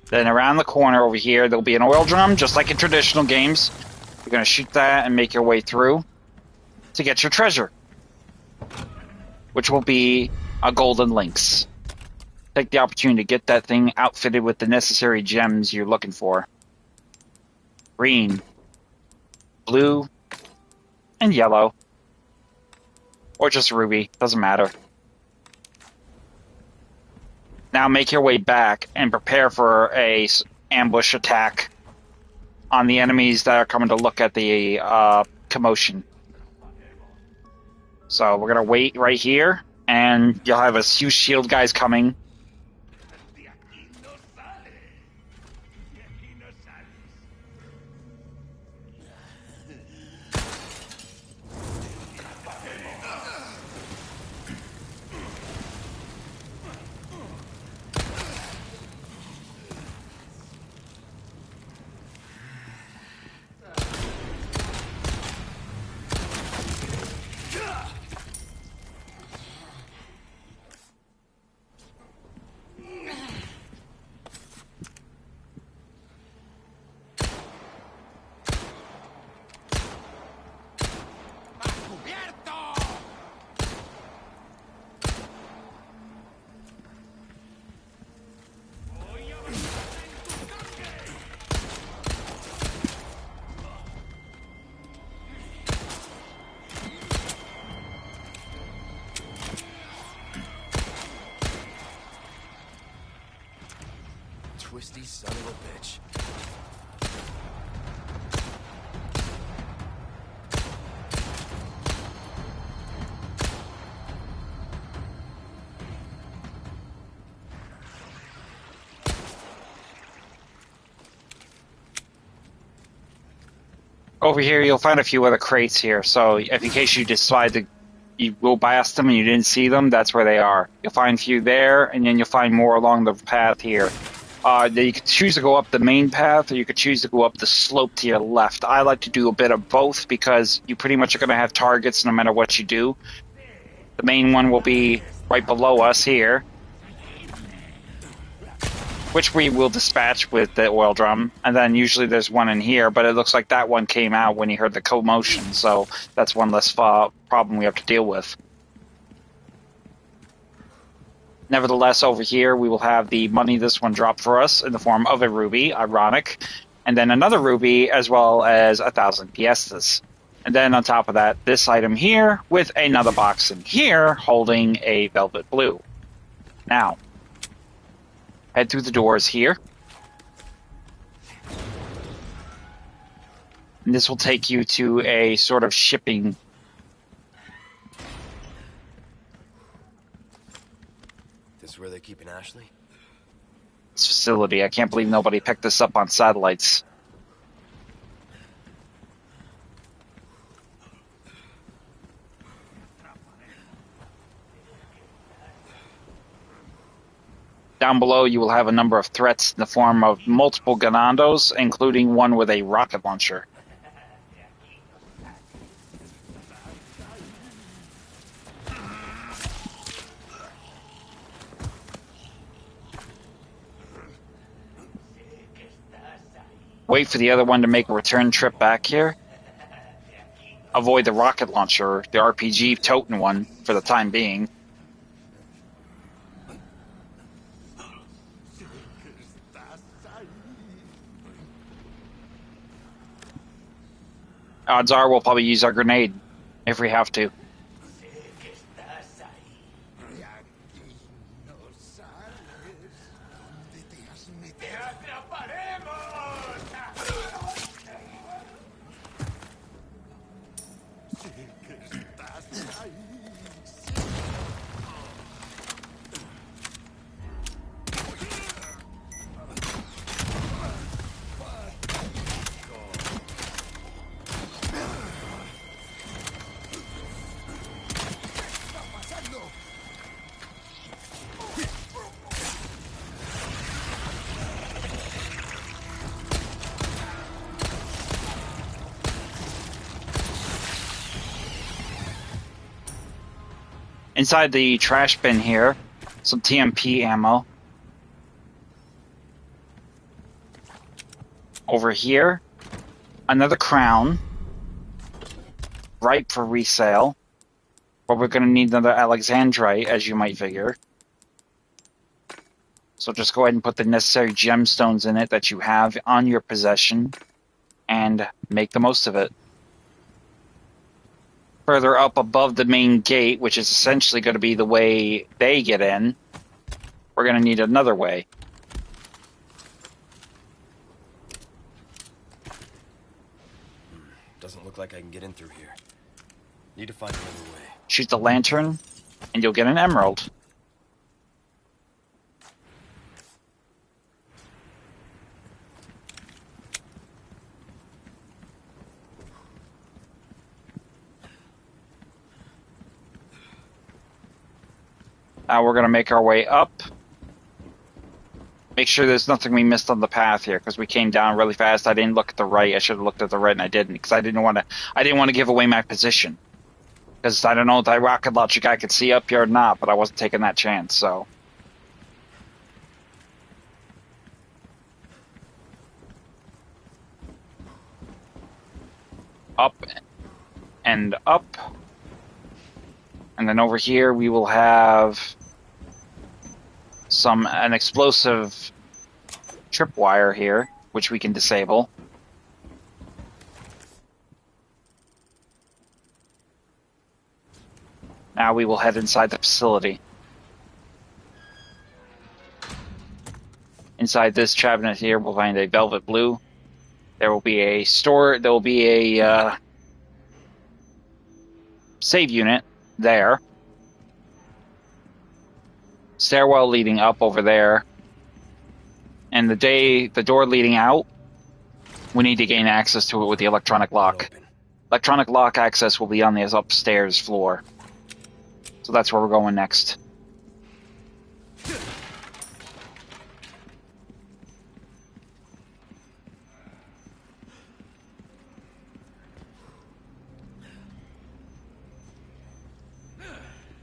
Then around the corner over here, there'll be an oil drum, just like in traditional games. You're going to shoot that and make your way through to get your treasure, which will be a golden lynx. Take the opportunity to get that thing outfitted with the necessary gems you're looking for. Green, blue, and yellow. Or just ruby, doesn't matter. Now make your way back and prepare for a ambush attack on the enemies that are coming to look at the commotion. So we're going to wait right here, and you'll have a few shield guys coming. Twisty son of a bitch. Over here, you'll find a few other crates here, so if in case you decide to you go past them and you didn't see them, that's where they are. You'll find a few there, and then you'll find more along the path here. You could choose to go up the main path, or you could choose to go up the slope to your left. I like to do a bit of both because you pretty much are going to have targets no matter what you do. The main one will be right below us here, which we will dispatch with the oil drum, and then usually there's one in here, but it looks like that one came out when he heard the commotion, so that's one less problem we have to deal with. Nevertheless, over here we will have the money this one dropped for us in the form of a ruby. Ironic. and then another ruby, as well as 1,000 piastres. And then on top of that, this item here with another box in here holding a velvet blue. Now, head through the doors here. And this will take you to a sort of shipping. This is where they're keeping Ashley? Facility. I can't believe nobody picked this up on satellites. Down below, you will have a number of threats in the form of multiple ganondos, including one with a rocket launcher. Wait for the other one to make a return trip back here. Avoid the rocket launcher, the RPG toting one, for the time being. Odds are we'll probably use our grenade if we have to. Inside the trash bin here, some TMP ammo. Over here, another crown, ripe for resale. But we're going to need another Alexandrite, as you might figure. So just go ahead and put the necessary gemstones in it that you have on your possession, and make the most of it. Further up above the main gate, which is essentially going to be the way they get in, we're going to need another way. Doesn't look like I can get in through here. Need to find another way. Shoot the lantern, and you'll get an emerald. Now we're going to make our way up. Make sure there's nothing we missed on the path here, because we came down really fast. I didn't look at the right. I should have looked at the right, and I didn't, because I didn't want to give away my position. Because I don't know if that rocket launcher guy could see up here or not, but I wasn't taking that chance, so. Up and up. And then over here we will have an explosive tripwire here, which we can disable. Now we will head inside the facility. Inside this cabinet here, we'll find a velvet blue. There will be a save unit there. Stairwell leading up over there. And the door leading out, we need to gain access to it with the electronic lock. Electronic lock access will be on this upstairs floor. So that's where we're going next.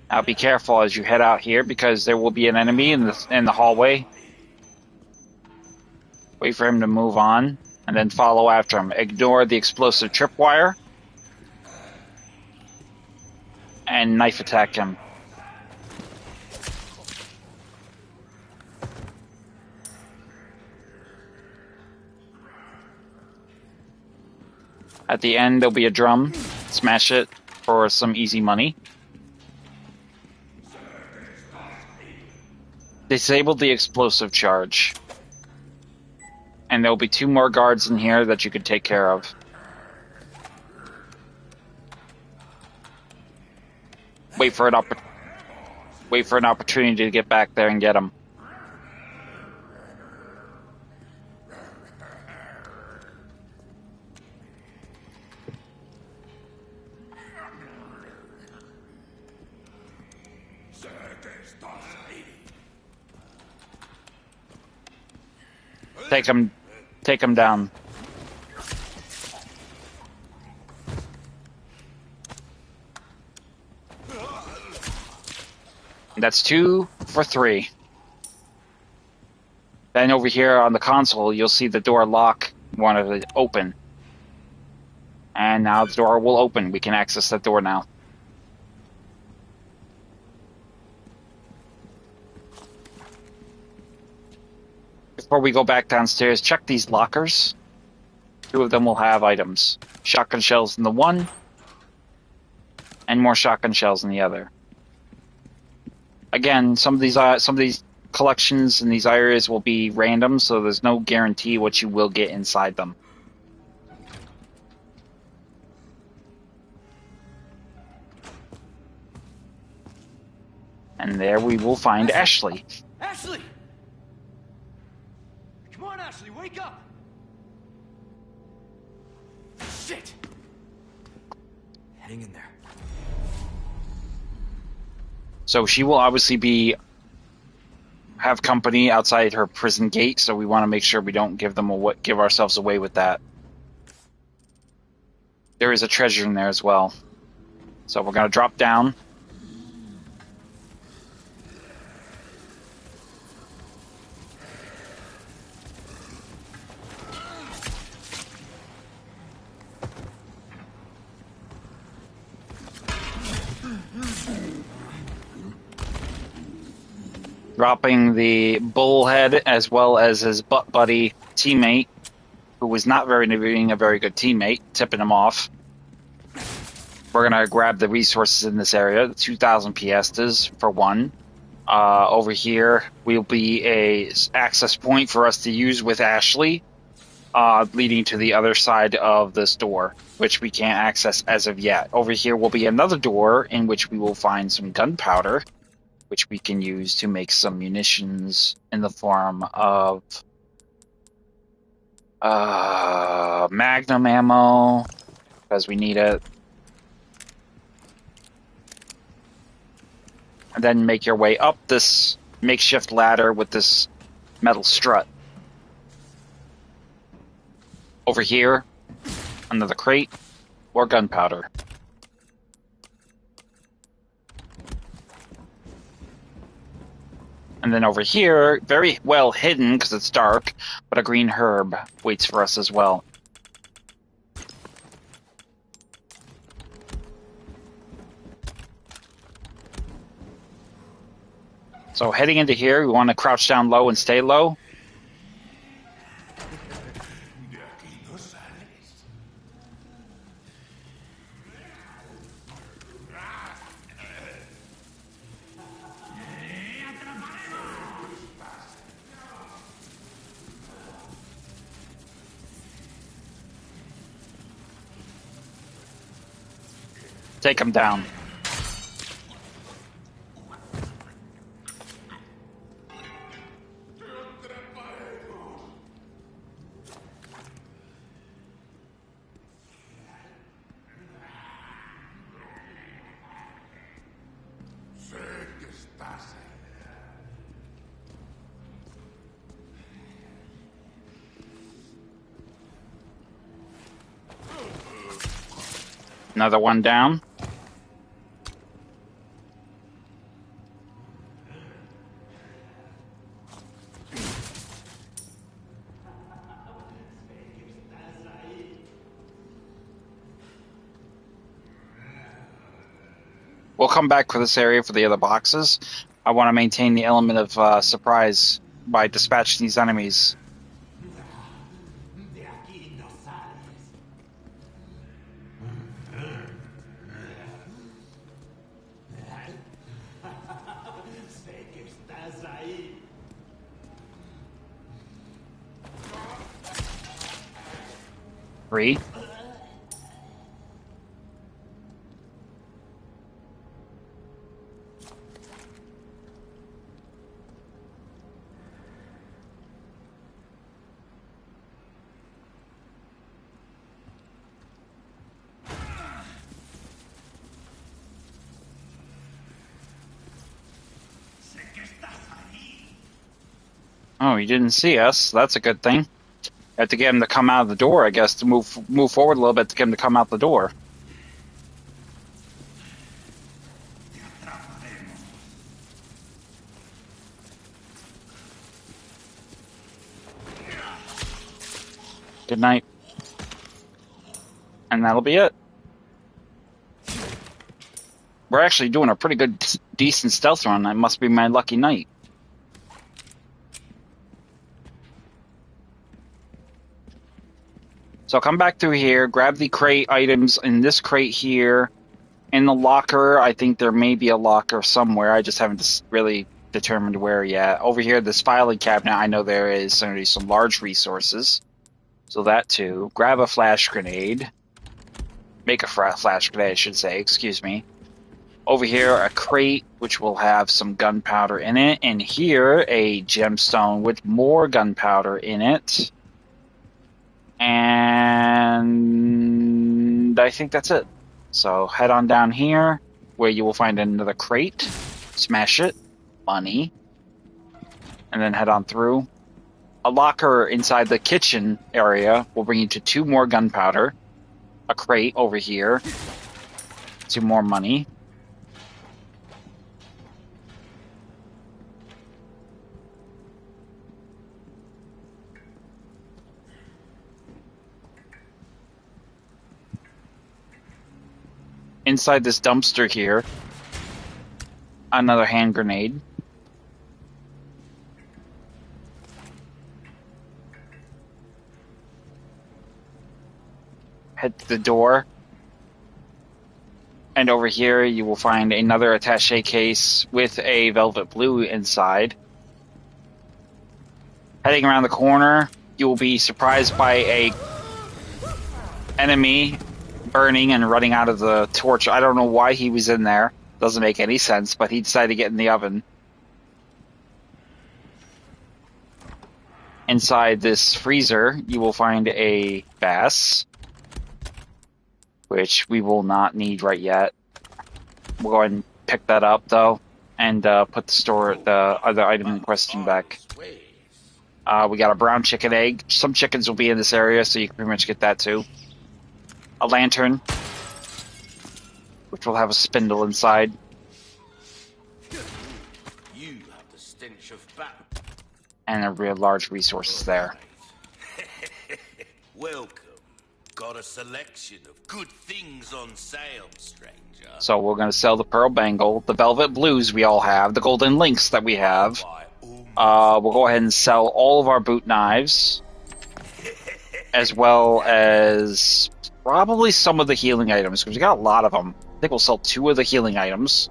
Now be careful as you head out here, because there will be an enemy in the hallway. Wait for him to move on, and then follow after him. Ignore the explosive tripwire, and knife attack him. At the end, there'll be a drum. Smash it for some easy money. Disable the explosive charge. And there'll be 2 more guards in here that you can take care of. Wait for an opportunity to get back there and get them. Take him down. That's 2 for 3. Then over here on the console, you'll see the door lock wanted to open. And now the door will open. We can access that door now. Before we go back downstairs, check these lockers. 2 of them will have items. Shotgun shells in the one, and more shotgun shells in the other. Again, some of these collections in these areas will be random, so there's no guarantee what you will get inside them. And there we will find Ashley. Ashley! Come on, Ashley, wake up! Shit! Hang in there. So she will obviously have company outside her prison gate, so we want to make sure we don't give ourselves away with that. There is a treasure in there as well. So we're going to drop down. Dropping the bullhead as well as his butt buddy teammate, who was not being a very good teammate, tipping him off. We're going to grab the resources in this area, the 2,000 piastres for one. Over here will be a access point for us to use with Ashley, leading to the other side of this door, which we can't access as of yet. Over here will be another door in which we will find some gunpowder, which we can use to make some munitions in the form of magnum ammo, because we need it. And then make your way up this makeshift ladder with this metal strut. Over here, another crate, or gunpowder. And then over here, very well hidden because it's dark, but a green herb waits for us as well. So heading into here, we want to crouch down low and stay low. Take him down. Another one down. We'll come back for this area for the other boxes. I want to maintain the element of surprise by dispatching these enemies. free. Oh, he didn't see us. That's a good thing. Have to get him to come out of the door, I guess, to move forward a little bit to get him to come out the door. Good night. And that'll be it. We're actually doing a pretty good, decent stealth run. That must be my lucky night. So come back through here, grab the crate items in this crate here. In the locker, I think there may be a locker somewhere. I just haven't really determined where yet. Over here, this filing cabinet, I know there is some large resources. So that too. Grab a flash grenade. Make a flash grenade, I should say. Excuse me. Over here, a crate, which will have some gunpowder in it. And here, a gemstone with more gunpowder in it. And I think that's it. So head on down here, where you will find another crate. Smash it. Money. And then head on through. A locker inside the kitchen area will bring you to 2 more gunpowder. A crate over here. 2 more money. Inside this dumpster here, another hand grenade. Head to the door. And over here you will find another attaché case with a velvet blue inside. Heading around the corner, you will be surprised by a enemy burning and running out of the torch. I don't know why he was in there. Doesn't make any sense, but he decided to get in the oven. Inside this freezer, you will find a bass, which we will not need right yet. We'll go ahead and pick that up, though, and put the other item in question back. We got a brown chicken egg. Some chickens will be in this area, so you can pretty much get that, too. A lantern, which will have a spindle inside. You have the stench of battle. And a real large resources there. Welcome. Got a selection of good things on sale, stranger. So we're going to sell the pearl bangle, the velvet blues we all have, the golden links that we have. We'll go ahead and sell all of our boot knives, as well as probably some of the healing items, because we got a lot of them. I think we'll sell 2 of the healing items.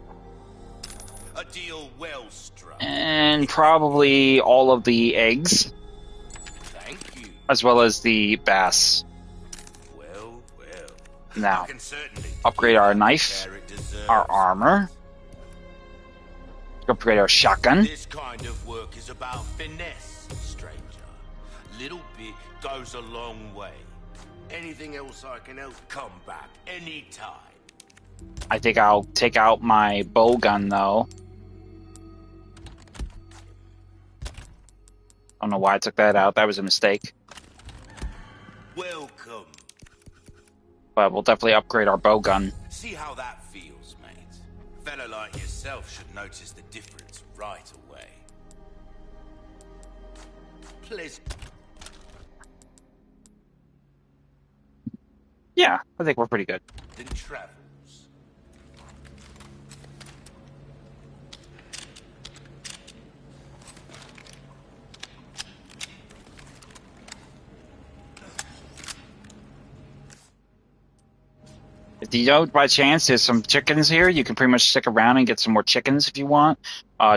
A deal well struck. And probably all of the eggs. Thank you. As well as the bass. Well. Now, I can certainly upgrade our knife, where it deserves. our armor, upgrade our shotgun. This kind of work is about finesse, stranger. Little bit goes a long way. Anything else I can help, come back anytime. I think I'll take out my bow gun, though. I don't know why I took that out. That was a mistake. Welcome. But we'll definitely upgrade our bow gun. See how that feels, mate. Fella like yourself should notice the difference right away. Please. Yeah, I think we're pretty good. Then travels. If you know, by chance, there's some chickens here, you can pretty much stick around and get some more chickens if you want.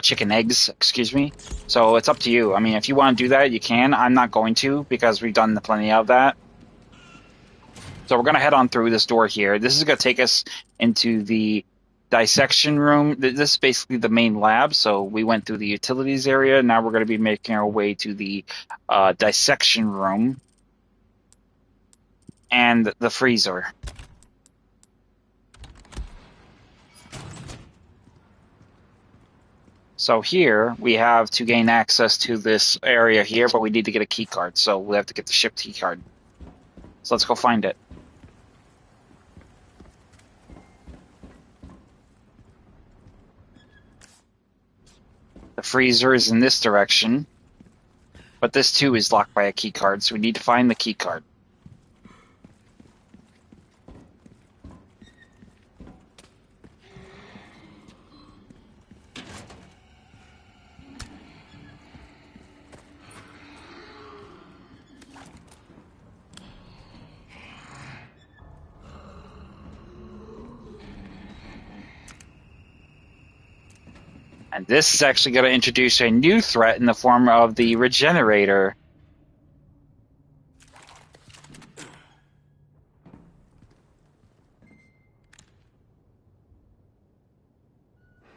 Chicken eggs, excuse me. So it's up to you. I mean, if you want to do that, you can. I'm not going to, because we've done plenty of that. So we're going to head on through this door here. This is going to take us into the dissection room. This is basically the main lab. So we went through the utilities area. Now we're going to be making our way to the dissection room and the freezer. So here we have to gain access to this area here, but we need to get a key card. So we have to get the ship key card. So let's go find it. The freezer is in this direction, but this too is locked by a key card, so we need to find the key card. And this is actually going to introduce a new threat in the form of the regenerator.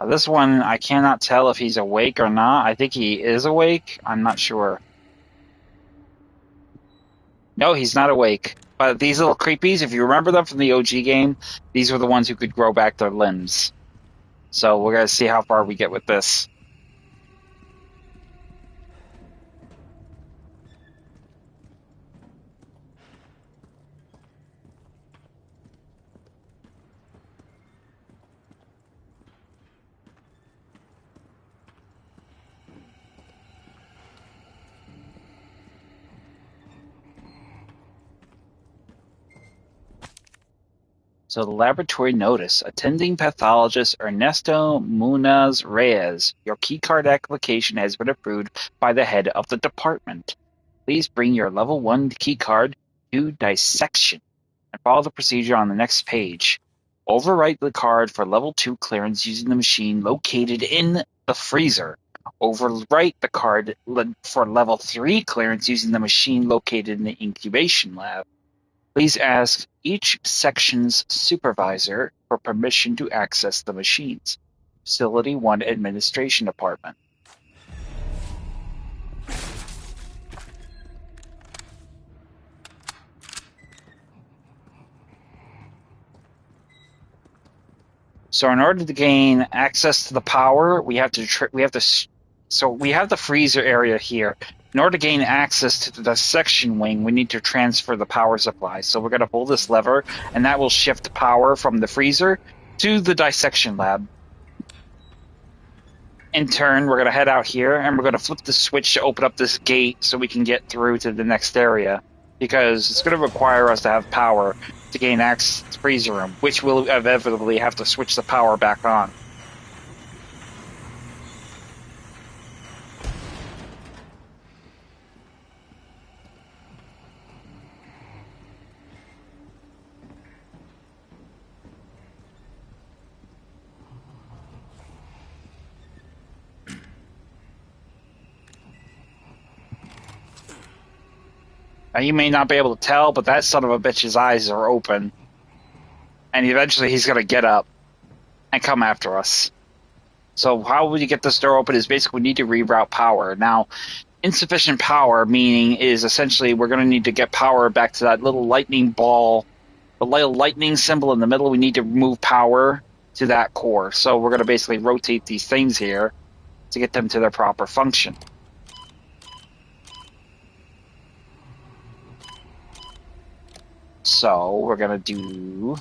This one, I cannot tell if he's awake or not. I think he is awake. I'm not sure. No, he's not awake. But these little creepies, if you remember them from the OG game, these were the ones who could grow back their limbs. So we're going to see how far we get with this. So the laboratory notice, attending pathologist Ernesto Munaz Reyes, your keycard application has been approved by the head of the department. Please bring your level 1 keycard to dissection and follow the procedure on the next page. Overwrite the card for level 2 clearance using the machine located in the freezer. Overwrite the card for level 3 clearance using the machine located in the incubation lab. Please ask each section's supervisor for permission to access the machines. Facility 1 Administration Department. So in order to gain access to the power, we have the freezer area here. In order to gain access to the dissection wing, we need to transfer the power supply. So we're going to pull this lever, and that will shift power from the freezer to the dissection lab. In turn, we're going to head out here, and we're going to flip the switch to open up this gate so we can get through to the next area. Because it's going to require us to have power to gain access to the freezer room, which will inevitably have to switch the power back on. Now, you may not be able to tell, but that son of a bitch's eyes are open. And eventually he's going to get up and come after us. So how will you get this door open is basically we need to reroute power. Now, insufficient power meaning is essentially we're going to need to get power back to that little lightning ball, the little lightning symbol in the middle. We need to move power to that core. So we're going to basically rotate these things here to get them to their proper function. So we're going to do...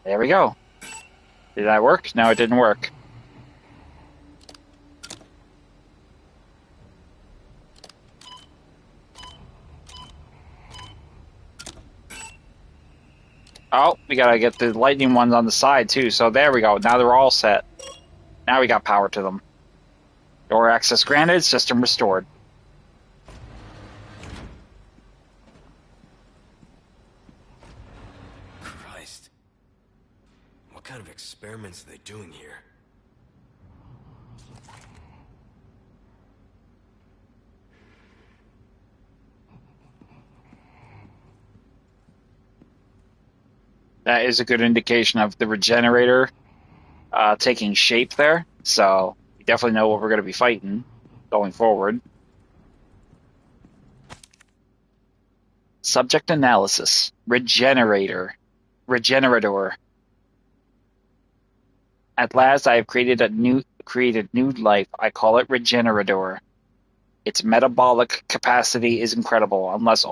There we go. Did that work? No, it didn't work. Oh, we gotta get the lightning ones on the side too. So there we go. Now they're all set. Now we got power to them. Door access granted. System restored. Christ. What kind of experiments are they doing here? That is a good indication of the regenerator taking shape there. So we definitely know what we're going to be fighting going forward. Subject analysis. Regenerator. At last I have created new life. I call it Regenerator. Its metabolic capacity is incredible. Unless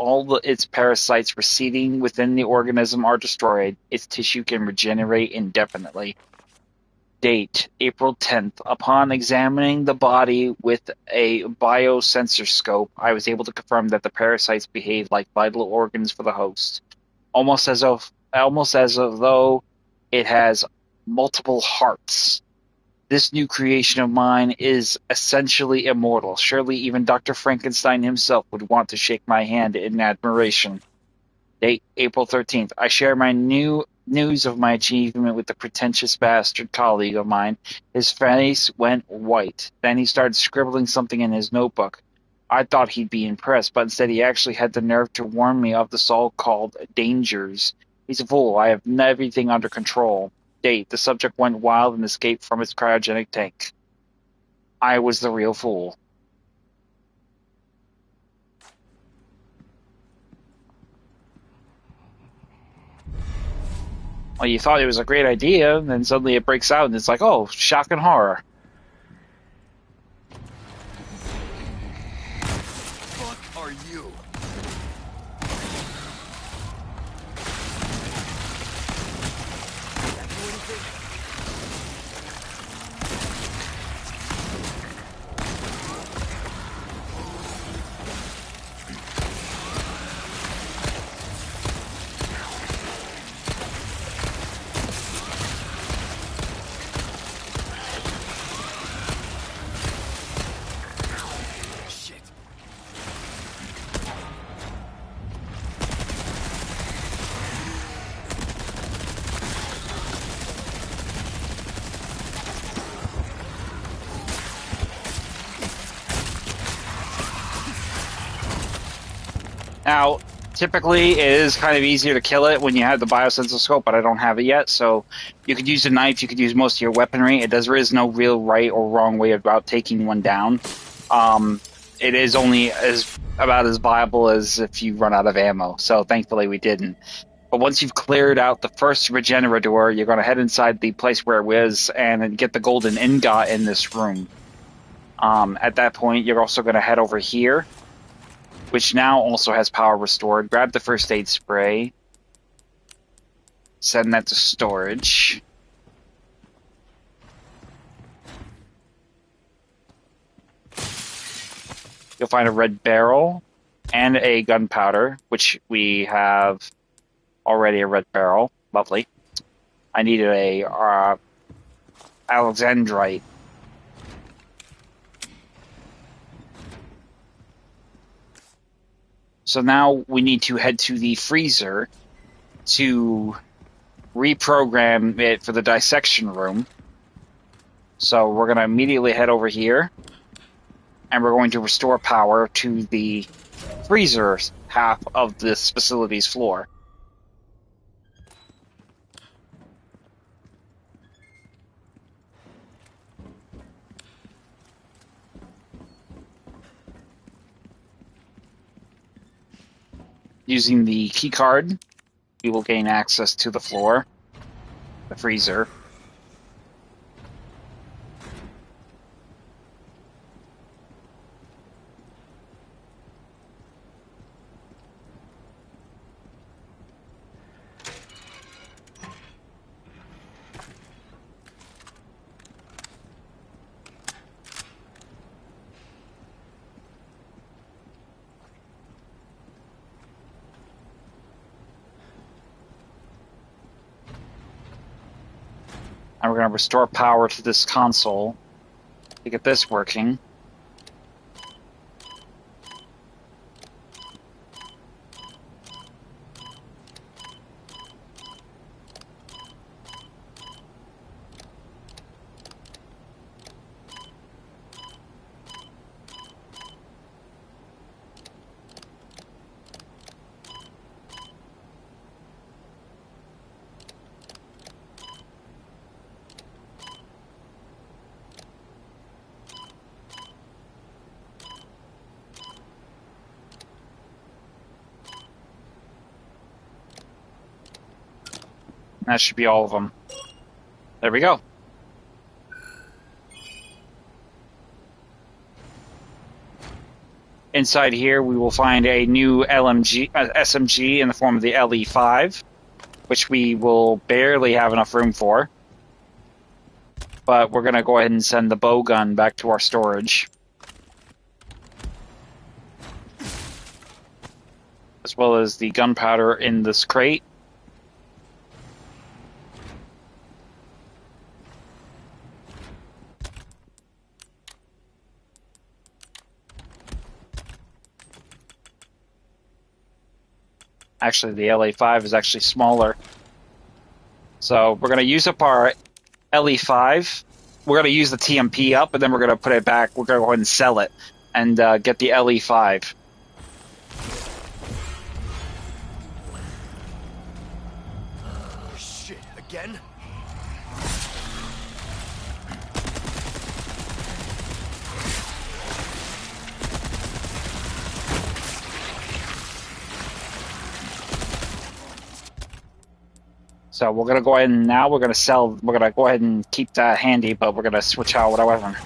its parasites residing within the organism are destroyed, its tissue can regenerate indefinitely. Date: April 10th. Upon examining the body with a biosensor scope, I was able to confirm that the parasites behave like vital organs for the host, almost as though it has multiple hearts. This new creation of mine is essentially immortal. Surely even Dr. Frankenstein himself would want to shake my hand in admiration. Date: April 13th. I share my news of my achievement with the pretentious bastard colleague of mine. His face went white. Then he started scribbling something in his notebook. I thought he'd be impressed, but instead he actually had the nerve to warn me of the so-called dangers. He's a fool. I have everything under control. Date: the subject went wild and escaped from its cryogenic tank. I was the real fool. Well, you thought it was a great idea, and then suddenly it breaks out, and it's like, oh, shock and horror. Fuck are you? Now, typically, it is kind of easier to kill it when you have the biosensor scope, but I don't have it yet, so you could use a knife, you could use most of your weaponry. There is no real right or wrong way about taking one down. It is only about as viable as if you run out of ammo, so thankfully we didn't. But once you've cleared out the first regenerator, you're going to head inside the place where it was and get the golden ingot in this room. At that point, you're also going to head over here, which now also has power restored. Grab the first aid spray. Send that to storage. You'll find a red barrel and a gunpowder, which we have already a red barrel. Lovely. I needed a Alexandrite. So now we need to head to the freezer to reprogram it for the dissection room. So we're going to immediately head over here, and we're going to restore power to the freezer half of this facility's floor. Using the key card, we will gain access to the floor, the freezer. And we're going to restore power to this console to get this working. That should be all of them. There we go. Inside here, we will find a new SMG in the form of the LE5, which we will barely have enough room for. But we're going to go ahead and send the bow gun back to our storage. As well as the gunpowder in this crate. Actually, the LA5 is actually smaller. So we're going to use up our LE5. We're going to use the TMP up, and then we're going to put it back. We're going to go ahead and sell it and get the LE5. Shit, again? So we're going to go ahead and now we're going to sell. We're going to go ahead and keep that handy, but we're going to switch out with our weapon.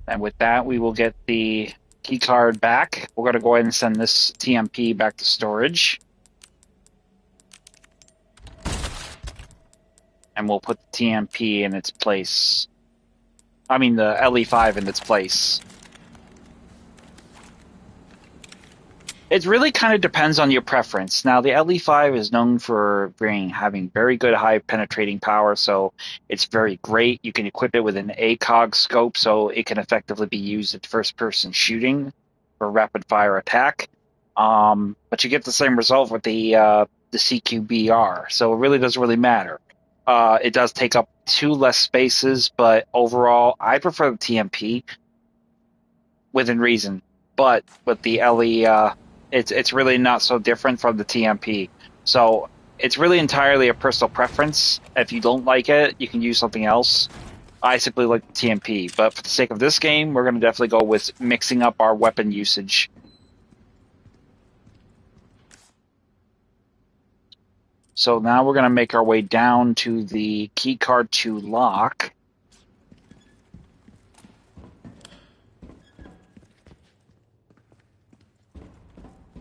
And with that, we will get the key card back. We're going to go ahead and send this TMP back to storage. And we'll put the TMP in its place. I mean, the LE5 in its place. It really kind of depends on your preference. Now, the LE5 is known for having very good high penetrating power, so it's very great. You can equip it with an ACOG scope, so it can effectively be used at first-person shooting for rapid-fire attack. But you get the same result with the CQBR, so it really doesn't really matter. It does take up 2 less spaces, but overall, I prefer the TMP within reason. But with the LE, it's really not so different from the TMP. So it's really entirely a personal preference. If you don't like it, you can use something else. I simply like the TMP, but for the sake of this game, we're going to definitely go with mixing up our weapon usage. So now we're going to make our way down to the keycard 2 lock.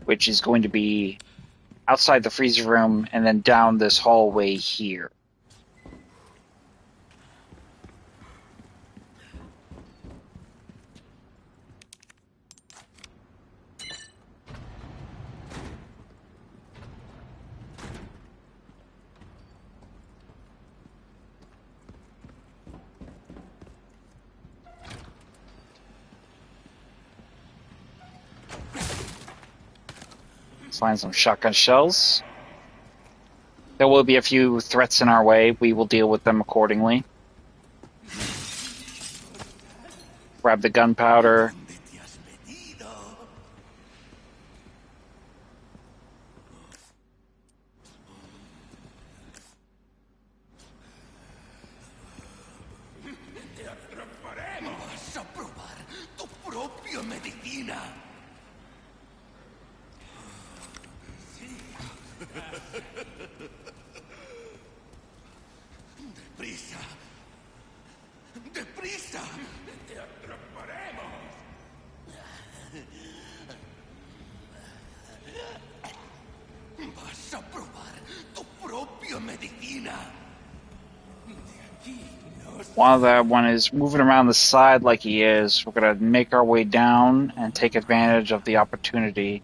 Which is going to be outside the freezer room and then down this hallway here. Let's find some shotgun shells. There will be a few threats in our way. We will deal with them accordingly. Grab the gunpowder. Vas a probar tu propia medicina. Deprisa. Deprisa. Te atraparemos. Vas a probar tu propia medicina. While that one is moving around the side like he is, we're going to make our way down and take advantage of the opportunity.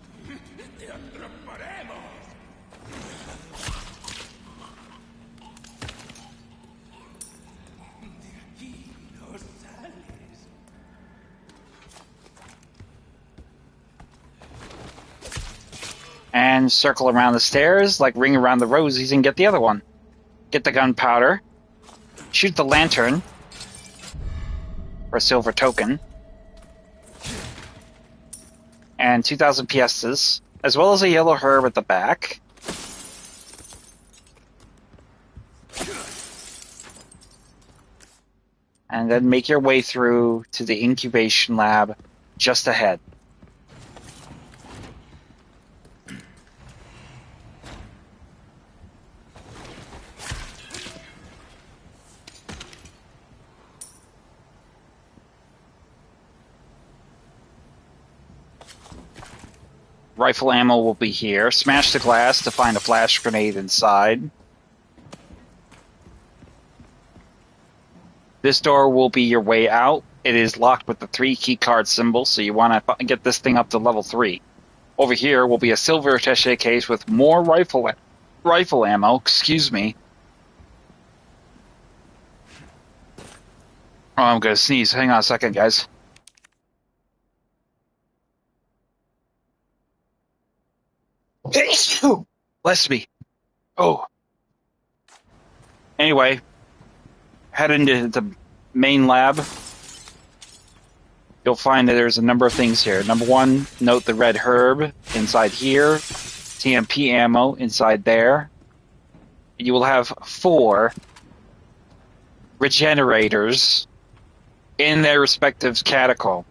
and circle around the stairs, like ring around the rosies, and get the other one. Get the gunpowder, shoot the lantern for a silver token, and 2,000 piastres, as well as a yellow herb at the back. And then make your way through to the incubation lab just ahead. Rifle ammo will be here. Smash the glass to find a flash grenade inside. This door will be your way out. It is locked with the 3 keycard symbol, so you want to get this thing up to level 3. Over here will be a silver attaché case with more rifle ammo. Excuse me. Oh, I'm gonna sneeze. Hang on a second, guys. Bless me. Oh. Anyway, head into the main lab. You'll find that there's a number of things here. Number 1, note the red herb inside here. TMP ammo inside there. You will have 4 regenerators in their respective catacomb.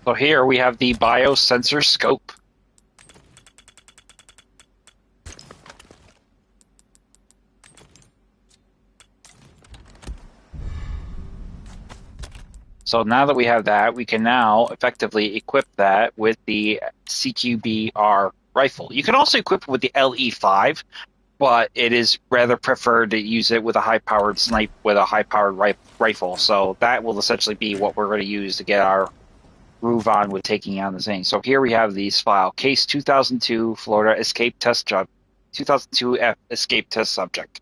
So here we have the biosensor scope. So now that we have that, we can now effectively equip that with the CQB-R rifle. You can also equip it with the LE5, but it is rather preferred to use it with a high-powered snipe with a high-powered rifle. So that will essentially be what we're going to use to get our groove on with taking on the thing. So here we have these file. Case 2002 Florida Escape Test Job. 2002 F Escape Test Subject.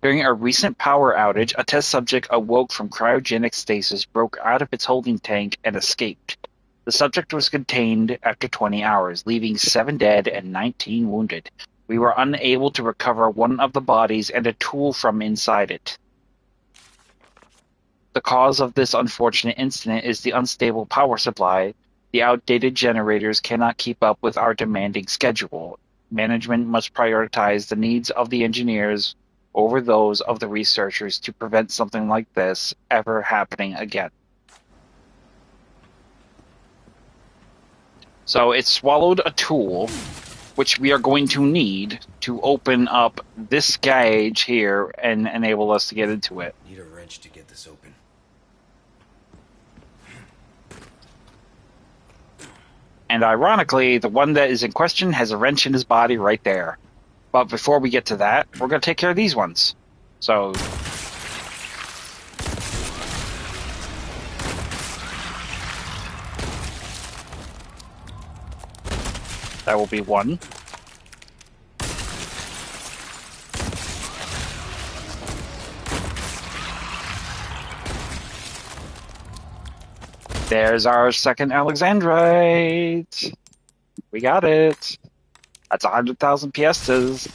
During a recent power outage, a test subject awoke from cryogenic stasis, broke out of its holding tank, and escaped. The subject was contained after 20 hours, leaving 7 dead and 19 wounded. We were unable to recover one of the bodies and a tool from inside it. The cause of this unfortunate incident is the unstable power supply. The outdated generators cannot keep up with our demanding schedule. Management must prioritize the needs of the engineers over those of the researchers to prevent something like this ever happening again. So it swallowed a tool, which we are going to need to open up this gauge here and enable us to get into it. Need a wrench to get this open. And ironically, the one that is in question has a wrench in his body right there. But before we get to that, we're going to take care of these ones. So that will be 1. There's our second Alexandrite. We got it. That's 100,000 piastres.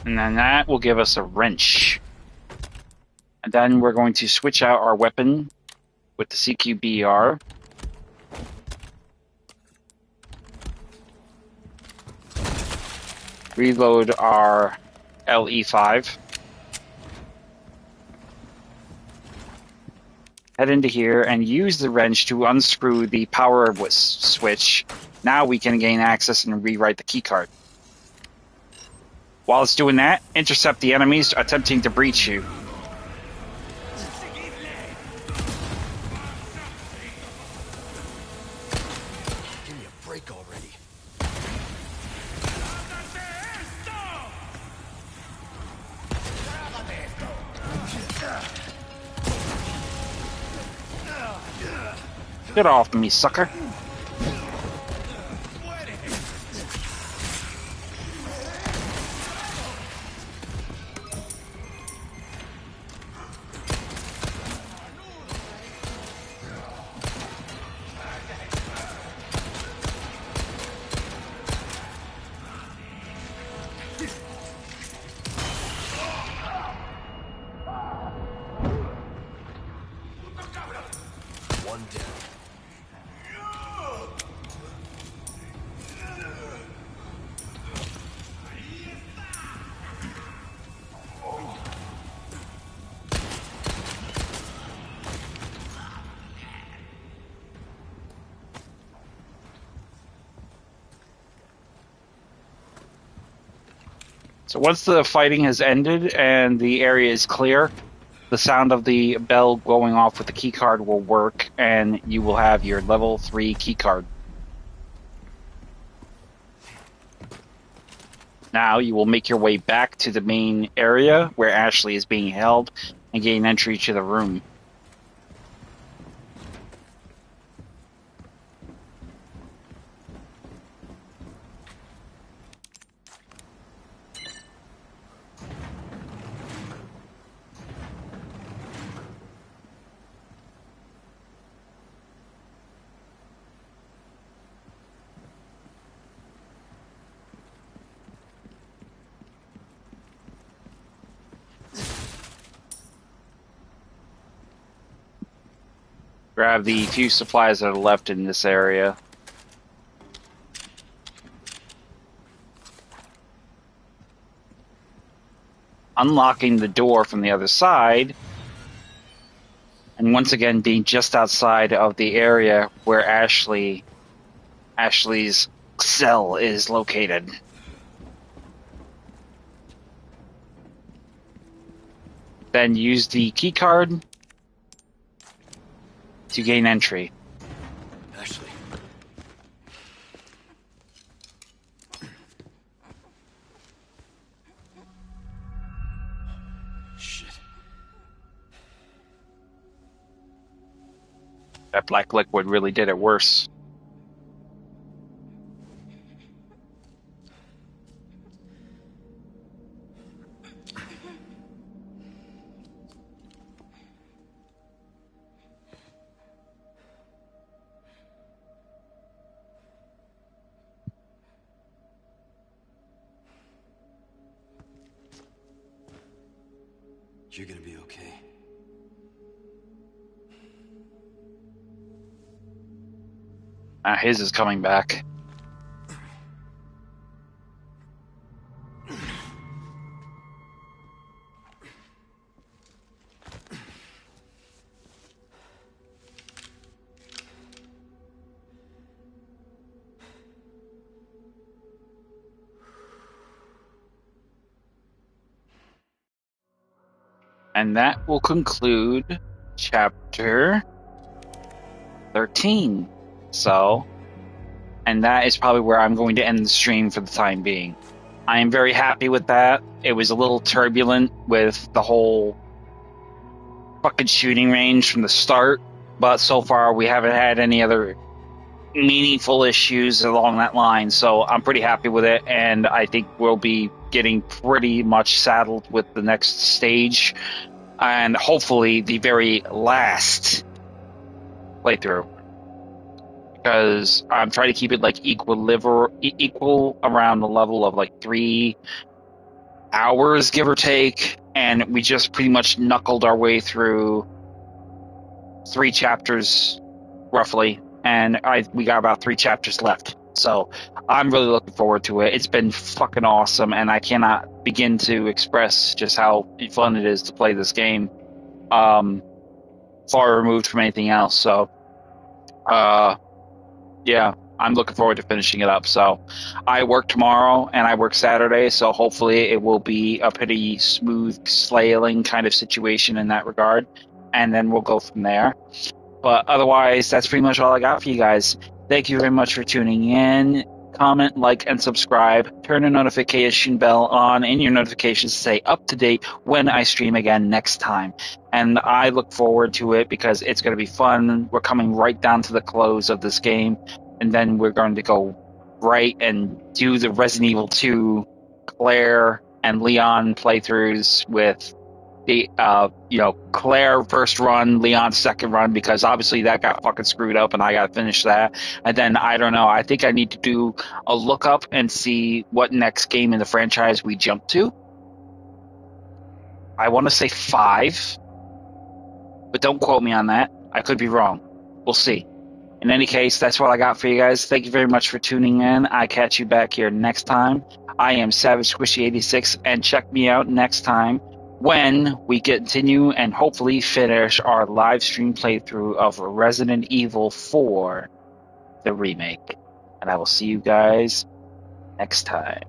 And then that will give us a wrench. And then we're going to switch out our weapon with the CQB-R. Reload our LE5. Head into here and use the wrench to unscrew the power switch. Now we can gain access and rewrite the keycard. While it's doing that, intercept the enemies attempting to breach you. Give me a break already. Get off me, sucker. One down. So once the fighting has ended and the area is clear, the sound of the bell going off with the keycard will work, and you will have your level 3 keycard. Now you will make your way back to the main area where Ashley is being held and gain entry to the room. Grab the few supplies that are left in this area. Unlocking the door from the other side, and once again being just outside of the area where Ashley's cell is located. Then use the keycard to gain entry. Ashley. Shit. That black liquid really did it worse. You're gonna be okay. His is coming back. And that will conclude chapter 13. So, and that is probably where I'm going to end the stream for the time being. I am very happy with that. It was a little turbulent with the whole fucking shooting range from the start, but so far we haven't had any other meaningful issues along that line, so I'm pretty happy with it, and I think we'll be getting pretty much saddled with the next stage, and hopefully the very last playthrough, because I'm trying to keep it like equal around the level of like 3 hours, give or take, and we just pretty much knuckled our way through 3 chapters roughly, and we got about 3 chapters left. So I'm really looking forward to it. It's been fucking awesome, and I cannot begin to express just how fun it is to play this game. far removed from anything else. So, yeah, I'm looking forward to finishing it up. So, I work tomorrow and I work Saturday, so hopefully it will be a pretty smooth sailing kind of situation in that regard, and then we'll go from there. But otherwise, that's pretty much all I got for you guys. Thank you very much for tuning in. Comment, like, and subscribe. Turn the notification bell on in your notifications to stay up to date when I stream again next time. And I look forward to it because it's going to be fun. We're coming right down to the close of this game, and then we're going to go right and do the Resident Evil 2 Claire and Leon playthroughs with the Claire first run, Leon's second run, because obviously that got fucking screwed up and I gotta finish that. And then I don't know, I think I need to do a lookup and see what next game in the franchise we jump to. I want to say 5, but don't quote me on that. I could be wrong. We'll see. In any case, that's what I got for you guys. Thank you very much for tuning in. I catch you back here next time. I am Savage Squishy 86, and check me out next time when we continue and hopefully finish our live stream playthrough of Resident Evil 4, the remake. And I will see you guys next time.